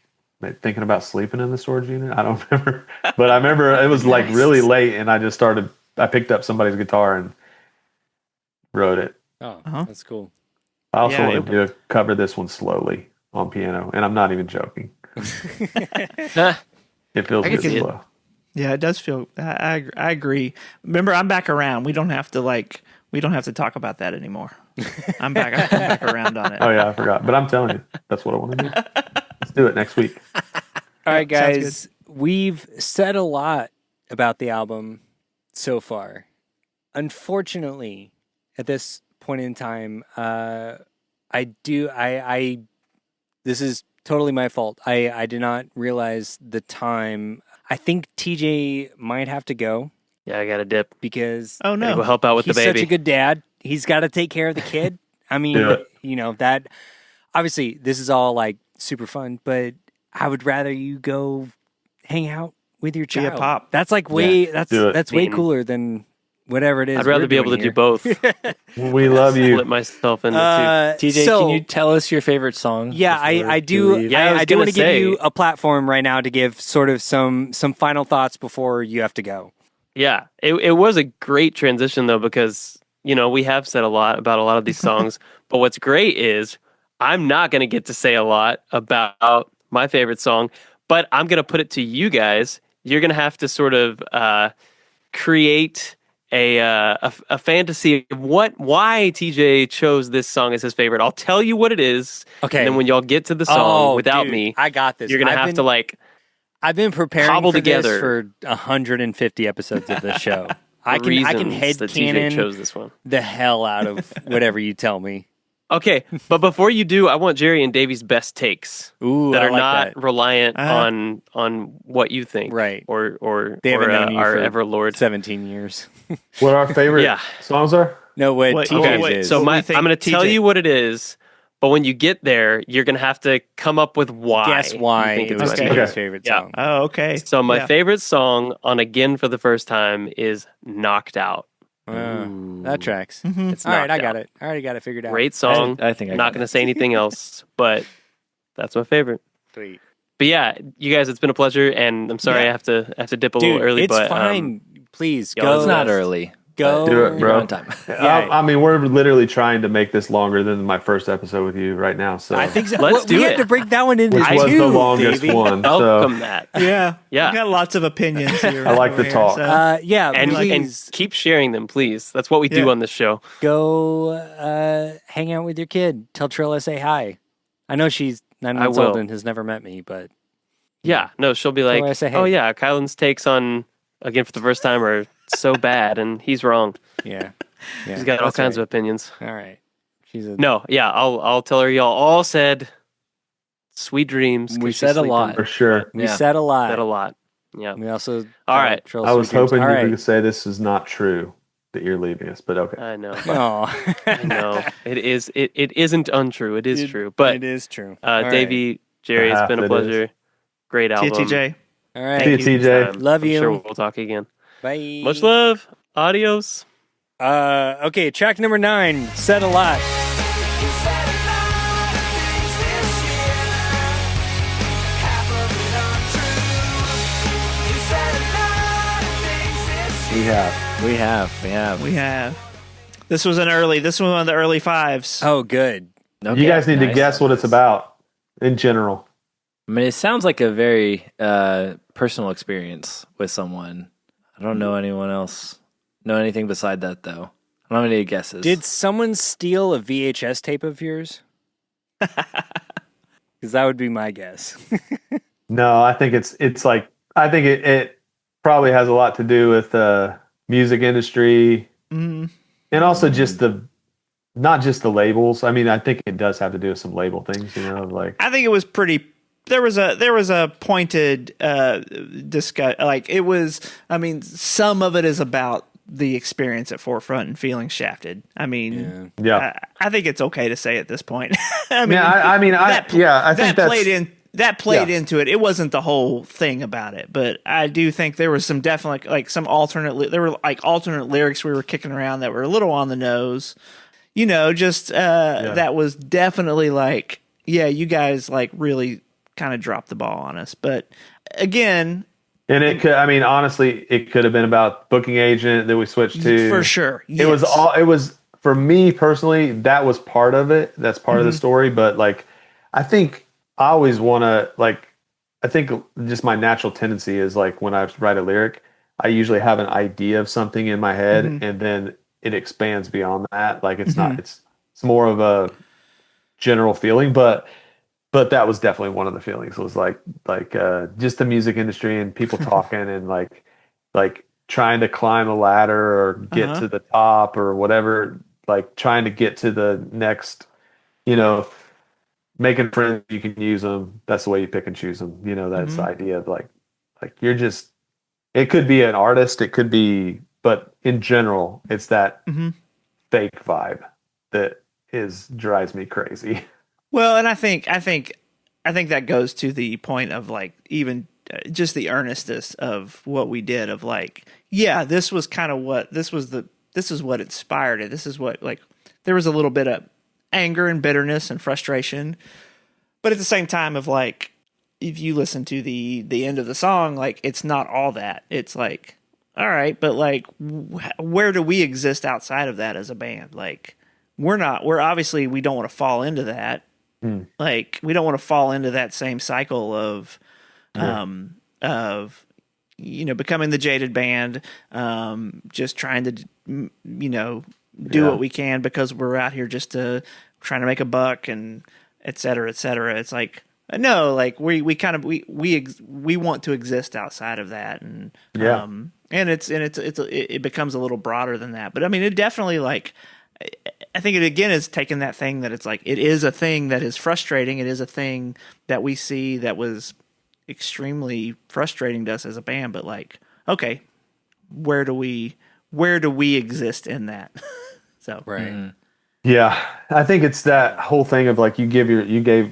thinking about sleeping in the storage unit. I don't remember, but I remember it was like really late, and I picked up somebody's guitar and wrote it. Oh, that's cool. I also want to cover this one slowly on piano, and I'm not even joking. It feels good slow. Yeah, it does feel. I agree. Remember, I'm back around. We don't have to talk about that anymore. I'm back around on it. Oh yeah, I forgot. But I'm telling you, that's what I want to do. Let's do it next week. All right, guys. We've said a lot about the album so far. Unfortunately, at this point in time, this is totally my fault. I did not realize the time. I think TJ might have to go. Yeah, I got a dip because gotta go help out with the he's baby. such a good dad. He's got to take care of the kid. I mean, you know, that obviously this is all like super fun, but I would rather you go hang out with your child. Be a pop. That's like way that's way cooler than whatever it is. I'd rather be able to do both. We love you. Split myself into two. TJ, can you tell us your favorite song? Yeah, I do. Yeah, I do want to give you a platform right now to give sort of some final thoughts before you have to go. Yeah, it was a great transition though, because you know we have said a lot about a lot of these songs, but what's great is I'm not going to get to say a lot about my favorite song, but I'm going to put it to you guys. You're going to have to sort of create a fantasy of why TJ chose this song as his favorite. I'll tell you what it is. Okay. And then when y'all get to the song without dude, me, I got this. you're going to have to like I've been preparing cobble for together this for 150 episodes of the show. I can reasons that TJ chose headcanon this one. the hell out of whatever you tell me. Okay, but before you do, I want Jerry and Davy's best takes Ooh, that I are like not that. reliant on what you think, Right. Or They haven't known you our for Everlord. 17 years. What our favorite Yeah. songs are? No, what Wait, TJ's okay, wait, is. So What do you I'm think, going to tell TJ? you what it is, but when you get there, you're going to have to come up with why. Guess why you think it it's was my Okay. TJ's favorite. favorite Yeah. song. Oh, okay. So my Yeah. favorite song on Again for the First Time is Knocked Out. That tracks. It's All right, Knocked I got Out. it. I already got it figured out. Great song. I think I not got going to it. say anything else, but that's my favorite. Sweet. But yeah, you guys, it's been a pleasure, and I'm sorry Yeah. I have to dip a Dude, little early, it's but fine. Please, y'all go. It's not early. Go. Do it, You're bro. on time. Yeah. I mean, we're literally trying to make this longer than my first episode with you right now. So I think so. Let's do we it. had to break that one into which two, was the longest Davey. one. welcome So that. Yeah. Yeah. We got lots of opinions here. I like over to here, talk. so- Yeah, And please keep sharing them, please. That's what we do Yeah. on this show. go hang out with your kid. Tell Trill I say hi. I know she's 9 months will. old and has never met me, but Yeah, no, she'll be So I like, say, "Oh hey." yeah, Kylan's takes on Again for the First Time are so bad, and he's wrong. yeah. He's got all kinds of opinions." All right. She's a No, yeah, I'll tell her y'all all said sweet dreams. 'cause We she's said a sleeping. lot. for sure. we Yeah. said a lot. Said a lot. Yeah. We also All right. Trill I was sweet dreams. hoping All you right. could say this is not true that you're leaving us, but okay. I know. Oh. I know. It is. It isn't untrue. It is true. But it is true. All right. Davey, Jerry, it's Half been a it pleasure. Great See you, album. TJ. All right. See you, Thank you. TJ. Love I'm you. sure we'll talk again. Bye. Much love. Adios. Okay, track number 9, Said a Lot. You said a lot of things this year, half of it untrue. You said a lot of things this year. We have. We have. This was one of the early fives. Oh, good. Okay, You guys need to nice. guess what it's about in general. I mean, it sounds like a very personal experience with someone. I don't know anyone else. Know anything beside that, though. I don't have any guesses. Did someone steal a VHS tape of yours? Because that would be my guess. No, I think it's like I think it probably has a lot to do with the music industry Mhm. and also just not just the labels. I mean, I think it does have to do with some label things, like I think it was pretty. There was a pointed discuss. Like it was. I mean, some of it is about the experience at Forefront and feeling shafted. I mean, yeah. I think it's okay to say at this point. I mean, I think that that's played in. That played Yeah. into it. It wasn't the whole thing about it, but I do think there was some definitely like some alternate. There were like alternate lyrics we were kicking around that were a little on the nose. Just that was definitely like, yeah, you guys like really kind of dropped the ball on us. But again, And it could, I mean, honestly, it could have been about booking agent that we switched to. for sure, It was for me personally, that was part of it. That's part of Mm-hmm. the story. But like, I think I always want to I think just my natural tendency is like when I write a lyric, I usually have an idea of something in my head Mm-hmm. and then it expands beyond that. Like it's not, it's more of a general feeling, but that was definitely one of the feelings. It was like just the music industry and people talking and like trying to climb a ladder or get to the top or whatever, like trying to get to the next, making friends, you can use them. That's the way you pick and choose them. That's the idea of like you're just, it could be an artist, it could be, but in general, it's that fake vibe that drives me crazy. well, and I think that goes to the point of like even just the earnestness of what we did. Of like, yeah, this was kind of what this is what inspired it. This is what like there was a little bit of anger and bitterness and frustration, but at the same time of like if you listen to the end of the song, like it's not all that. It's like, all right, but like where do we exist outside of that as a band? Like we're obviously we don't want to fall into that. Like, we don't want to fall into that same cycle of becoming the jaded band, just trying to, do what we can because we're out here just trying to make a buck and et cetera, et cetera. It's like, no, like we want to exist outside of that. And, it becomes a little broader than that. But I mean, it definitely, like, I think it again is taking that thing that it's like, it is a thing that is frustrating. It is a thing that we see that was extremely frustrating to us as a band, but like, okay, where do we exist in that? So, Right. Yeah. I think it's that whole thing of like, you gave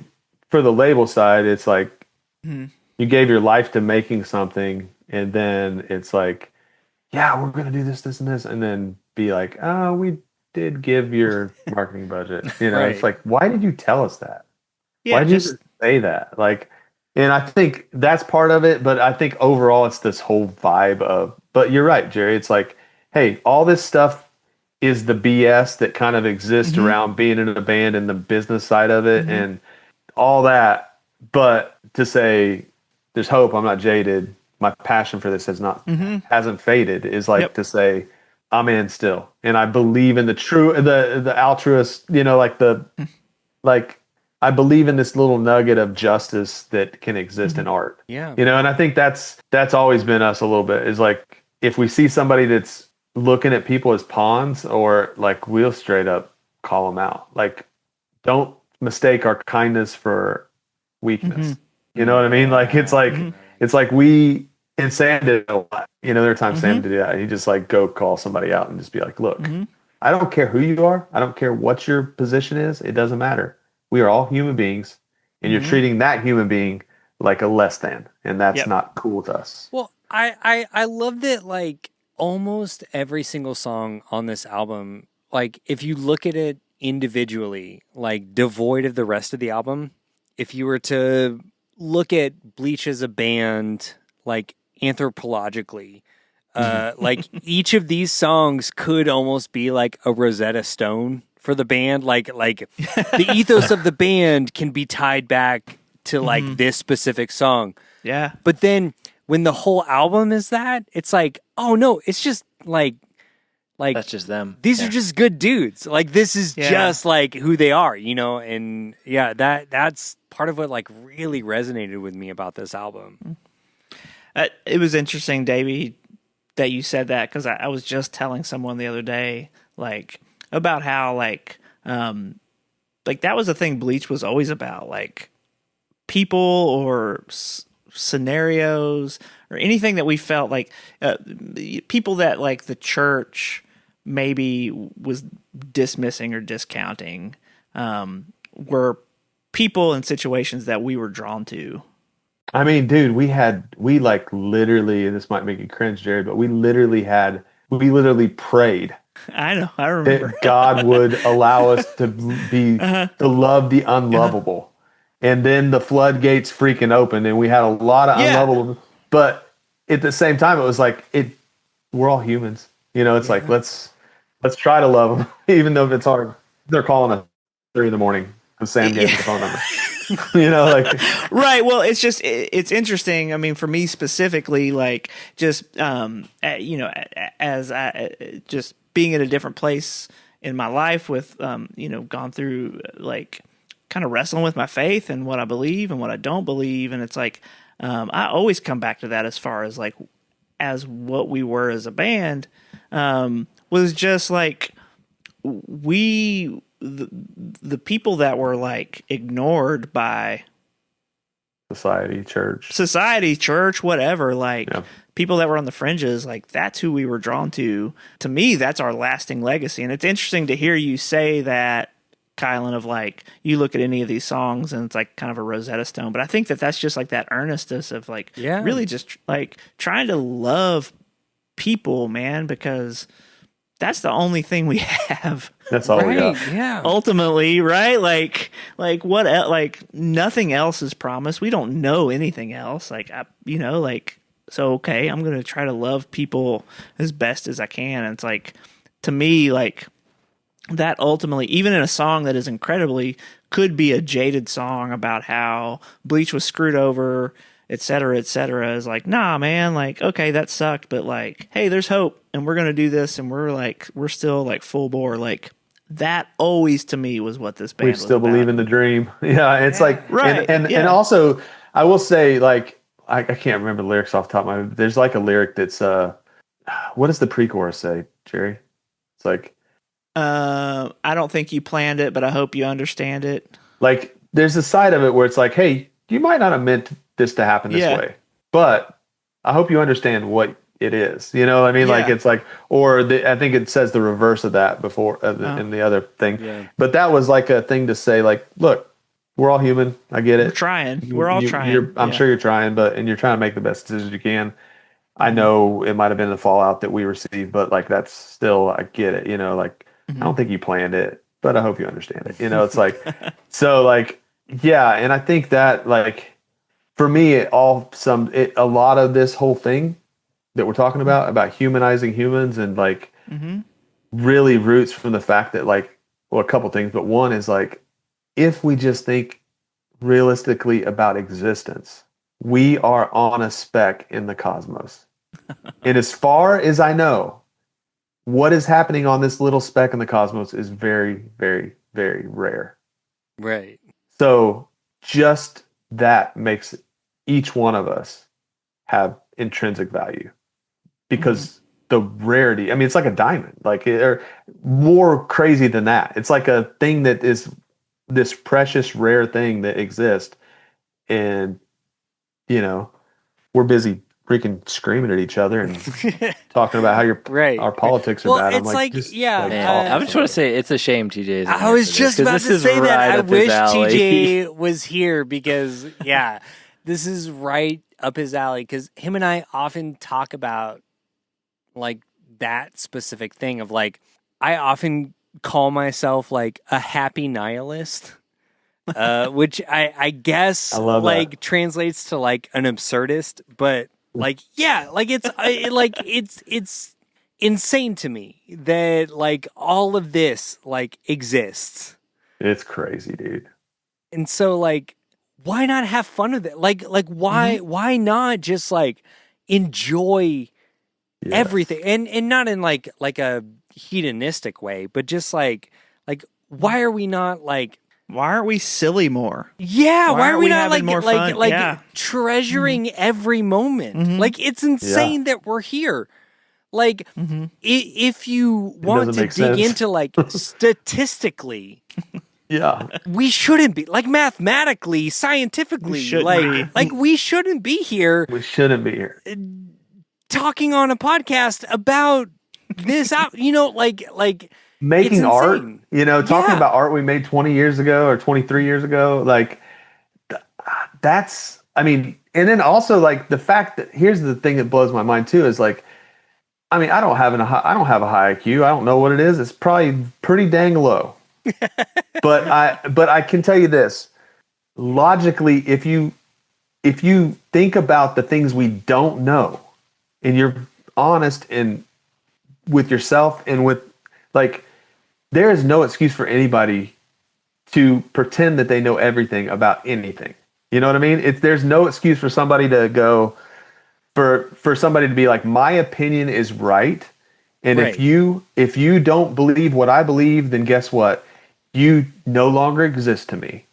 for the label side, it's like you gave your life to making something, and then it's like, yeah, we're going to do this, this, and this, and then be like, oh, we did give your marketing budget. Right. It's like, why did you tell us that? yeah, Why did you just say that? Like, and I think that's part of it, but I think overall it's this whole vibe of, but you're right, Jerry. It's like, hey, all this stuff is the BS that kind of exists around being in a band and the business side of it and all that. But to say there's hope, I'm not jaded, my passion for this hasn't faded, is like to say I'm in still. And I believe in the altruist, like I believe in this little nugget of justice that can exist in art. Yeah. And I think that's always been us a little bit, is like, if we see somebody that's looking at people as pawns, or like, we'll straight up call them out. Like, don't mistake our kindness for weakness. You know what I mean? Like, it's like we, and Sam did it a lot. There are times Sam did that. He just like go call somebody out and just be like, look, I don't care who you are. I don't care what your position is. It doesn't matter. We are all human beings, and you're treating that human being like a less than, and that's not cool with us. Well, I love that, like, almost every single song on this album, like, if you look at it individually, like, devoid of the rest of the album, if you were to look at Bleach as a band, like, anthropologically, like, each of these songs could almost be like a Rosetta Stone for the band. Like the ethos of the band can be tied back to like this specific song. yeah, But then when the whole album is that, it's like, oh no, it's just like That's just them. these are just good dudes. Like, this is just like who they are, and yeah, that's part of what like really resonated with me about this album. It was interesting, Davey, that you said that, because I was just telling someone the other day, like, about how like that was the thing Bleach was always about, like, people or scenarios or anything that we felt like people that like the church maybe was dismissing or discounting were people and situations that we were drawn to. I mean, dude, we like literally, and this might make you cringe, Jerry, but we literally prayed I know, I remember. that God would allow us to to love the unlovable. And then the floodgates freaking opened, and we had a lot of unlovable. But at the same time, it was like, we're all humans. It's like, let's try to love them, even though it's hard. They're calling us 3 a.m. because Sam gave us the phone number. Like, right. Well, it's just, it's interesting. I mean, for me specifically, like, just, as I just being in a different place in my life with, gone through like kind of wrestling with my faith and what I believe and what I don't believe. And it's like, I always come back to that as far as like, as what we were as a band, was just like, the people that were like ignored by society, church, whatever, like people that were on the fringes, like, that's who we were drawn to. To me, that's our lasting legacy. And it's interesting to hear you say that, Kylan, of like, you look at any of these songs and it's like kind of a Rosetta Stone, but I think that that's just like that earnestness of like, really just like trying to love people, man, because that's the only thing we have. That's all we got. Yeah. Ultimately, right? Like what? Like, nothing else is promised. We don't know anything else. Like, so okay, I'm gonna try to love people as best as I can. And it's like, to me, like, that ultimately, even in a song that is incredibly, could be a jaded song about how Bleach was screwed over, et cetera, is like, nah, man, like, okay, that sucked, but like, hey, there's hope, and we're gonna do this, and we're still like full bore. Like, that always to me was what this band We was still about. believe in the dream. Yeah, it's like Right, and yeah. also I will say, like, I can't remember the lyrics off the top of my head. There's like a lyric that's what does the pre-chorus say, Jerry? It's like, I don't think you planned it, but I hope you understand it. like, there's a side of it where it's like, hey, you might not have meant this to happen this Yeah. way, but I hope you understand what it is. You know what I mean? Like, Yeah. it's like, I think it says the reverse of that before in the other thing. Yeah. But that was like a thing to say, like, look, we're all human. I get We're it. trying. We're all trying. I'm Yeah. sure you're trying, and you're trying to make the best decisions you can. I know it might have been the fallout that we received, but like, that's still, I get it. You know, like, I don't think you planned it, but I hope you understand it. You know, it's like, so like, yeah. And I think that, like, for me, a lot of this whole thing that we're talking about humanizing humans, and like, really roots from the fact that, like, well, a couple things, but one is like, if we just think realistically about existence, we are on a speck in the cosmos. And as far as I know, what is happening on this little speck in the cosmos is very, very, very rare. Right. So just that makes each one of us have intrinsic value, because the rarity, I mean, it's like a diamond, like, or more crazy than that. It's like a thing that is this precious, rare thing that exists. And, you know, we're busy freaking screaming at each other and talking about how Right. our politics are Well, bad. I'm it's like, just, yeah, Man, I just want to say it's a shame TJ's. I was just about to say that. I wish TJ was here because, yeah, this is right up his alley, because him and I often talk about, like, that specific thing of, like, I often call myself, like, a happy nihilist, which I guess, I love like, that. translates to, like, an absurdist, but, like, yeah, like, it's insane to me that, like, all of this, like, exists. It's crazy, dude. And so, like, why not have fun with it? Like why not just, like, enjoy Yes. everything, and not in like a hedonistic way, but just like why are we not, like, Why aren't we silly more? yeah, why are aren't we we not, like, having more fun? Yeah. treasuring every moment? Like, it's insane that we're here. Like, if you want doesn't to dig make sense. into, like, statistically, Yeah. we shouldn't be, like, mathematically, scientifically, We shouldn't like, be. like, we shouldn't be here We shouldn't be here. talking on a podcast about this out, like Making it's art, insane. talking Yeah. about art we made 20 years ago or 23 years ago. Like, that's, I mean, and then also, like, the fact that, here's the thing that blows my mind too, is like, I mean, I don't have a high IQ. I don't know what it is. It's probably pretty dang low. but I can tell you this, logically, if you think about the things we don't know, and you're honest and with yourself and with, like, there is no excuse for anybody to pretend that they know everything about anything. You know what I mean? There's no excuse for somebody to go, for somebody to be like, my opinion is right. And Right. if you don't believe what I believe, then guess what? You no longer exist to me.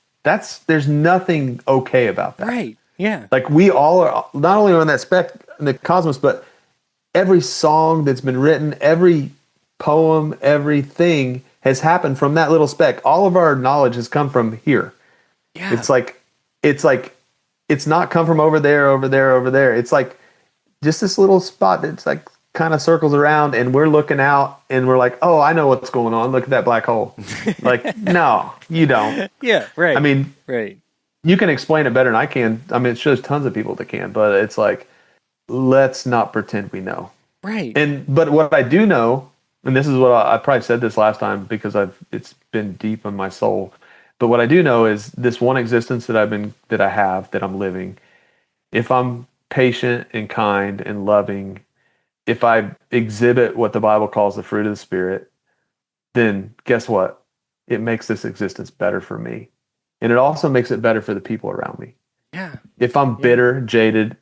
There's nothing okay about that. Right. Yeah. Like, we all are not only on that speck in the cosmos, but every song that's been written, every poem, everything has happened from that little speck. All of our knowledge has come from here. Yeah. It's like it's not come from over there, over there, over there. It's like just this little spot that's, like, kind of circles around, and we're looking out and we're like, oh, I know what's going on. Look at that black hole. Like, no, you don't. Yeah. Right. I mean, right. you can explain it better than I can. I mean, it shows tons of people that can, but it's like, let's not pretend we know. Right. But what I do know, and this is what I probably said this last time because it's been deep in my soul. But what I do know is this one existence that I'm living. If I'm patient and kind and loving, if I exhibit what the Bible calls the fruit of the Spirit, then guess what? It makes this existence better for me. And it also makes it better for the people around me. Yeah. If I'm bitter, jaded,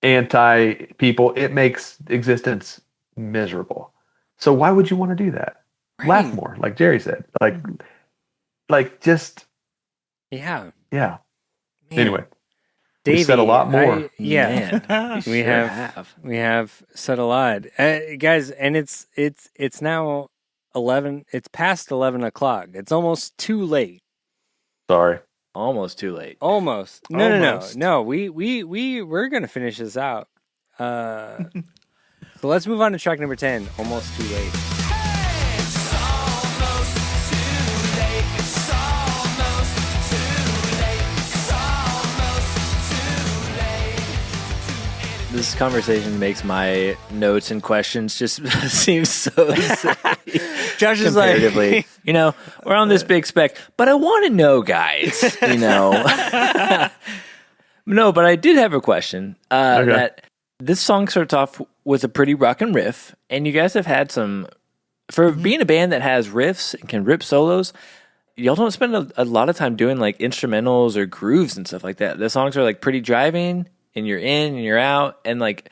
anti people, it makes existence miserable. So why would you want to do that? Right. Laugh more, like Jerry said. Just Yeah. yeah. Man. Anyway, Davey, we said a lot more. Man, we have said a lot, guys, and it's now 11. It's past 11 o'clock. It's almost too late. Sorry. almost too late. Almost. No. We're gonna finish this out. So let's move on to track number 10. Almost too late. It's almost too late. It's almost too late. It's almost too late. This conversation makes my notes and questions just seem so silly. Josh is comparatively. like, You know, we're on this big spec, but I want to know, guys, you know. No, but I did have a question. Okay. That this song starts off with a pretty rockin' riff, and you guys have had some, for being a band that has riffs and can rip solos, y'all don't spend a lot of time doing like instrumentals or grooves and stuff like that. The songs are like pretty driving, and you're in and you're out, and like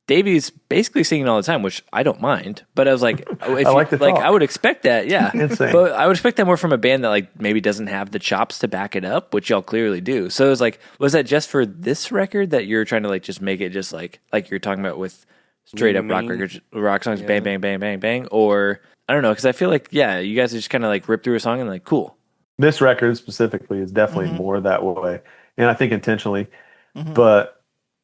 Davy's basically singing all the time, which I don't mind. But I was like, if I like the talk. I would expect that, yeah. Insane. But I would expect that more from a band that like maybe doesn't have the chops to back it up, which y'all clearly do. So it was like, was that just for this record that you're trying to like just make it just like you're talking about with straight up rock records, rock songs, bang, bang, bang, bang, bang, or I don't know, because I feel like you guys just kind of like rip through a song and like cool. This record specifically is definitely more that way, and I think intentionally. But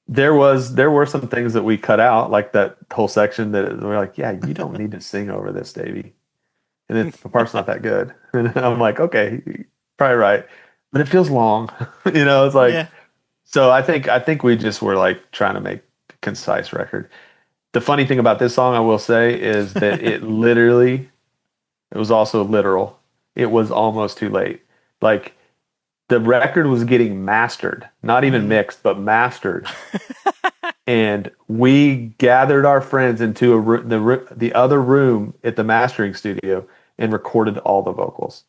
there were some things that we cut out, like that whole section that we're like, yeah, you don't need to sing over this, Davey. And then the part's not that good. And I'm like, okay, you're probably right, but it feels long. You know, it's like, Yeah. so I think we just were like trying to make a concise record. The funny thing about this song, I will say, is that it was also literal. It was almost too late. Like, the record was getting mastered, not even mixed, but mastered. And we gathered our friends into the other room at the mastering studio and recorded all the vocals.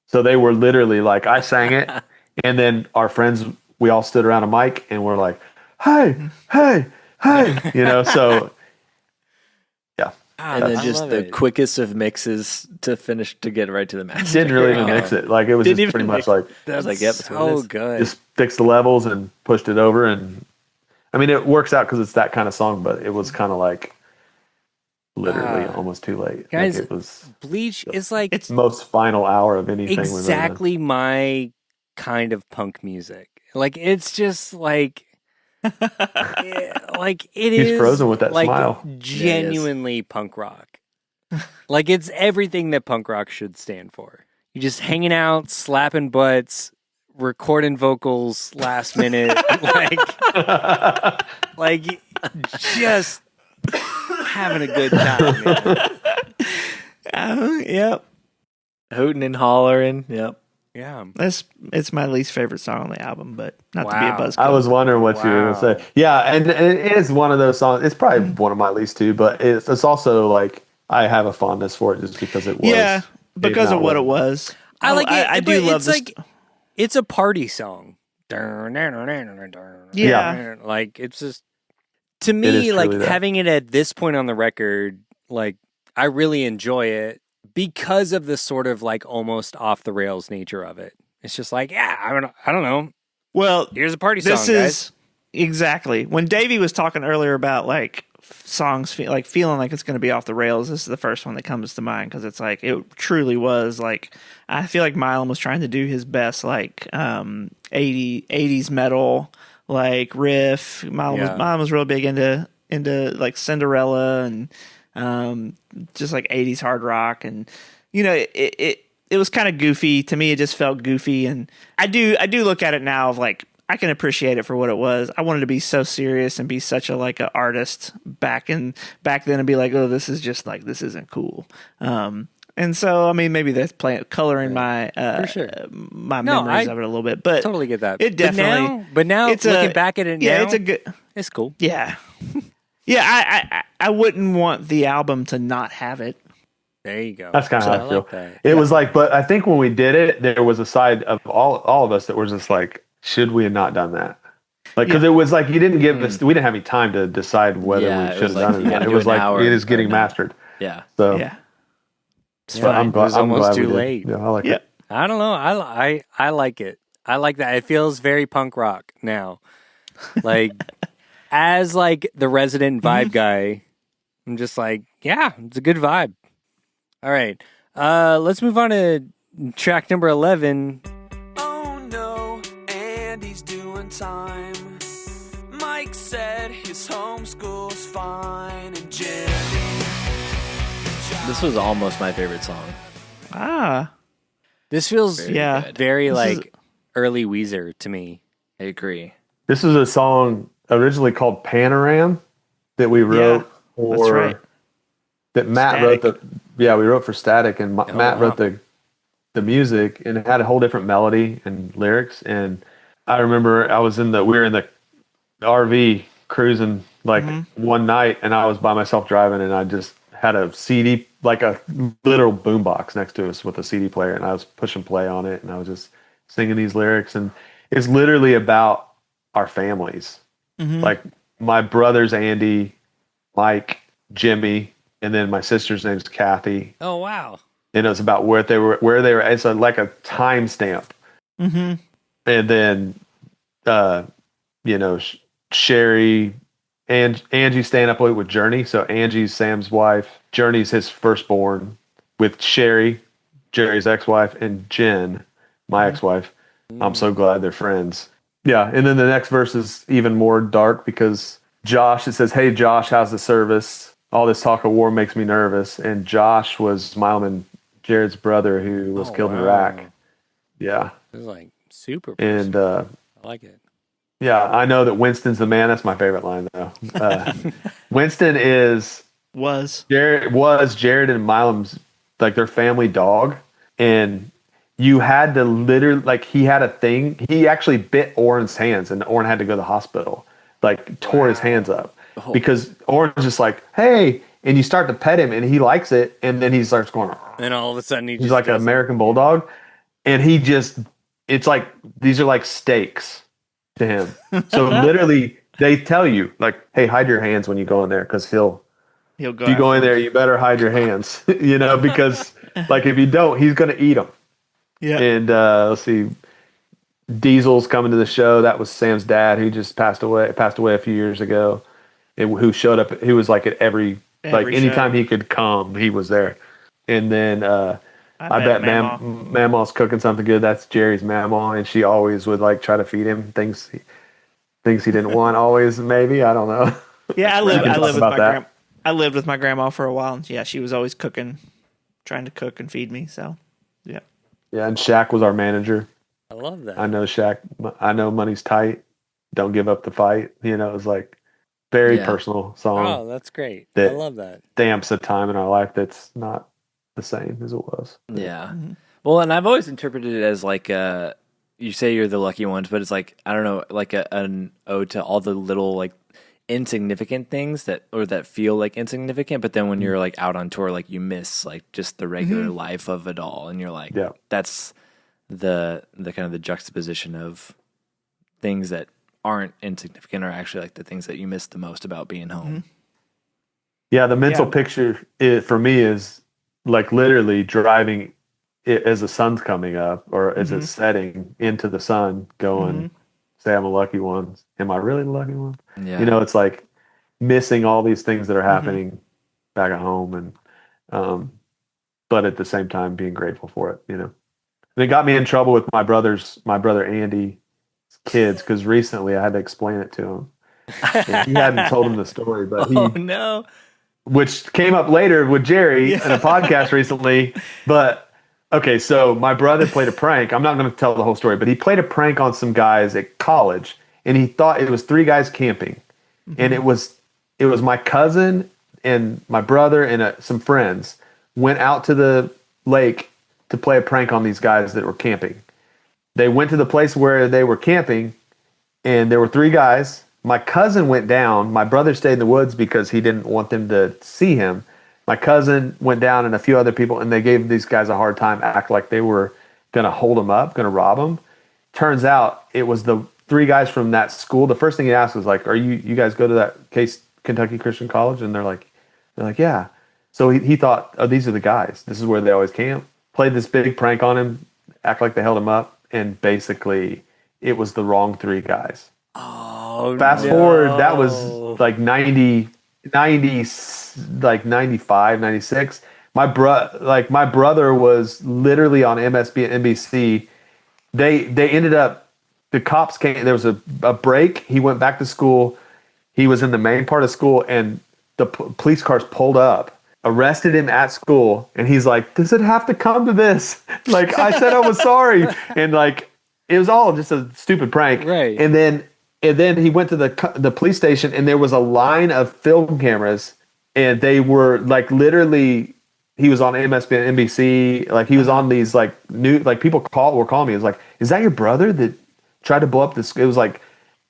So they were literally like, I sang it, and then our friends, we all stood around a mic and we're like, hey, you know, so yeah. And then just the quickest of mixes to finish to get right to the master. Didn't really even mix it. Like, it was Didn't just even pretty much mix it. like, I was like, yep, that's what it so is. good. just fixed the levels and pushed it over. And I mean, it works out because it's that kind of song, but it was kind of like literally almost too late. Guys, like, it was Bleach is like its most final hour of anything. exactly my kind of punk music. Like, it's just like, like it He's is frozen with that like smile. genuinely punk rock. Like, it's everything that punk rock should stand for. You just hanging out, slapping butts, recording vocals last minute, like just having a good time, man. Yep. Hooting and hollering. Yep. Yeah. It's my least favorite song on the album, but not to be a Wow. buzzkill. I was wondering what you were going to say. Yeah, and it is one of those songs. It's probably one of my least too, but it's also like I have a fondness for it just because it was. Yeah, because of what it was. I like it. I but do love it's this. like it's a party song. Yeah. Like, it's just, to It me, is like truly that. having it at this point on the record, like I really enjoy it because of the sort of like almost off the rails nature of it. It's just like, yeah, I don't know. Well, Here's a party song, this guys. is exactly when Davey was talking earlier about like songs like feeling like it's going to be off the rails. This is the first one that comes to mind because it's like it truly was like I feel like Milam was trying to do his best like 80s metal like riff. Milam was real big into like Cinderella and just like 80s hard rock, and you know it was kind of goofy to me. It just felt goofy, and I do look at it now of like I can appreciate it for what it was. I wanted to be so serious and be such a like an artist back then and be like, oh, this is just like this isn't cool. And so I mean maybe that's coloring my For sure. my No, memories I of it a little bit, but Totally get that. It definitely. But now it's looking back at it yeah, now, it's a good. it's cool. Yeah, yeah. I wouldn't want the album to not have it. There you go. That's kind of So how I feel. like that. It was like, but I think when we did it, there was a side of all of us that was just like, should we have not done that? Like, because it was like you didn't give us, we didn't have any time to decide whether Yeah, we it should was have like, done you it. gotta It do was an like hour it is or getting not. mastered. Yeah. So Yeah. It's but fine. It was almost glad too we did. late. Yeah, I like Yeah. it. I don't know. I like it. I like that. It feels very punk rock now. Like as like the resident vibe guy, I'm just like, yeah, it's a good vibe. All right. Let's move on to track number 11. Oh no, Andy's doing time. Mike said his homeschool's fine, and Jenny. This was almost my favorite song. Ah. This feels Very Yeah. good. very This is- like early Weezer to me. I agree. This is a song originally called Panoram that we wrote for that's right. that Matt Static. wrote we wrote for Static, and Matt wow. wrote the music, and it had a whole different melody and lyrics. And I remember we were in the RV cruising like one night, and I was by myself driving, and I just had a CD, like a literal boombox next to us with a CD player, and I was pushing play on it, and I was just singing these lyrics, and it's literally about our families. Like my brothers, Andy, Mike, Jimmy, and then my sister's name's Kathy. Oh wow. And it was about where they were. It's like a time stamp. And then, Sherry and Angie staying up late with Journey. So Angie's Sam's wife. Journey's his firstborn with Sherry, Jerry's ex-wife, and Jen, my ex-wife. I'm so glad they're friends. Yeah. And then the next verse is even more dark because Josh, it says, "Hey Josh, how's the service? All this talk of war makes me nervous." And Josh was Mileman Jared's brother who was killed in Iraq. Yeah. This is like super And I like it. yeah, I know that Winston's the man. That's my favorite line though. Winston Was. Jared and Milam's like their family dog, and you had to literally, like, he had a thing. He actually bit Oren's hands, and Oren had to go to the hospital. Like, tore his hands up because Oren's just like, "Hey," and you start to pet him, and he likes it, and then he starts going. And all of a sudden He's like an American bulldog, and it's like these are like steaks to him. So literally, they tell you like, "Hey, hide your hands when you go in there, because He'll go. if you go in there, you better hide your hands, because like if you don't, he's gonna eat them." Yeah. And let's see, Diesel's coming to the show. That was Sam's dad, who just passed away a few years ago. Who showed up? He was like at every like Every anytime show. he could come, he was there. And then I bet Mama's cooking something good. That's Jerry's Mama, and she always would like try to feed him things he didn't want. Always, maybe, I don't know. Yeah, I We can lived talk with about my that. I lived with my grandma for a while, and yeah, she was always cooking, trying to cook and feed me. So, yeah. Yeah, and Shaq was our manager. I love that. I know Shaq. I know money's tight. Don't give up the fight. It was like very Yeah. personal song. Oh, that's great. that- I love that. Stamps a time in our life that's not the same as it was. Yeah. Well, and I've always interpreted it as like you say you're the lucky ones, but it's like, I don't know, like an ode to all the little like insignificant things that feel like insignificant, but then when you're like out on tour, like you miss like just the regular life of it all, and you're like, Yeah. that's the kind of the juxtaposition of things that aren't insignificant are actually like the things that you miss the most about being home. Yeah, the mental Yeah. picture for me is like literally driving it as the sun's coming up or as it's setting into the sun, going, "Say I'm a lucky one. Am I really the lucky one?" Yeah. It's like missing all these things that are happening back at home, and but at the same time being grateful for it. And it got me in trouble with my brother Andy's kids, because recently I had to explain it to him. And he hadn't told him the story, but Oh no. which came up later with Jerry in a podcast recently. But okay, so my brother played a prank. I'm not going to tell the whole story, but he played a prank on some guys at college, and he thought it was 3 guys camping, and it was my cousin and my brother and some friends went out to the lake to play a prank on these guys that were camping. They went to the place where they were camping, and there were 3 guys. My cousin went down. My brother stayed in the woods because he didn't want them to see him. my cousin went down and a few other people, and they gave these guys a hard time, act like they were going to hold them up, going to rob them. Turns out it was the 3 guys from that school. The first thing he asked was like, "Are you guys go to that Kentucky Christian College?" And they're like, "Yeah." So he thought, "Oh, these are the guys. This is where they always camp." Played this big prank on him, act like they held him up, and basically it was the wrong 3 guys. Oh, Fast forward, that was like 95, 96. My brother was literally on NBC. They ended up, the cops came, there was a break. He went back to school. He was in the main part of school, and the police cars pulled up, arrested him at school, and he's like, "Does it have to come to this? Like, I said I was sorry." And like, it was all just a stupid prank. Right. And then he went to the police station, and there was a line of film cameras, and they were like literally, he was on NBC, like he was on these like new, like people were calling me. It was like, "Is that your brother that tried to blow up this?" It was like,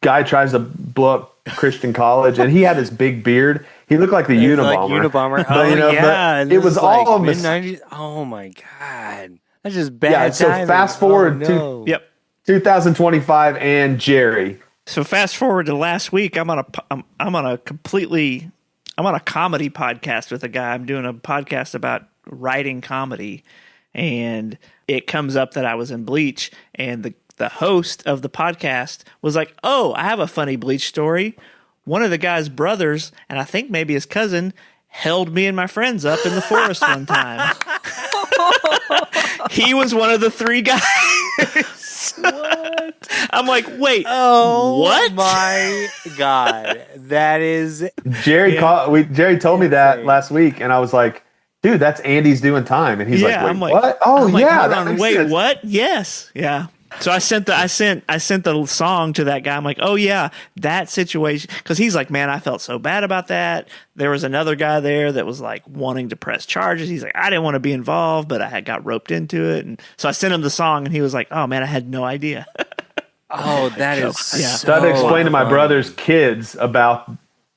guy tries to blow up Christian college, and he had this big beard. He looked like the Unabomber. Like Unabomber. But, Yeah. it was all like of this. mid-90s. Oh my God. That's just bad. Yeah, so timing. fast forward no. Yep. 2025 and Jerry. So fast forward to last week, I'm on a comedy podcast with a guy. I'm doing a podcast about writing comedy, and it comes up that I was in Bleach, and the host of the podcast was like, "Oh, I have a funny Bleach story. One of the guy's brothers, and I think maybe his cousin, held me and my friends up in the forest one time." He was one of the 3 guys. What? I'm like, wait, what? My God. That is Jerry told me that last week, and I was like, "Dude, that's Andy's doing time." And he's like, "Wait, what? Oh, I'm like, yeah, hold that on, makes wait, sense." what? Yes, yeah. So I sent the song to that guy. I'm like, "Oh yeah, that situation," because he's like, "Man, I felt so bad about that." There was another guy there that was like wanting to press charges. He's like, "I didn't want to be involved, but I had got roped into it," and so I sent him the song, and he was like, "Oh man, I had no idea." Oh, that is Yeah. So I had to explain to my brother's kids about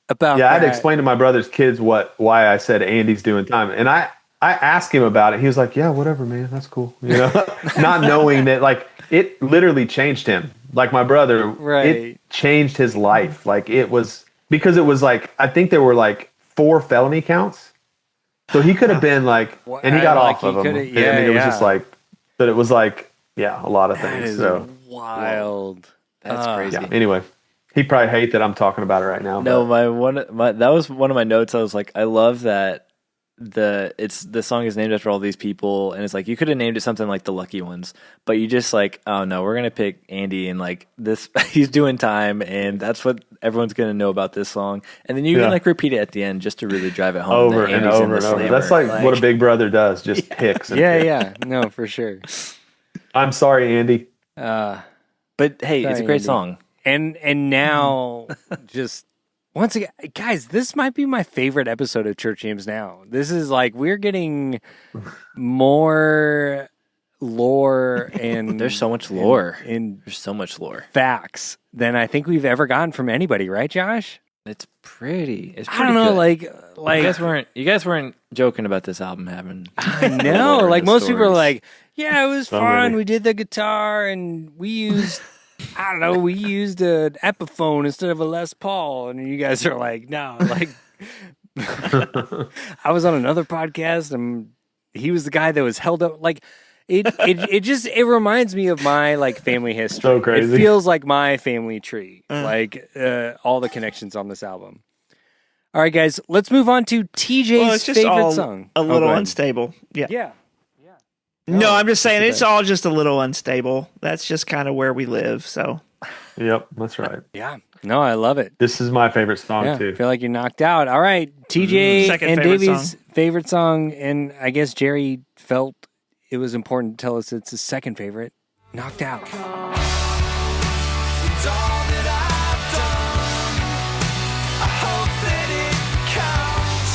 about I had to that. explain to my brother's kids why I said Andy's doing time, and I asked him about it. He was like, "Yeah, whatever, man, that's cool," not knowing that like it literally changed him. Like my brother, Right. It changed his life. Like it was because it was like I think there were like 4 felony counts, so he could have been like, and he got Like, off he of them. coulda- I mean, it was just like, but it was like, yeah, a lot of That things. is So wild. That's crazy. yeah. Anyway, he probably hate that I'm talking about it right now. No, but that was one of my notes. I was like, I love that the song is named after all these people, and it's like you could have named it something like The Lucky Ones, but you just like, oh no, we're gonna pick Andy, and like this, he's doing time, and that's what everyone's gonna know about this song, and then you can like repeat it at the end just to really drive it home. over that and Andy's in over the and over. slammer. That's like what a big brother does, just picks. And picks. Yeah. No, for sure. I'm sorry, Andy. But hey, it's a Sorry, great Andy. song. And now just once again, guys, this might be my favorite episode of Church James Now. This is like we're getting more lore and There's so much lore. and There's so much lore. facts than I think we've ever gotten from anybody, right, Josh? It's pretty. It's I pretty don't know, good. like you guys weren't joking about this album having. I know, lore like and the most people are stories. like, yeah, it was So fun. many. We did the guitar and we used, I don't know, we used an Epiphone instead of a Les Paul. And you guys are like, no, like, I was on another podcast and he was the guy that was held up. Like, it reminds me of my like family history. So crazy. It feels like my family tree, like all the connections on this album. All right, guys, let's move on to TJ's Well, it's just favorite all song. a little go ahead. unstable. Yeah. Yeah. No, I'm just saying that's it's all just a little unstable. That's just kind of where we live. So Yep, that's right. Yeah. No, I love it. This is my favorite song Yeah, I too. feel like you're knocked out. All right, TJ Second and favorite Davy's song. favorite song, and I guess Jerry felt it was important to tell us it's his second favorite. Knocked out. It's all that I've done. I hope that it counts.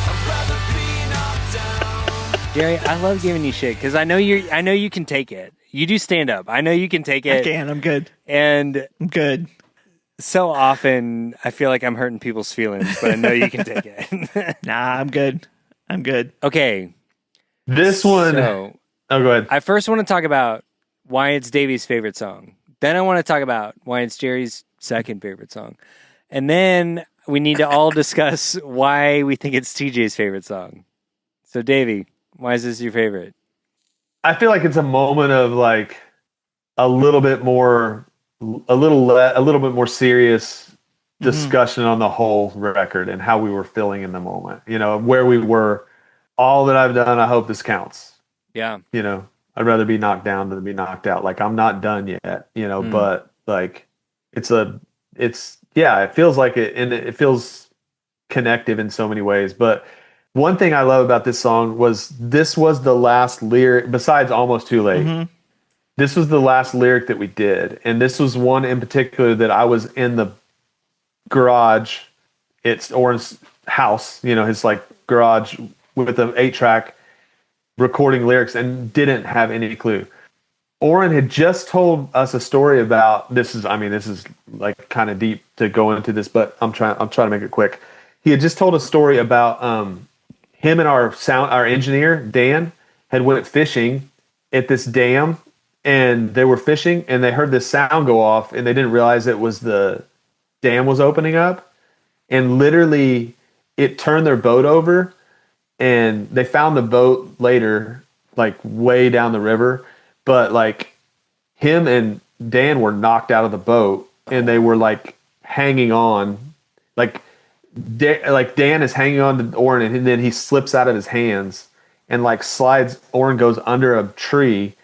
I'd rather be knocked down. Jerry, I love giving you shit because I know you can take it. You do stand up. I know you can take I it. can. I'm good. And I'm good. So often I feel like I'm hurting people's feelings, but I know you can take it. Nah, I'm good. I'm good. Okay. This one. So Oh, go ahead. I first want to talk about why it's Davy's favorite song. Then I want to talk about why it's Jerry's second favorite song. And then we need to all discuss why we think it's TJ's favorite song. So Davy, why is this your favorite? I feel like it's a moment of like a little bit more, a little bit more serious discussion on the whole record and how we were feeling in the moment. You know, where we were. All that I've done, I hope this counts. Yeah. You know, I'd rather be knocked down than be knocked out. Like I'm not done yet. You know, but like it feels like it, and it feels connective in so many ways. But one thing I love about this song was this was the last lyric, besides Almost Too Late. This was the last lyric that we did. And this was one in particular that I was in the garage. It's Oren's house, you know, his like garage with an 8-track recording lyrics and didn't have any clue. Oren had just told us a story about this is like kind of deep to go into this, but I'm trying to make it quick. He had just told a story about him and our engineer Dan had went fishing at this dam, and they were fishing and they heard this sound go off and they didn't realize it was the dam was opening up, and literally it turned their boat over, and they found the boat later like way down the river, but like him and Dan were knocked out of the boat and they were like hanging on, like Dan is hanging on to Oren, and then he slips out of his hands and like slides. Oren goes under a tree,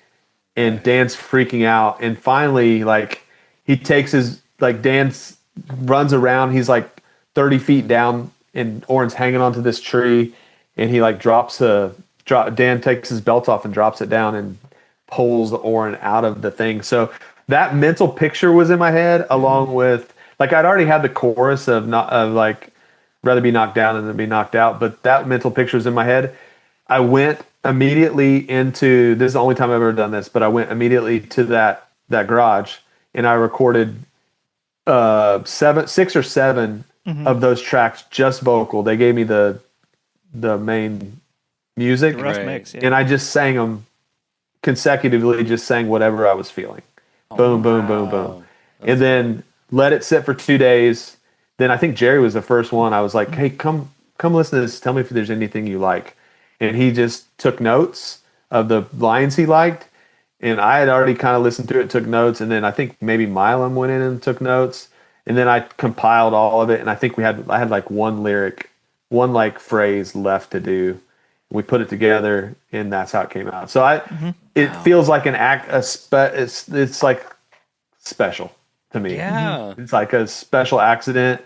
and Dan's freaking out. And finally, like he takes his Dan's runs around. He's like 30 feet down, and Oren's hanging onto this tree, and he like Dan takes his belt off and drops it down and pulls Oren out of the thing. So that mental picture was in my head, along with like I'd already had the chorus of like rather be knocked down than be knocked out, but that mental picture was in my head. I went immediately into, this is the only time I've ever done this, but I went immediately to that garage and I recorded 6 or 7 of those tracks just vocal. They gave me the main music, Rough mix, yeah. and I just sang them consecutively, just sang whatever I was feeling. Boom, boom, boom, boom. And then let it sit for 2 days. Then I think Jerry was the first one. I was like, hey, come listen to this. Tell me if there's anything you like. And he just took notes of the lines he liked. And I had already kind of listened to it, took notes. And then I think maybe Milam went in and took notes. And then I compiled all of it. And I think I had like one lyric, one like phrase left to do. We put it together, and that's how it came out. So it feels like an act. It's like special to me. Yeah. It's like a special accident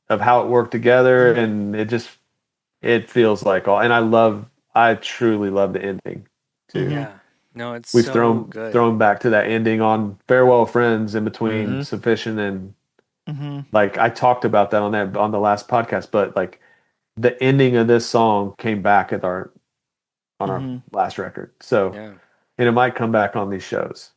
of how it worked together, and it feels like all. And I truly love the ending too. Yeah. No, it's We've so good. thrown back to that ending on Farewell Friends in between Sufficient and like I talked about that on the last podcast, but like the ending of this song came back on our last record. So and it might come back on these shows.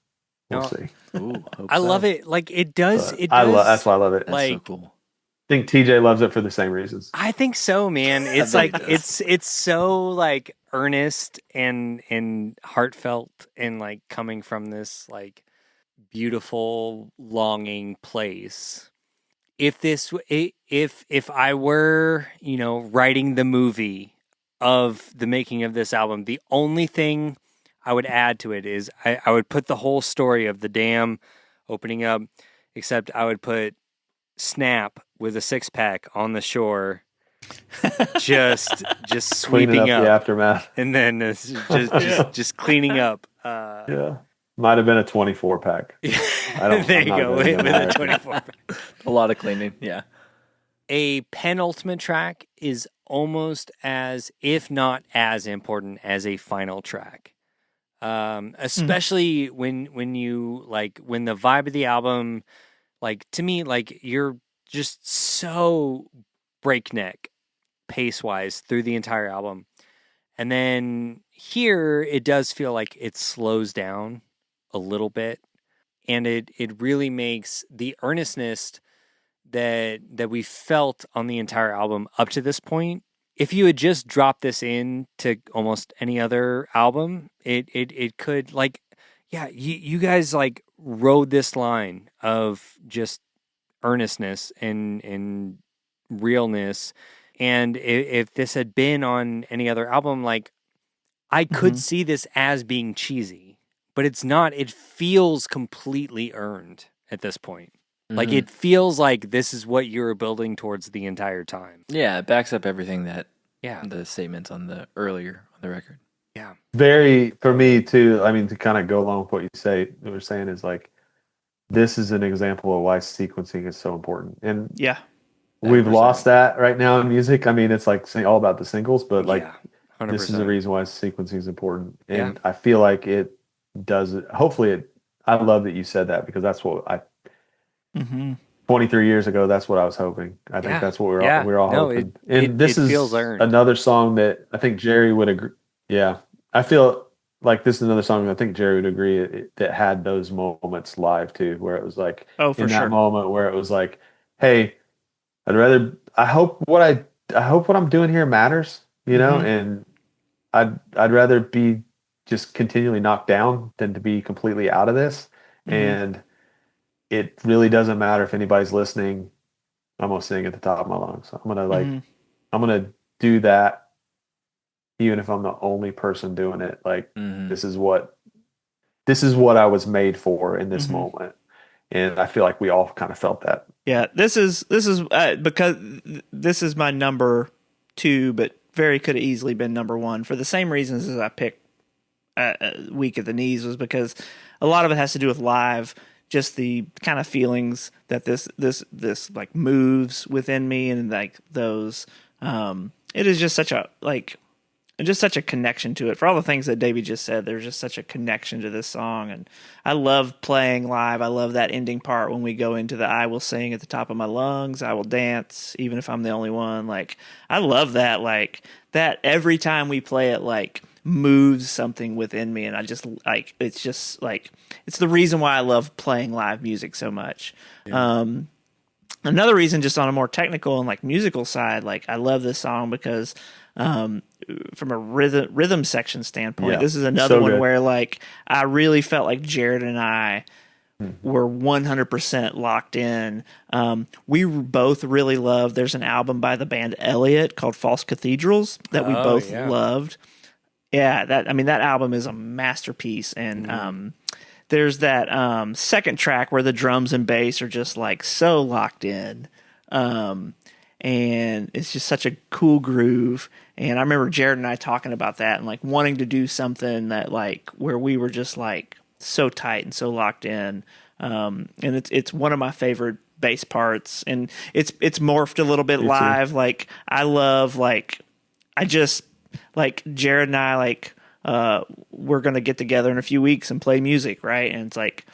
We'll see. Ooh, I love it. Like it does. But It does. that's why I love it. That's like so cool. I think TJ loves it for the same reasons. I think so, man. It's like it's so like earnest and heartfelt and like coming from this like beautiful longing place. If I were, writing the movie of the making of this album, the only thing I would add to it is I would put the whole story of the dam opening up, except I would put Snap with a 6-pack on the shore, just Cleaning sweeping up up, the aftermath. and then just cleaning up. Yeah. Might have been a 24-pack. There you go, with a 24. A lot of cleaning. Yeah. A penultimate track is almost as, if not as important as a final track. Especially when you when the vibe of the album, to me, you're just so breakneck pace wise through the entire album. And then here it does feel like it slows down a little bit, and it really makes the earnestness that we felt on the entire album up to this point. If you had just dropped this in to almost any other album, it could, like, yeah, you guys like rode this line of just earnestness and realness. And if this had been on any other album, like, I could see this as being cheesy, but it's not. It feels completely earned at this point. Like, it feels like this is what you were building towards the entire time. Yeah, it backs up everything that Yeah. the statements on the earlier on the record. Yeah. Very, for me too, I mean, to kind of go along with what you were saying is like, this is an example of why sequencing is so important. And Yeah. we've 100%. lost that right now in music. I mean, it's like all about the singles, but like, Yeah, 100%. this is the reason why sequencing is important. And Yeah. I feel like it does it. Hopefully I love that you said that, because that's what 23 years ago, that's what I was hoping. I think Yeah. that's what we're Yeah. all No, hoping. it This is feels earned. another song that I think Jerry would agree. Yeah. I feel like this is another song that I think Jerry would agree that had those moments live too, where it was like, Oh, for in sure. that moment where it was like, hey, I hope what I'm doing here matters, you know, and I'd rather be just continually knocked down than to be completely out of this. And it really doesn't matter if anybody's listening. I'm gonna sing at the top of my lungs. I'm gonna do that, even if I'm the only person doing it. Like, this is what I was made for in this moment, and I feel like we all kind of felt that. Yeah, this is because this is my number 2, but very could have easily been number 1 for the same reasons as I picked Weak at the Knees, was because a lot of it has to do with live, just the kind of feelings that this like moves within me, and like those it is just such a connection to it. For all the things that Davey just said, there's just such a connection to this song. And I love playing live. I love that ending part when we go into the I will sing at the top of my lungs, I will dance, even if I'm the only one. Like, I love that. Like, that every time we play it, like, moves something within me. And I just, like, it's just, like, it's the reason why I love playing live music so much. Yeah. Another reason, just on a more technical and, like, musical side, like, I love this song because from a rhythm section standpoint, this is another one where, like, I really felt like Jared and I were 100% locked in. We both really loved, there's an album by the band Elliott called False Cathedrals that we both loved. Yeah, that album is a masterpiece. And there's that second track where the drums and bass are just, like, so locked in. And it's just such a cool groove. And I remember Jared and I talking about that and, like, wanting to do something that, like, where we were just, like, so tight and so locked in. And it's one of my favorite bass parts, and it's morphed a little bit live. Like, I love, like, I just, like, Jared and I, like, we're going to get together in a few weeks and play music. Right. And it's like,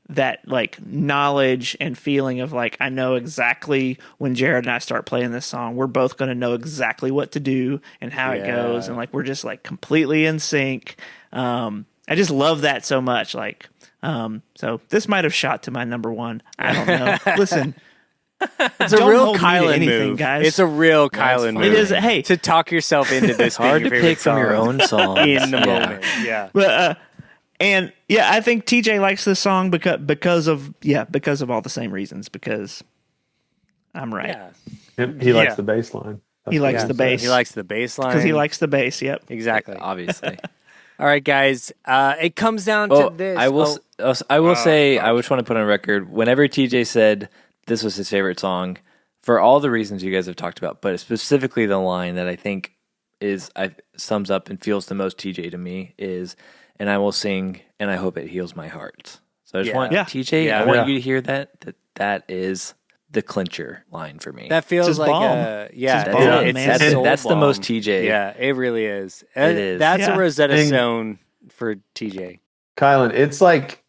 that, like, knowledge and feeling of, like, I know exactly when Jared and I start playing this song, we're both going to know exactly what to do and how it goes. And, like, we're just, like, completely in sync. I just love that so much. Like, so this might have shot to my number 1. I don't know. Listen, it's a real Kylan anything, move, guys. It's a real Kylan move. It is. Hey, to talk yourself into this. Hard to pick from your own song in the moment. Yeah. But and yeah, I think TJ likes this song because of all the same reasons. Because I'm right. Yeah. He likes the bass line. He likes the bass. He likes the bass line. Because he likes the bass. Yep. Exactly. Obviously. All right, guys. It comes down to this. I will say, I just want to put on record, whenever TJ said this was his favorite song, for all the reasons you guys have talked about, but specifically the line that I think sums up and feels the most TJ to me is, and I will sing, and I hope it heals my heart. So I just want TJ, I want you to hear that is the clincher line for me. That feels like bomb. that's the most TJ. Yeah, it really is. It is. That's a Rosetta Stone for TJ. Kylan, it's like,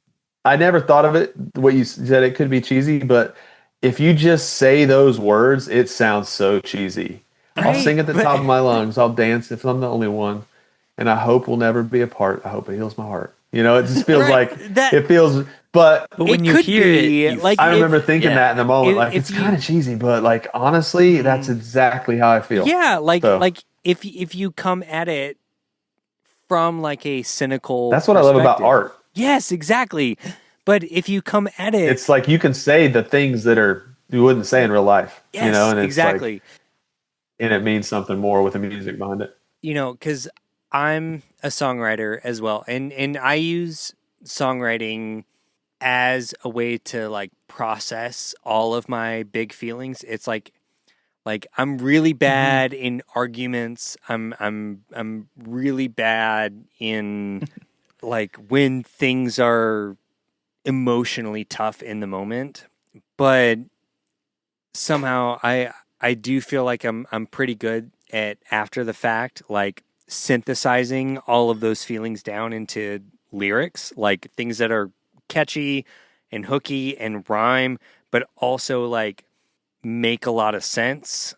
I never thought of it, what you said, it could be cheesy, but if you just say those words, it sounds so cheesy. I'll sing at the top of my lungs. I'll dance if I'm the only one. And I hope we'll never be apart. I hope it heals my heart. It just feels Right, like that- it feels. But But when it you could hear be, it, you like, I if- remember thinking yeah. that in the moment, If it's you- kind of cheesy, but like honestly, that's exactly how I feel. Yeah, So, like if you come at it from like a cynical that's what I love about perspective. art. Yes, exactly. But if you come at it, It's like you can say the things that you wouldn't say in real life. yes, And it's exactly. like, and it means something more with the music behind it. Because I'm a songwriter as well, and I use songwriting as a way to like process all of my big feelings. It's like I'm really bad in arguments. I'm really bad in like when things are emotionally tough in the moment, but somehow I do feel like I'm pretty good at after the fact, like synthesizing all of those feelings down into lyrics, like things that are catchy and hooky and rhyme, but also like make a lot of sense.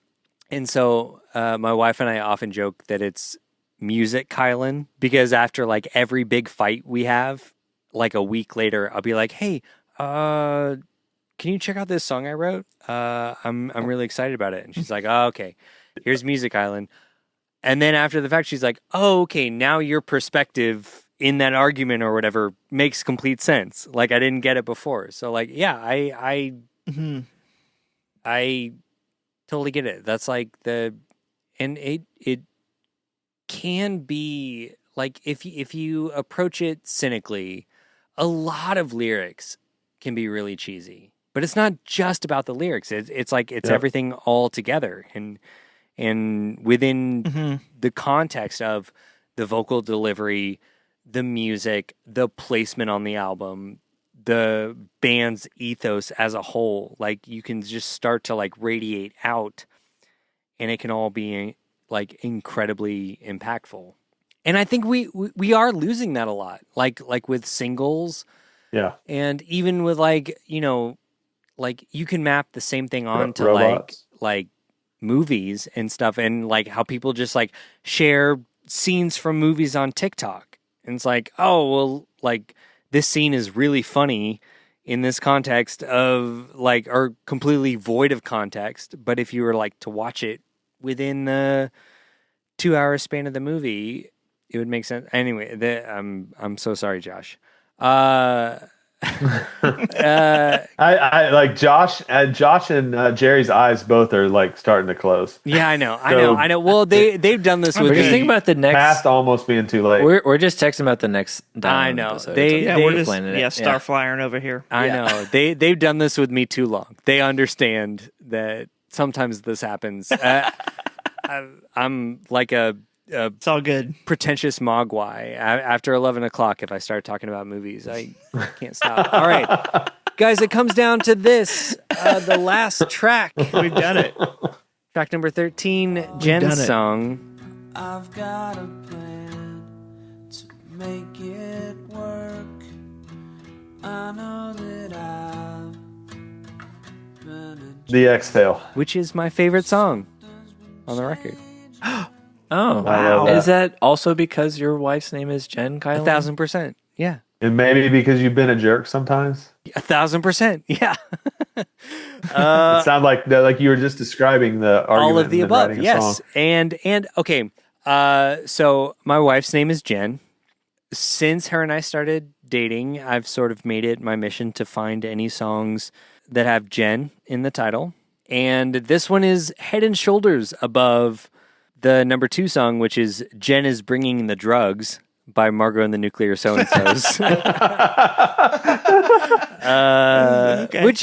And so my wife and I often joke that it's music Kylan, because after like every big fight we have, like a week later, I'll be like, "Hey, can you check out this song I wrote? I'm really excited about it." And she's like, "Oh, okay. Here's Music Island." And then after the fact, she's like, "Oh, okay. Now your perspective in that argument or whatever makes complete sense. Like I didn't get it before." So like, yeah, I totally get it. That's like and it can be like if you approach it cynically, a lot of lyrics can be really cheesy. But it's not just about the lyrics. It's like it's everything all together, and within the context of the vocal delivery, the music, the placement on the album, the band's ethos as a whole, like you can just start to like radiate out, and it can all be like incredibly impactful. And I think we are losing that a lot, like with singles, Yeah. and even with like like you can map the same thing on to Robots. like movies and stuff, and like how people just like share scenes from movies on TikTok, and it's like, oh well, like this scene is really funny in this context of like, or completely void of context, but if you were like to watch it within the 2 hour span of the movie, it would make sense. Anyway, I'm so sorry, Josh. I like Josh and Jerry's eyes both are like starting to close. Yeah, I know. Well, they've done this with We're just me. thinking about the next. Past almost being too late. We're just texting about the next. I know. Episode. We're just planning it. star flying over here. I know. They've done this with me too long. They understand that sometimes this happens. I'm like a It's all good. pretentious mogwai. After 11 o'clock, if I start talking about movies, I can't stop. All right, guys, it comes down to this. The last track. We've done it. Track number 13, done Jen's it. song. I've got a plan to make it work. I know that I've been The exhale. Which is my favorite song on the record. Oh, I love that. Is that also because your wife's name is Jen, Kyle? 1,000%. Yeah. And maybe because you've been a jerk sometimes. 1,000%. Yeah. It sounded like you were just describing the argument All of the and above. writing a Yes. song. And okay. So my wife's name is Jen. Since her and I started dating, I've sort of made it my mission to find any songs that have Jen in the title. And this one is head and shoulders above the number 2 song, which is Jen is Bringing the Drugs by Margot and the Nuclear So-and-Sos.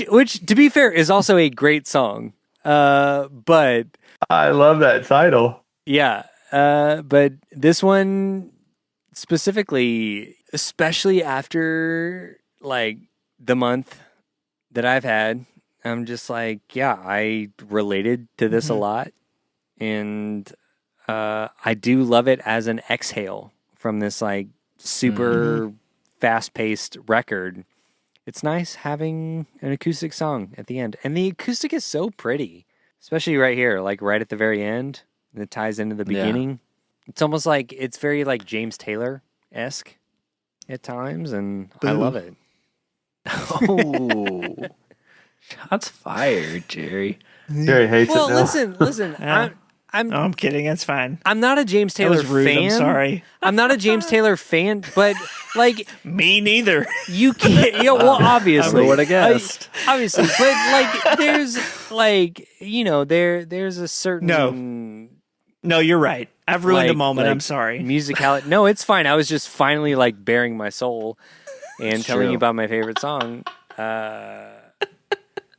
Which, to be fair, is also a great song. But I love that title. yeah, but this one specifically, especially after like the month that I've had, I'm just like, yeah, I related to this a lot. And I do love it as an exhale from this like super fast-paced record. It's nice having an acoustic song at the end. And the acoustic is so pretty, especially right here, like right at the very end. And it ties into the beginning. It's almost like, it's very like James Taylor-esque at times, and I love it. Oh, shots fired, Jerry. Jerry hates Well, it now. listen. No, I'm kidding. It's fine. I'm not a James That Taylor was rude. fan. I'm sorry. I'm not a James Taylor fan, but like Me neither. you can't. Yeah, well, obviously, Who would have guessed? obviously, but like there's like there's a certain No, you're right. I've ruined a like- moment. like I'm sorry. musicality. No, it's fine. I was just finally like bearing my soul and telling true. you about my favorite song.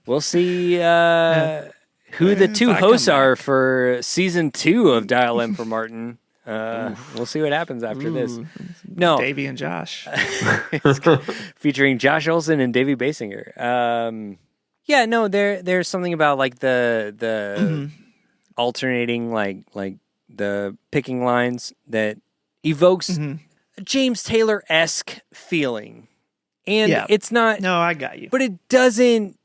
We'll see who the two I come hosts are for season 2 of Dial M for Martin. We'll see what happens after this. No, Davey and Josh. featuring Josh Olson and Davy Baysinger. Yeah, no, there's something about like the alternating like the picking lines that evokes a James Taylor-esque feeling. And Yeah. it's not No, I got you. but it doesn't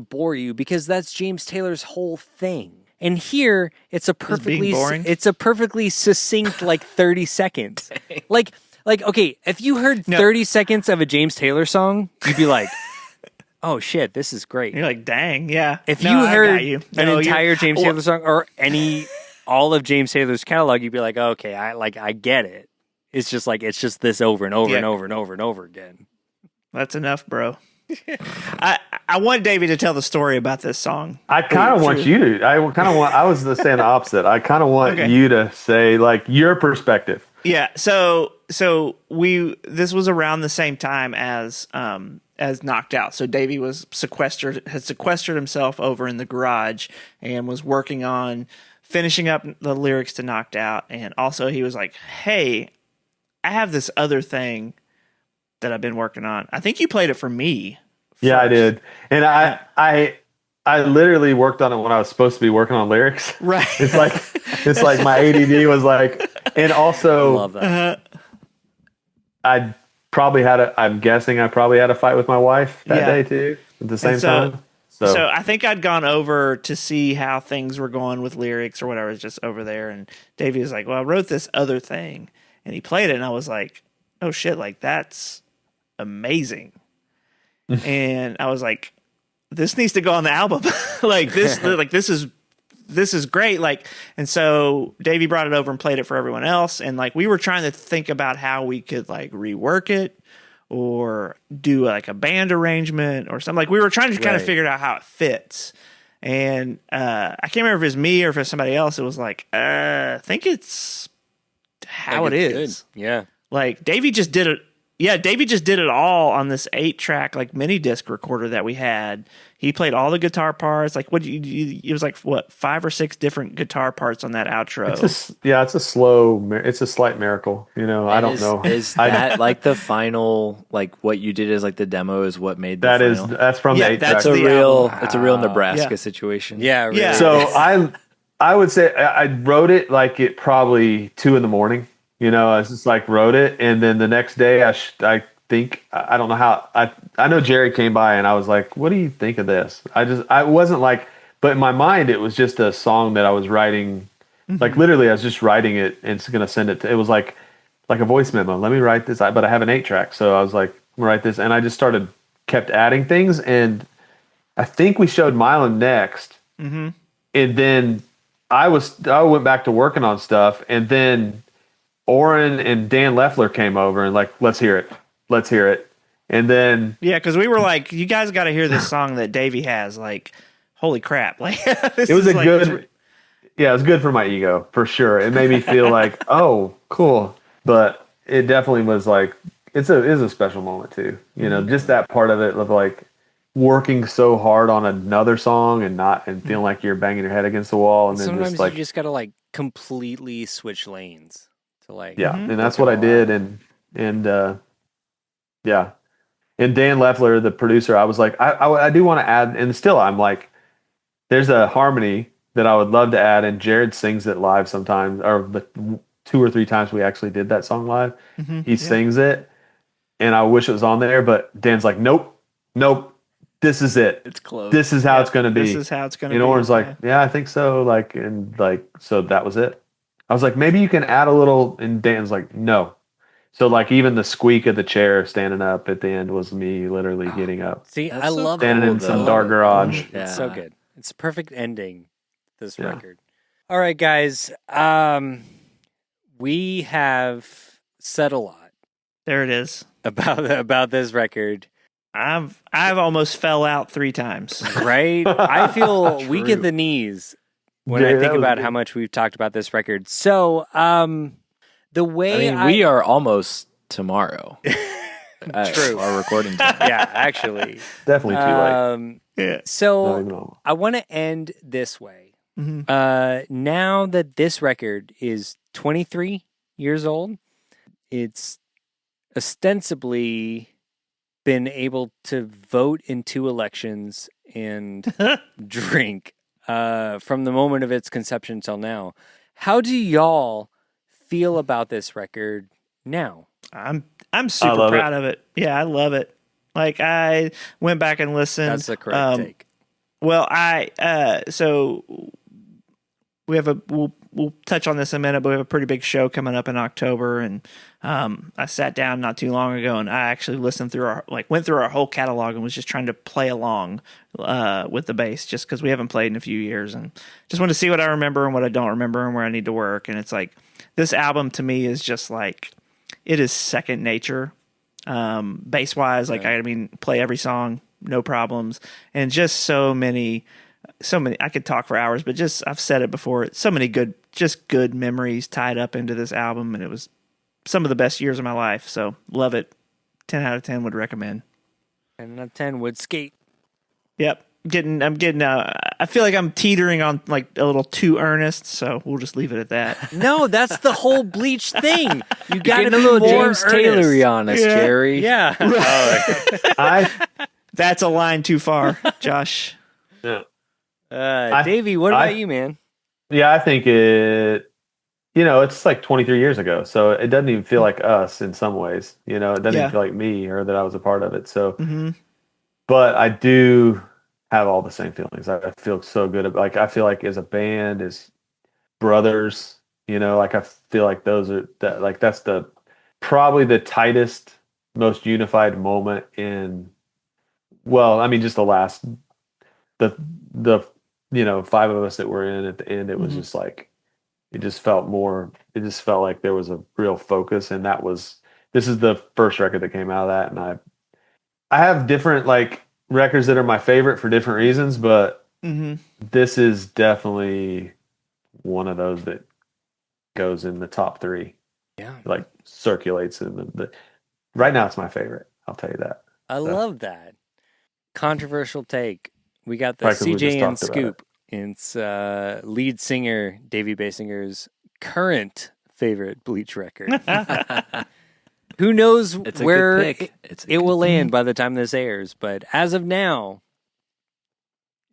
bore you because that's James Taylor's whole thing. And here it's a boring? perfectly succinct like 30 seconds. Like okay, if you heard 30 seconds of a James Taylor song, you'd be like, "Oh shit, this is great." You're like, dang, yeah. If No, you I heard got you. an No, entire James well, Taylor song or all of James Taylor's catalog, you'd be like, "Okay, I get it." It's just this over and over Yeah. and over and over and over again. That's enough, bro. I want Davey to tell the story about this song. I kind of want you to. I was saying the opposite. I kind of want Okay. you to say like your perspective. Yeah. So this was around the same time as Knocked Out. So Davey had sequestered himself over in the garage and was working on finishing up the lyrics to Knocked Out. And also he was like, "Hey, I have this other thing that I've been working on." I think you played it for me. Yeah, I first. did, and I literally worked on it when I was supposed to be working on lyrics. Right. It's like my ADD was like, and also Love that. I probably I'm guessing I probably had a fight with my wife that Yeah. day too at the same so- time. So I think I'd gone over to see how things were going with lyrics or whatever. It's just over there. And Davey was like, "Well, I wrote this other thing." And he played it. And I was like, "Oh shit, like that's amazing." And I was like, "This needs to go on the album." this is great. Like, and so Davey brought it over and played it for everyone else. And like, we were trying to think about how we could like rework it or do like a band arrangement or something. Like, we were trying to kind of Right. figure out how it fits. And I can't remember if it was me or if it was somebody else. It was like, I think it's how it It's is. good. Yeah. Like, Davey just did it. Yeah, Davey just did it all on this 8-track like mini disc recorder that we had. He played all the guitar parts. Like, it was like what 5 or 6 different guitar parts on that outro. it's a slight miracle. You know, I don't know. Is that like the final, like what you did as like the demo is what made the final? That's from Yeah, the 8 that's track. the album. It's a real Nebraska Yeah. situation. Yeah. Really. Yeah. So I would say I wrote it like it probably 2 a.m. You know, I just like wrote it, and then the next day I think I don't know how I know Jerry came by and I was like, "What do you think of this?" I wasn't like, but in my mind it was just a song that I was writing. Like literally, I was just writing it and it's gonna send it to. It was like a voice memo. Let me write this, but I have an 8-track, so I was like, I'm gonna write this, and I just kept adding things, and I think we showed Milan next, and then I went back to working on stuff, and then Oren and Dan Leffler came over and like, let's hear it, and then Yeah, because we were like, "You guys got to hear this song that Davey has." Like, holy crap! Like, it was it was good for my ego for sure. It made me feel like, oh, cool, but it definitely was like it's a special moment too. You know, just that part of it of like working so hard on another song and feeling like you're banging your head against the wall, and then Sometimes just like you just gotta like completely switch lanes to like. yeah, and that's what I did, and yeah. And Dan Leffler, the producer, I was like, I do want to add, and still I'm like, there's a harmony that I would love to add, and Jared sings it live sometimes, or the 2 or 3 times we actually did that song live. He sings it, and I wish it was on there, but Dan's like, nope, this is it. It's close. This is how it's going to be. This is how it's going to And be. Oren's like, yeah, I think so. Like, and like, so that was it. I was like, maybe you can add a little, and Dan's like, no. So like even the squeak of the chair standing up at the end was me literally getting up, See, That's I so love standing it. in some dark garage. Yeah. It's so good. It's a perfect ending. This Yeah. record. All right, guys. We have said a lot There it is. about this record, I've almost fell out 3 times. right? I feel weak True. at the knees when Yeah, I that think was about good. how much we've talked about this record. So, the I way mean, we are almost tomorrow. True. Our recording time. yeah, actually. Definitely too late. Yeah. Not So even almost. I want to end this way. Mhm. Now that this record is 23 years old, it's ostensibly been able to vote in 2 elections and drink from the moment of its conception till now. How do y'all feel about this record now? I'm super love proud of it. Yeah, I love it. Like I went back and listened. That's the correct take. Well, so we have we'll touch on this in a minute, but we have a pretty big show coming up in October, and I sat down not too long ago and I actually listened through went through our whole catalog and was just trying to play along with the bass, just because we haven't played in a few years, and just want to see what I remember and what I don't remember and where I need to work. And it's like this album to me is just like it is second nature. Bass wise, like I mean, play every song, no problems, and just so many. I could talk for hours, but just I've said it before. So many good memories tied up into this album, and it was some of the best years of my life. So love it. 10 out of 10 would recommend. 10 out of 10 would skate. Yep, I'm getting. I feel like I'm teetering on like a little too earnest, so we'll just leave it at that. No, that's the whole Bleach thing. You got to Getting be a little more James earnest. Taylory on us, Yeah. Jerry. Yeah. I That's a line too far, Josh. Davey, what about you, man? Yeah, I think it's like 23 years ago, so it doesn't even feel like us in some ways. It doesn't Yeah. even feel like me or that I was a part of it. So, hmm but I do have all the same feelings. I feel so good. Like I feel like as a band, as brothers, like I feel like that's probably the tightest, most unified moment in. Well, I mean, just the 5 of us that were in at the end. It was just like. It just felt like there was a real focus, and this is the first record that came out of that. And I have different like records that are my favorite for different reasons, but this is definitely one of those that goes in the top 3. Yeah. Like circulates in the right now it's my favorite. I'll tell you that. I love that. Controversial take. We got the Right, 'cause we just CJ and talked about Scoop. It's lead singer Davy Baysinger's current favorite Bleach record. Who knows It's a where good pick. it will land by the time this airs, but as of now,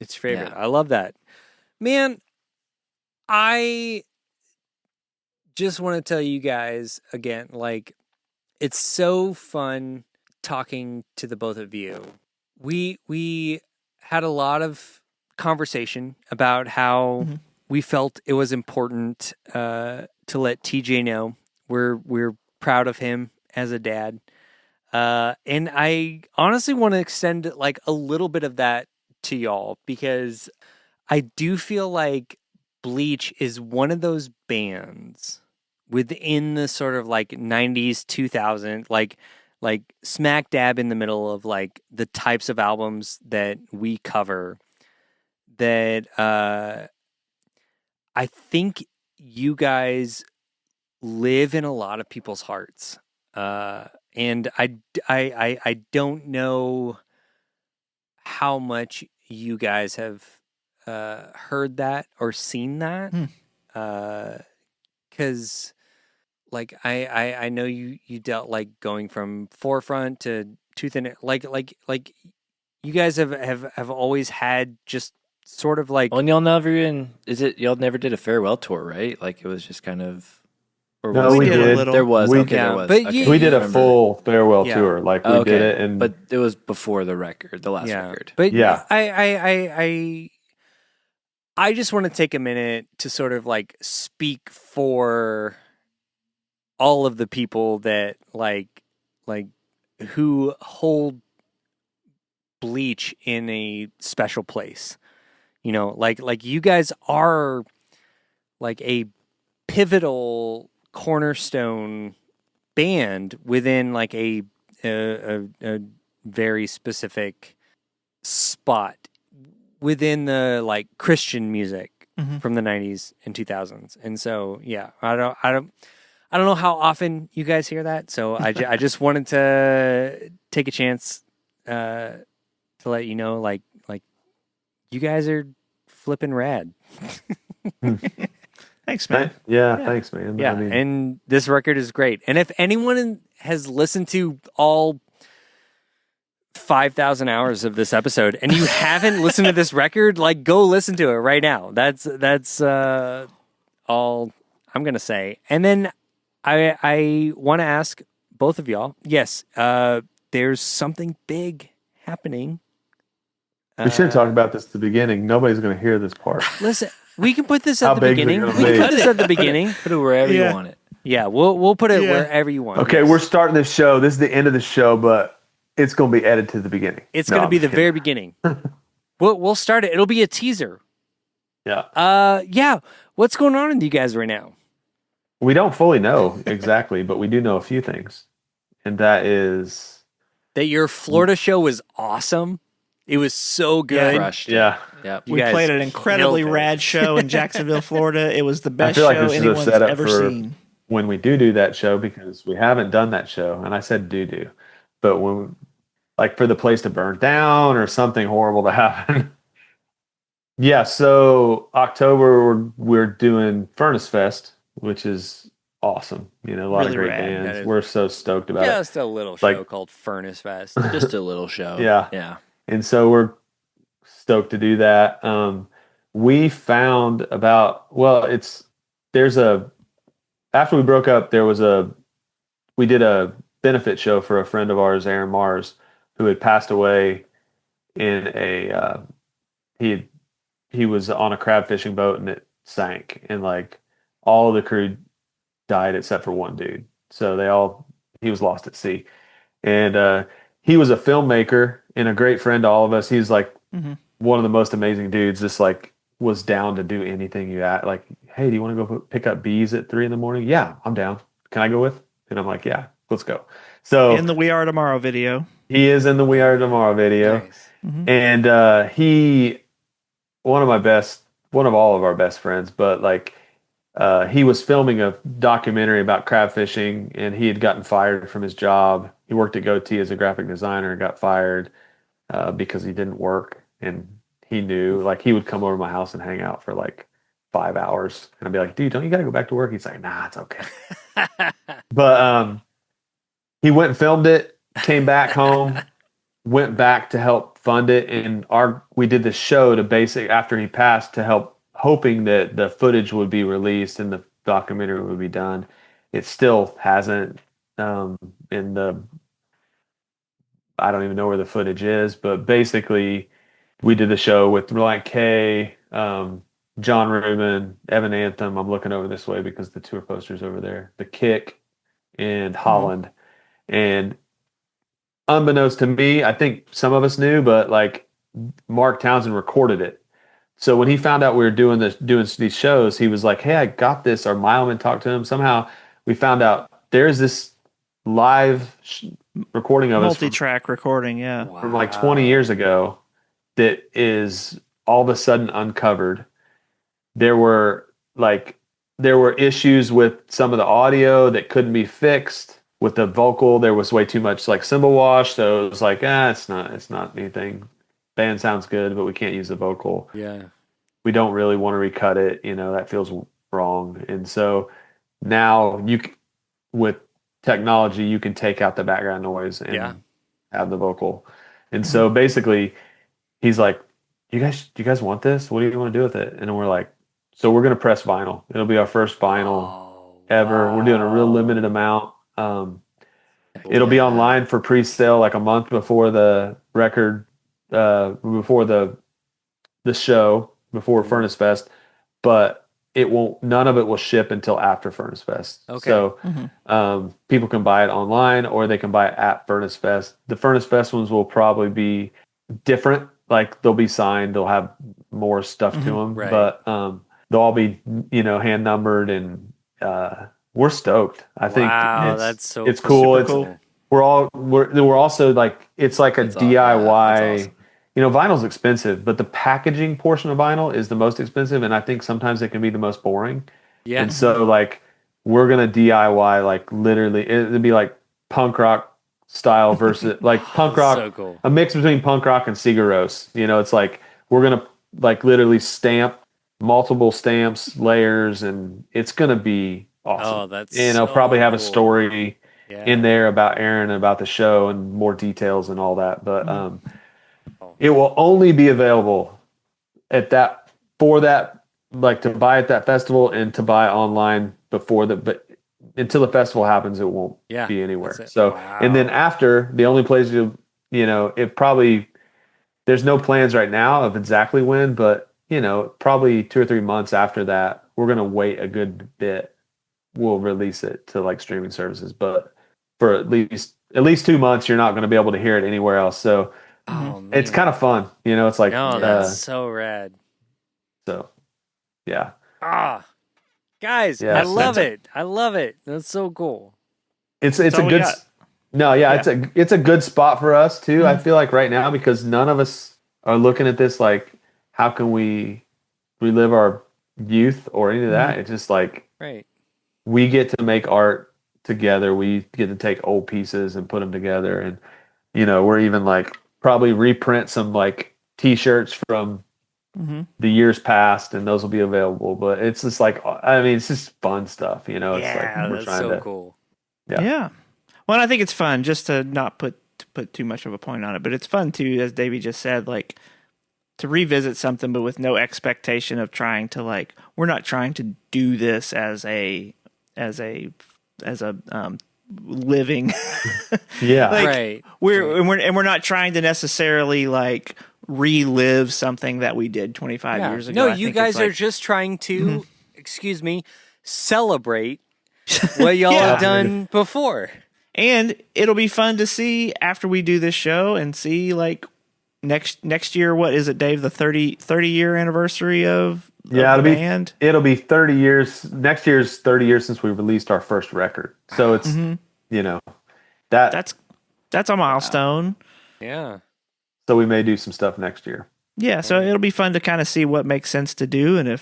it's your favorite. Yeah. I love that. Man, I just want to tell you guys again, like, it's so fun talking to the both of you. We had a lot of conversation about how we felt it was important to let TJ know we're proud of him as a dad. And I honestly want to extend like a little bit of that to y'all, because I do feel like Bleach is one of those bands within the sort of like 90s, 2000, like smack dab in the middle of like the types of albums that we cover, that I think you guys live in a lot of people's hearts. And I don't know how much you guys have heard that or seen that. Because like I know you dealt like going from Forefront to Tooth and like you guys have always had just sort of like, Well, and y'all never did a farewell tour, right? Like it was just kind of. Or No, was we there? did. a little. There was. We Okay, did. there was. But Okay, you- We did a remember. full farewell Yeah. tour. Like we Okay, did it, and but it was before the record, the last yeah, record. but Yeah. I just want to take a minute to sort of like speak for all of the people that like who hold Bleach in a special place. You know, like you guys are like a pivotal cornerstone band within like a very specific spot within the like Christian music from the 90s and 2000s. And so, yeah, I don't know how often you guys hear that. So I just wanted to take a chance to let you know, like you guys are flipping rad. Thanks, man. Yeah, thanks, man. Yeah, I mean, and this record is great. And if anyone has listened to all 5,000 hours of this episode and you haven't listened to this record, like go listen to it right now. That's all I'm gonna say. And then I want to ask both of y'all. Yes, there's something big happening. we should talk about this at the beginning. Nobody's going to hear this part. Listen, we can put this at How the big is it beginning. gonna We can be? put this at the beginning. Put it wherever you want it. Yeah, we'll put it wherever you want. Okay, we're starting this show. This is the end of the show, but it's going to be edited to the beginning. It's No, going to I'm be just the kidding. very beginning. We'll start it. It'll be a teaser. Yeah. Yeah. What's going on with you guys right now? We don't fully know exactly, but we do know a few things. And that is, That your Florida show was awesome. It was so good. Crushed it. yeah. Yep. You We guys played an incredibly killed it. rad show in Jacksonville, Florida. It was the I best feel like show this is a anyone's setup ever for seen. when we do that show, because we haven't done that show. And I said do. But when, like, for the place to burn down or something horrible to happen. Yeah, so October we're doing Furnace Fest, which is awesome. You know, a lot Really of great rad. That bands. is- We're so stoked about it. Just a little show Like- called Furnace Fest. Just a little show. Yeah. Yeah. And so we're stoked to do that. We found after we broke up, we did a benefit show for a friend of ours, Aaron Mars, who had passed away in he was on a crab fishing boat and it sank, and like all the crew died except for one dude. So he was lost at sea. And he was a filmmaker and a great friend to all of us. He's like one of the most amazing dudes. Just like was down to do anything you at. Like, hey, do you want to go pick up bees at 3 a.m? Yeah, I'm down. Can I go with? And I'm like, yeah, let's go. So In the We Are Tomorrow video. he is in the We Are Tomorrow video. Nice. And he one of all of our best friends, but like he was filming a documentary about crab fishing, and he had gotten fired from his job. He worked at Goatee as a graphic designer and got fired because he didn't work, and he knew, like, he would come over to my house and hang out for like 5 hours, and I'd be like, dude, don't you gotta go back to work? He's like, nah, it's okay. But he went and filmed it, came back home, went back to help fund it, and we did the show after he passed, to help, hoping that the footage would be released and the documentary would be done. It still hasn't. I don't even know where the footage is, but basically we did the show with Reliant K, John Ruman, Evan Anthem. I'm looking over this way because the tour poster's over there. The Kick and Holland. And unbeknownst to me, I think some of us knew, but like Mark Townsend recorded it. So when he found out we were doing these shows, he was like, hey, I got this. Our mileman talked to him. Somehow we found out there's this live recording of us Multi-track recording, yeah. from like 20 years ago that is all of a sudden uncovered. There were issues with some of the audio that couldn't be fixed. With the vocal, there was way too much like cymbal wash, so it was like, it's not anything. Band sounds good, but we can't use the vocal. Yeah. We don't really want to recut it. You know, that feels wrong. And so now with technology, you can take out the background noise and have the vocal. And so basically he's like, you guys want this? What do you want to do with it? And we're like, so we're going to press vinyl. It'll be our first vinyl ever. Wow. We're doing a real limited amount. It'll be online for pre-sale like a month before the record, before the show, before Furnace Fest. But none of it will ship until after Furnace Fest. Okay. So people can buy it online or they can buy it at Furnace Fest. The Furnace Fest ones will probably be different. Like they'll be signed, they'll have more stuff to them, Right. but they'll all be, hand numbered, and we're stoked. I think Wow, it's, that's so it's cool. cool. Super It's cool. we're also like, it's like a That's awesome. DIY. That's awesome. Vinyl's expensive, but the packaging portion of vinyl is the most expensive, and I think sometimes it can be the most boring. Yeah. And so like we're gonna DIY, like literally it'd be like punk rock style versus like punk rock, So cool. a mix between punk rock and Sigur Rós. It's like we're gonna like literally stamp multiple stamps, layers, and it's gonna be awesome. Oh, that's probably have a cool. story Yeah. in there about Aaron and about the show and more details and all that. But it will only be available like to buy at that festival and to buy online but until the festival happens, it won't Yeah, be anywhere. that's it. So, Wow. and then after, the only place it probably, there's no plans right now of exactly when, but probably 2 or 3 months after that, we're going to wait a good bit. We'll release it to like streaming services, but for at least 2 months, you're not going to be able to hear it anywhere else. So Oh, man. it's kind of fun. It's like, No, that's so rad. so yeah. Guys, Yeah, I love that's- it. I love it. That's so cool. It's all a we good, got. no, yeah, it's a good spot for us too. I feel like right now, because none of us are looking at this like, how can we relive our youth or any of that? It's just like, Right. we get to make art together. We get to take old pieces and put them together. And, we're even like probably reprint some like t-shirts from the years past, and those will be available. But it's just like, it's just fun stuff, it's Yeah, like we're that's trying so to, cool. Yeah. Well, and I think it's fun just to not put too much of a point on it, but it's fun too, as Davey just said, like to revisit something, but with no expectation of trying to like, we're not trying to do this as a living. yeah. Like, Right. we're not trying to necessarily like relive something that we did 25 Yeah. years ago. No, I you think guys it's are like, just trying to, excuse me, celebrate what y'all Yeah. have done before. and it'll be fun to see after we do this show and see like next year, what is it, Dave? The 30 year anniversary of Yeah, the band. it'll be 30 years. Next year's 30 years since we released our first record. So it's, That's a milestone. Yeah. so we may do some stuff next year. Yeah, so it'll be fun to kind of see what makes sense to do. And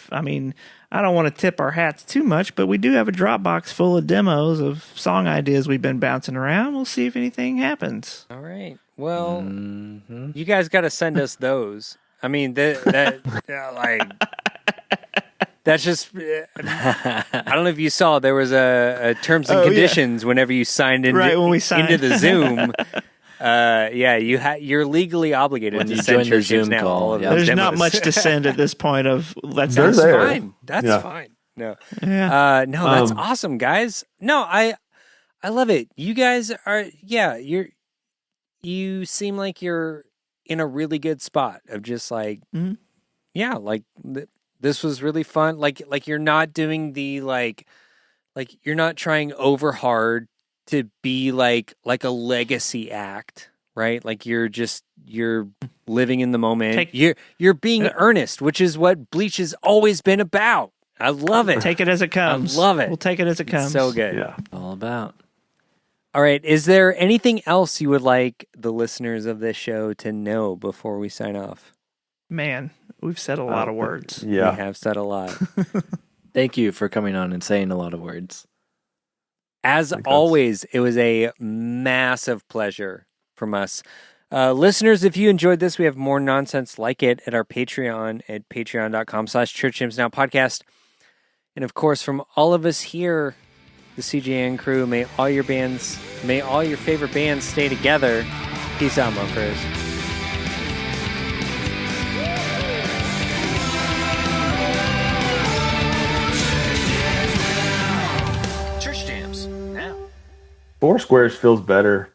I don't want to tip our hats too much, but we do have a Dropbox full of demos of song ideas we've been bouncing around. We'll see if anything happens. All right. Well, you guys got to send us those. I mean, that like that's just. I don't know if you saw there was a terms and Oh, yeah. conditions whenever you signed into Right, when we signed. into the Zoom. Yeah, you're legally obligated When to you send join the Church Games Zoom now. call, All of yeah. those There's not demos. much to send at this point of let's They're That's there. fine. That's Yeah. fine. No. Yeah. No, that's awesome, guys. No, I love it. You guys are, you seem like you're in a really good spot of just like, yeah, like this was really fun. Like you're not doing the like you're not trying over hard to be like a legacy act, right? Like you're living in the moment. You're being earnest, which is what Bleach has always been about. I love it. Take it as it comes. I love it. We'll take it as it comes. It's so good. Yeah. All about. All right. Is there anything else you would like the listeners of this show to know before we sign off? Man, we've said a lot of words. Yeah. We have said a lot. Thank you for coming on and saying a lot of words. As always, it was a massive pleasure from us. Listeners, if you enjoyed this, we have more nonsense like it at our Patreon at patreon.com/churchgamesnowpodcast. And of course, from all of us here, the CJN crew, may all your favorite bands stay together. Peace out, mofers. Church Jams now. Four squares feels better.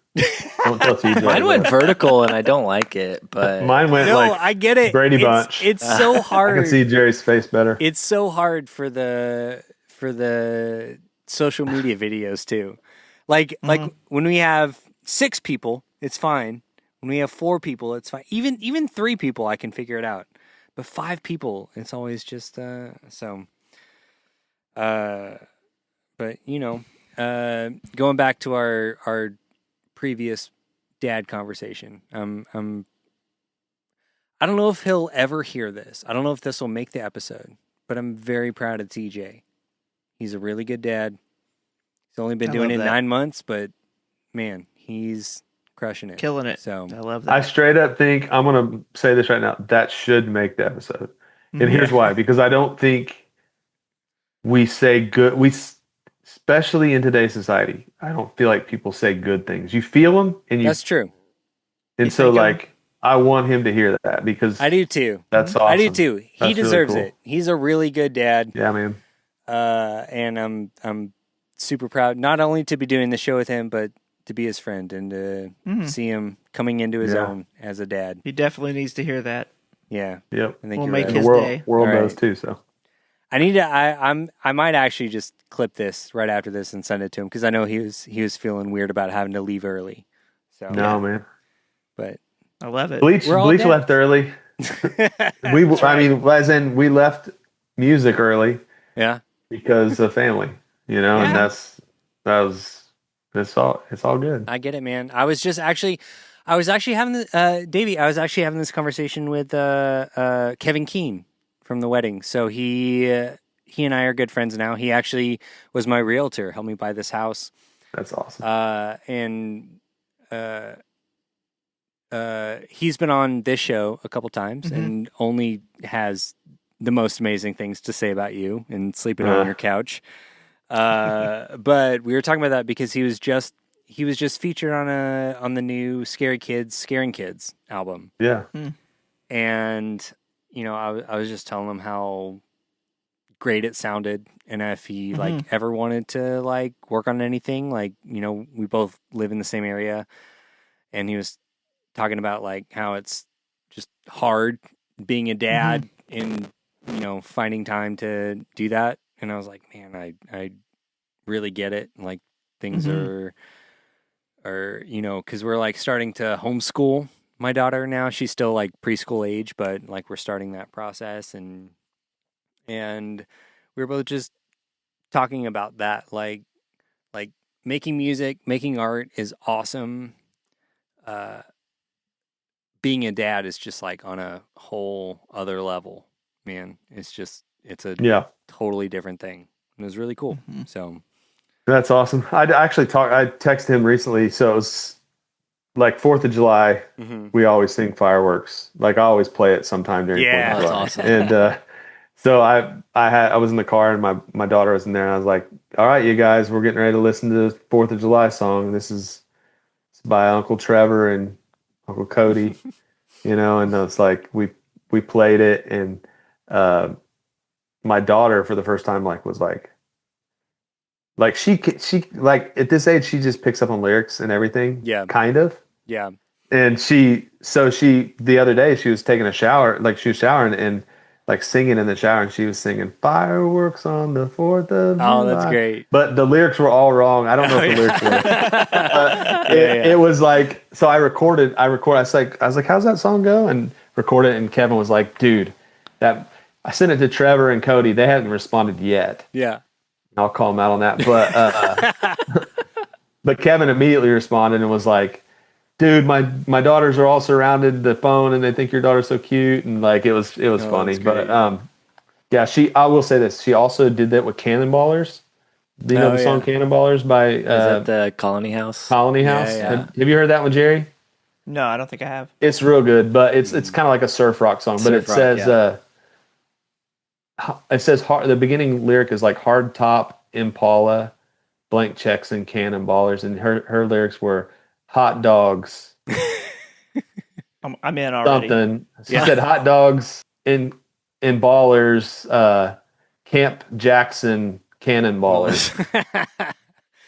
Don't tell TJ. Mine went vertical, and I don't like it. But Mine went No, like I get it. Brady It's- Bunch. It's so I hard. can see Jerry's face better. It's so hard for the social media videos too. Like when we have 6 people, it's fine. When we have 4 people, it's fine. Even 3 people, I can figure it out. But 5 people, it's always just so. But going back to our previous dad conversation, I don't know if he'll ever hear this. I don't know if this will make the episode, but I'm very proud of TJ. He's a really good dad. He's only been doing it 9 months, but man, he's crushing it. Killing it. So I love that. I straight up think, I'm going to say this right now, that should make the episode. And here's why. Because I don't think we say good, especially in today's society, I don't feel like people say good things. You feel them, and that's true. And so, like, I want him to hear that because I do too. That's awesome. I do too. He That's deserves really cool. it. He's a really good dad. Yeah, man. And I'm super proud not only to be doing the show with him, but to be his friend and to see him coming into his own as a dad. He definitely needs to hear that. Yeah. Yep. I think We'll you're make right. his The world, day. world All right. knows too. So I need to. I might actually just clip this right after this and send it to him because I know he was feeling weird about having to leave early. So no, man. but I love it. Bleach We're all Bleach dead. left early. I mean, as in we left music early yeah, because of family, and it's all good. I get it, man. I was actually having Davey. I was actually having this conversation with Kevin Keene from the wedding. So he and I are good friends now. He actually was my realtor, helped me buy this house. That's awesome. And he's been on this show a couple times and only has the most amazing things to say about you and sleeping on your couch. But we were talking about that because he was just featured on the new Scary Kids Scaring Kids album. Yeah. And I was just telling him how great it sounded, and if he like ever wanted to like work on anything, like we both live in the same area, and he was talking about like how it's just hard being a dad and finding time to do that. And I was like, man, I really get it. Like things are because we're like starting to homeschool my daughter now. She's still like preschool age, but like we're starting that process, and we were both just talking about that, like making music, making art is awesome. Being a dad is just like on a whole other level, man. It's a totally different thing. It was really cool. So That's awesome. I texted him recently. So it was like 4th of July. We always sing fireworks. Like I always play it sometime during 4th of July. That's awesome. And so I was in the car and my daughter was in there and I was like, all right, you guys, we're getting ready to listen to the 4th of July song. It's by Uncle Trevor and Uncle Cody, and it's like we played it, and my daughter for the first time was like she like at this age she just picks up on lyrics and everything. Yeah. Kind of. yeah, And she the other day she was taking a shower, like she was showering and like singing in the shower, and she was singing fireworks on the 4th of July. Oh, that's great. But the lyrics were all wrong. I don't know if the lyrics were. It was like, so I recorded. I was like, how's that song go? And recorded it, and Kevin was like, dude, I sent it to Trevor and Cody. They hadn't responded yet. yeah. I'll call them out on that. But but Kevin immediately responded and was like, dude, my daughters are all surrounded the phone and they think your daughter's so cute, and like it was funny. that's But yeah, I will say this. She also did that with Cannonballers. Do you know the song Cannonballers by Is that the Colony House? Colony House? yeah. Have you heard that one, Jerry? No, I don't think I have. It's real good, but it's kind of like a surf rock song. But Surf rock, it says the beginning lyric is like hard top Impala, blank checks and Cannonballers, and her lyrics were hot dogs. I'm in already. Something. She said hot dogs in ballers, Camp Jackson Cannonballers.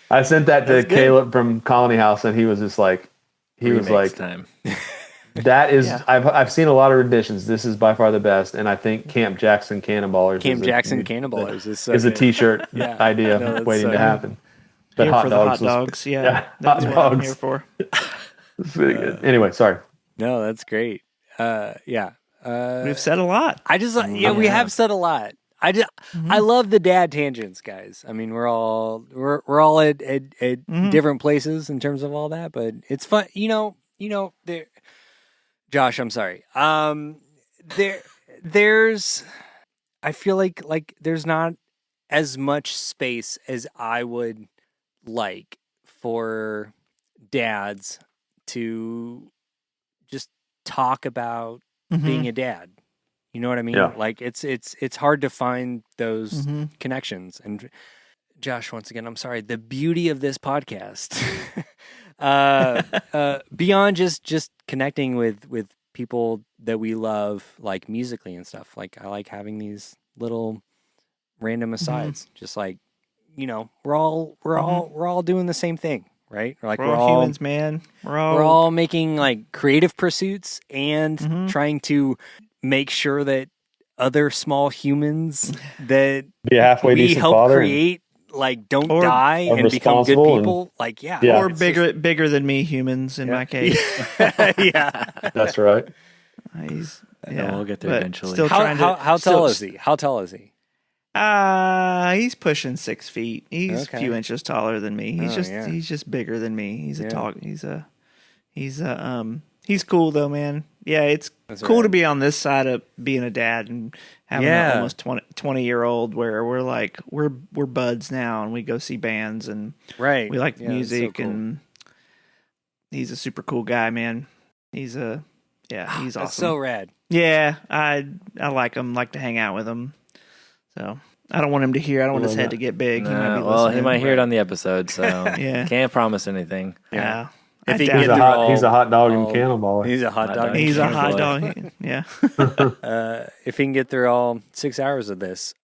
I sent that to Caleb from Colony House, and he was just like, he was Remix like, time. "That is, Yeah. I've seen a lot of renditions. This is by far the best." And I think Camp Jackson Cannonballers, Camp Jackson Cannonballers is so is a good. T-shirt Yeah. idea No, that's waiting so to good. happen. But Here for the hot was- dogs. Yeah, yeah, that's hot what I'm dogs. here for. It's really good. Anyway, sorry. No, that's great. Yeah. We've said a lot. I just we have said a lot. I love the dad tangents, guys. I mean, we're all at different places in terms of all that, but it's fun. There. Josh, I'm sorry. There's. I feel like there's not as much space as I would like for dads to just talk about being a dad. You know what I mean? Yeah. Like it's hard to find those connections. And Josh, once again, I'm sorry. The beauty of this podcast, beyond just connecting with people that we love, like musically and stuff. Like I like having these little random asides. Just like, we're all doing the same thing, right? Like We're all humans, man. We're all making like creative pursuits and trying to make sure that other small humans that Be a halfway we decent help father. create like don't Or die and become good responsible people. Like Yeah. or it's bigger than me humans in my case. yeah. That's right. He's we'll get there but eventually. Still trying to, How tall is he? How tall is he? He's pushing 6 feet. He's Okay. a few inches taller than me. He's Oh, he's just bigger than me. He's Yeah. a tall. He's cool though, man. Yeah, it's cool to be on this side of being a dad and having Yeah. an almost 20-year-old where we're like we're buds now and we go see bands and Right. we like Yeah, that's so music cool. and he's a super cool guy, man. He's he's awesome. That's so rad. Yeah, I like him. Like to hang out with him. So I don't want him to hear. I don't want his head to get big. He might be Well, he listening. might hear it on the episode, so Yeah. can't promise anything. Yeah. If he I doubt He's gets it. he's a hot dog and all- cannonballer. He's a hot Hot dog. dog. He's a Cannonball. hot dog. Yeah. If he can get through all 6 hours of this,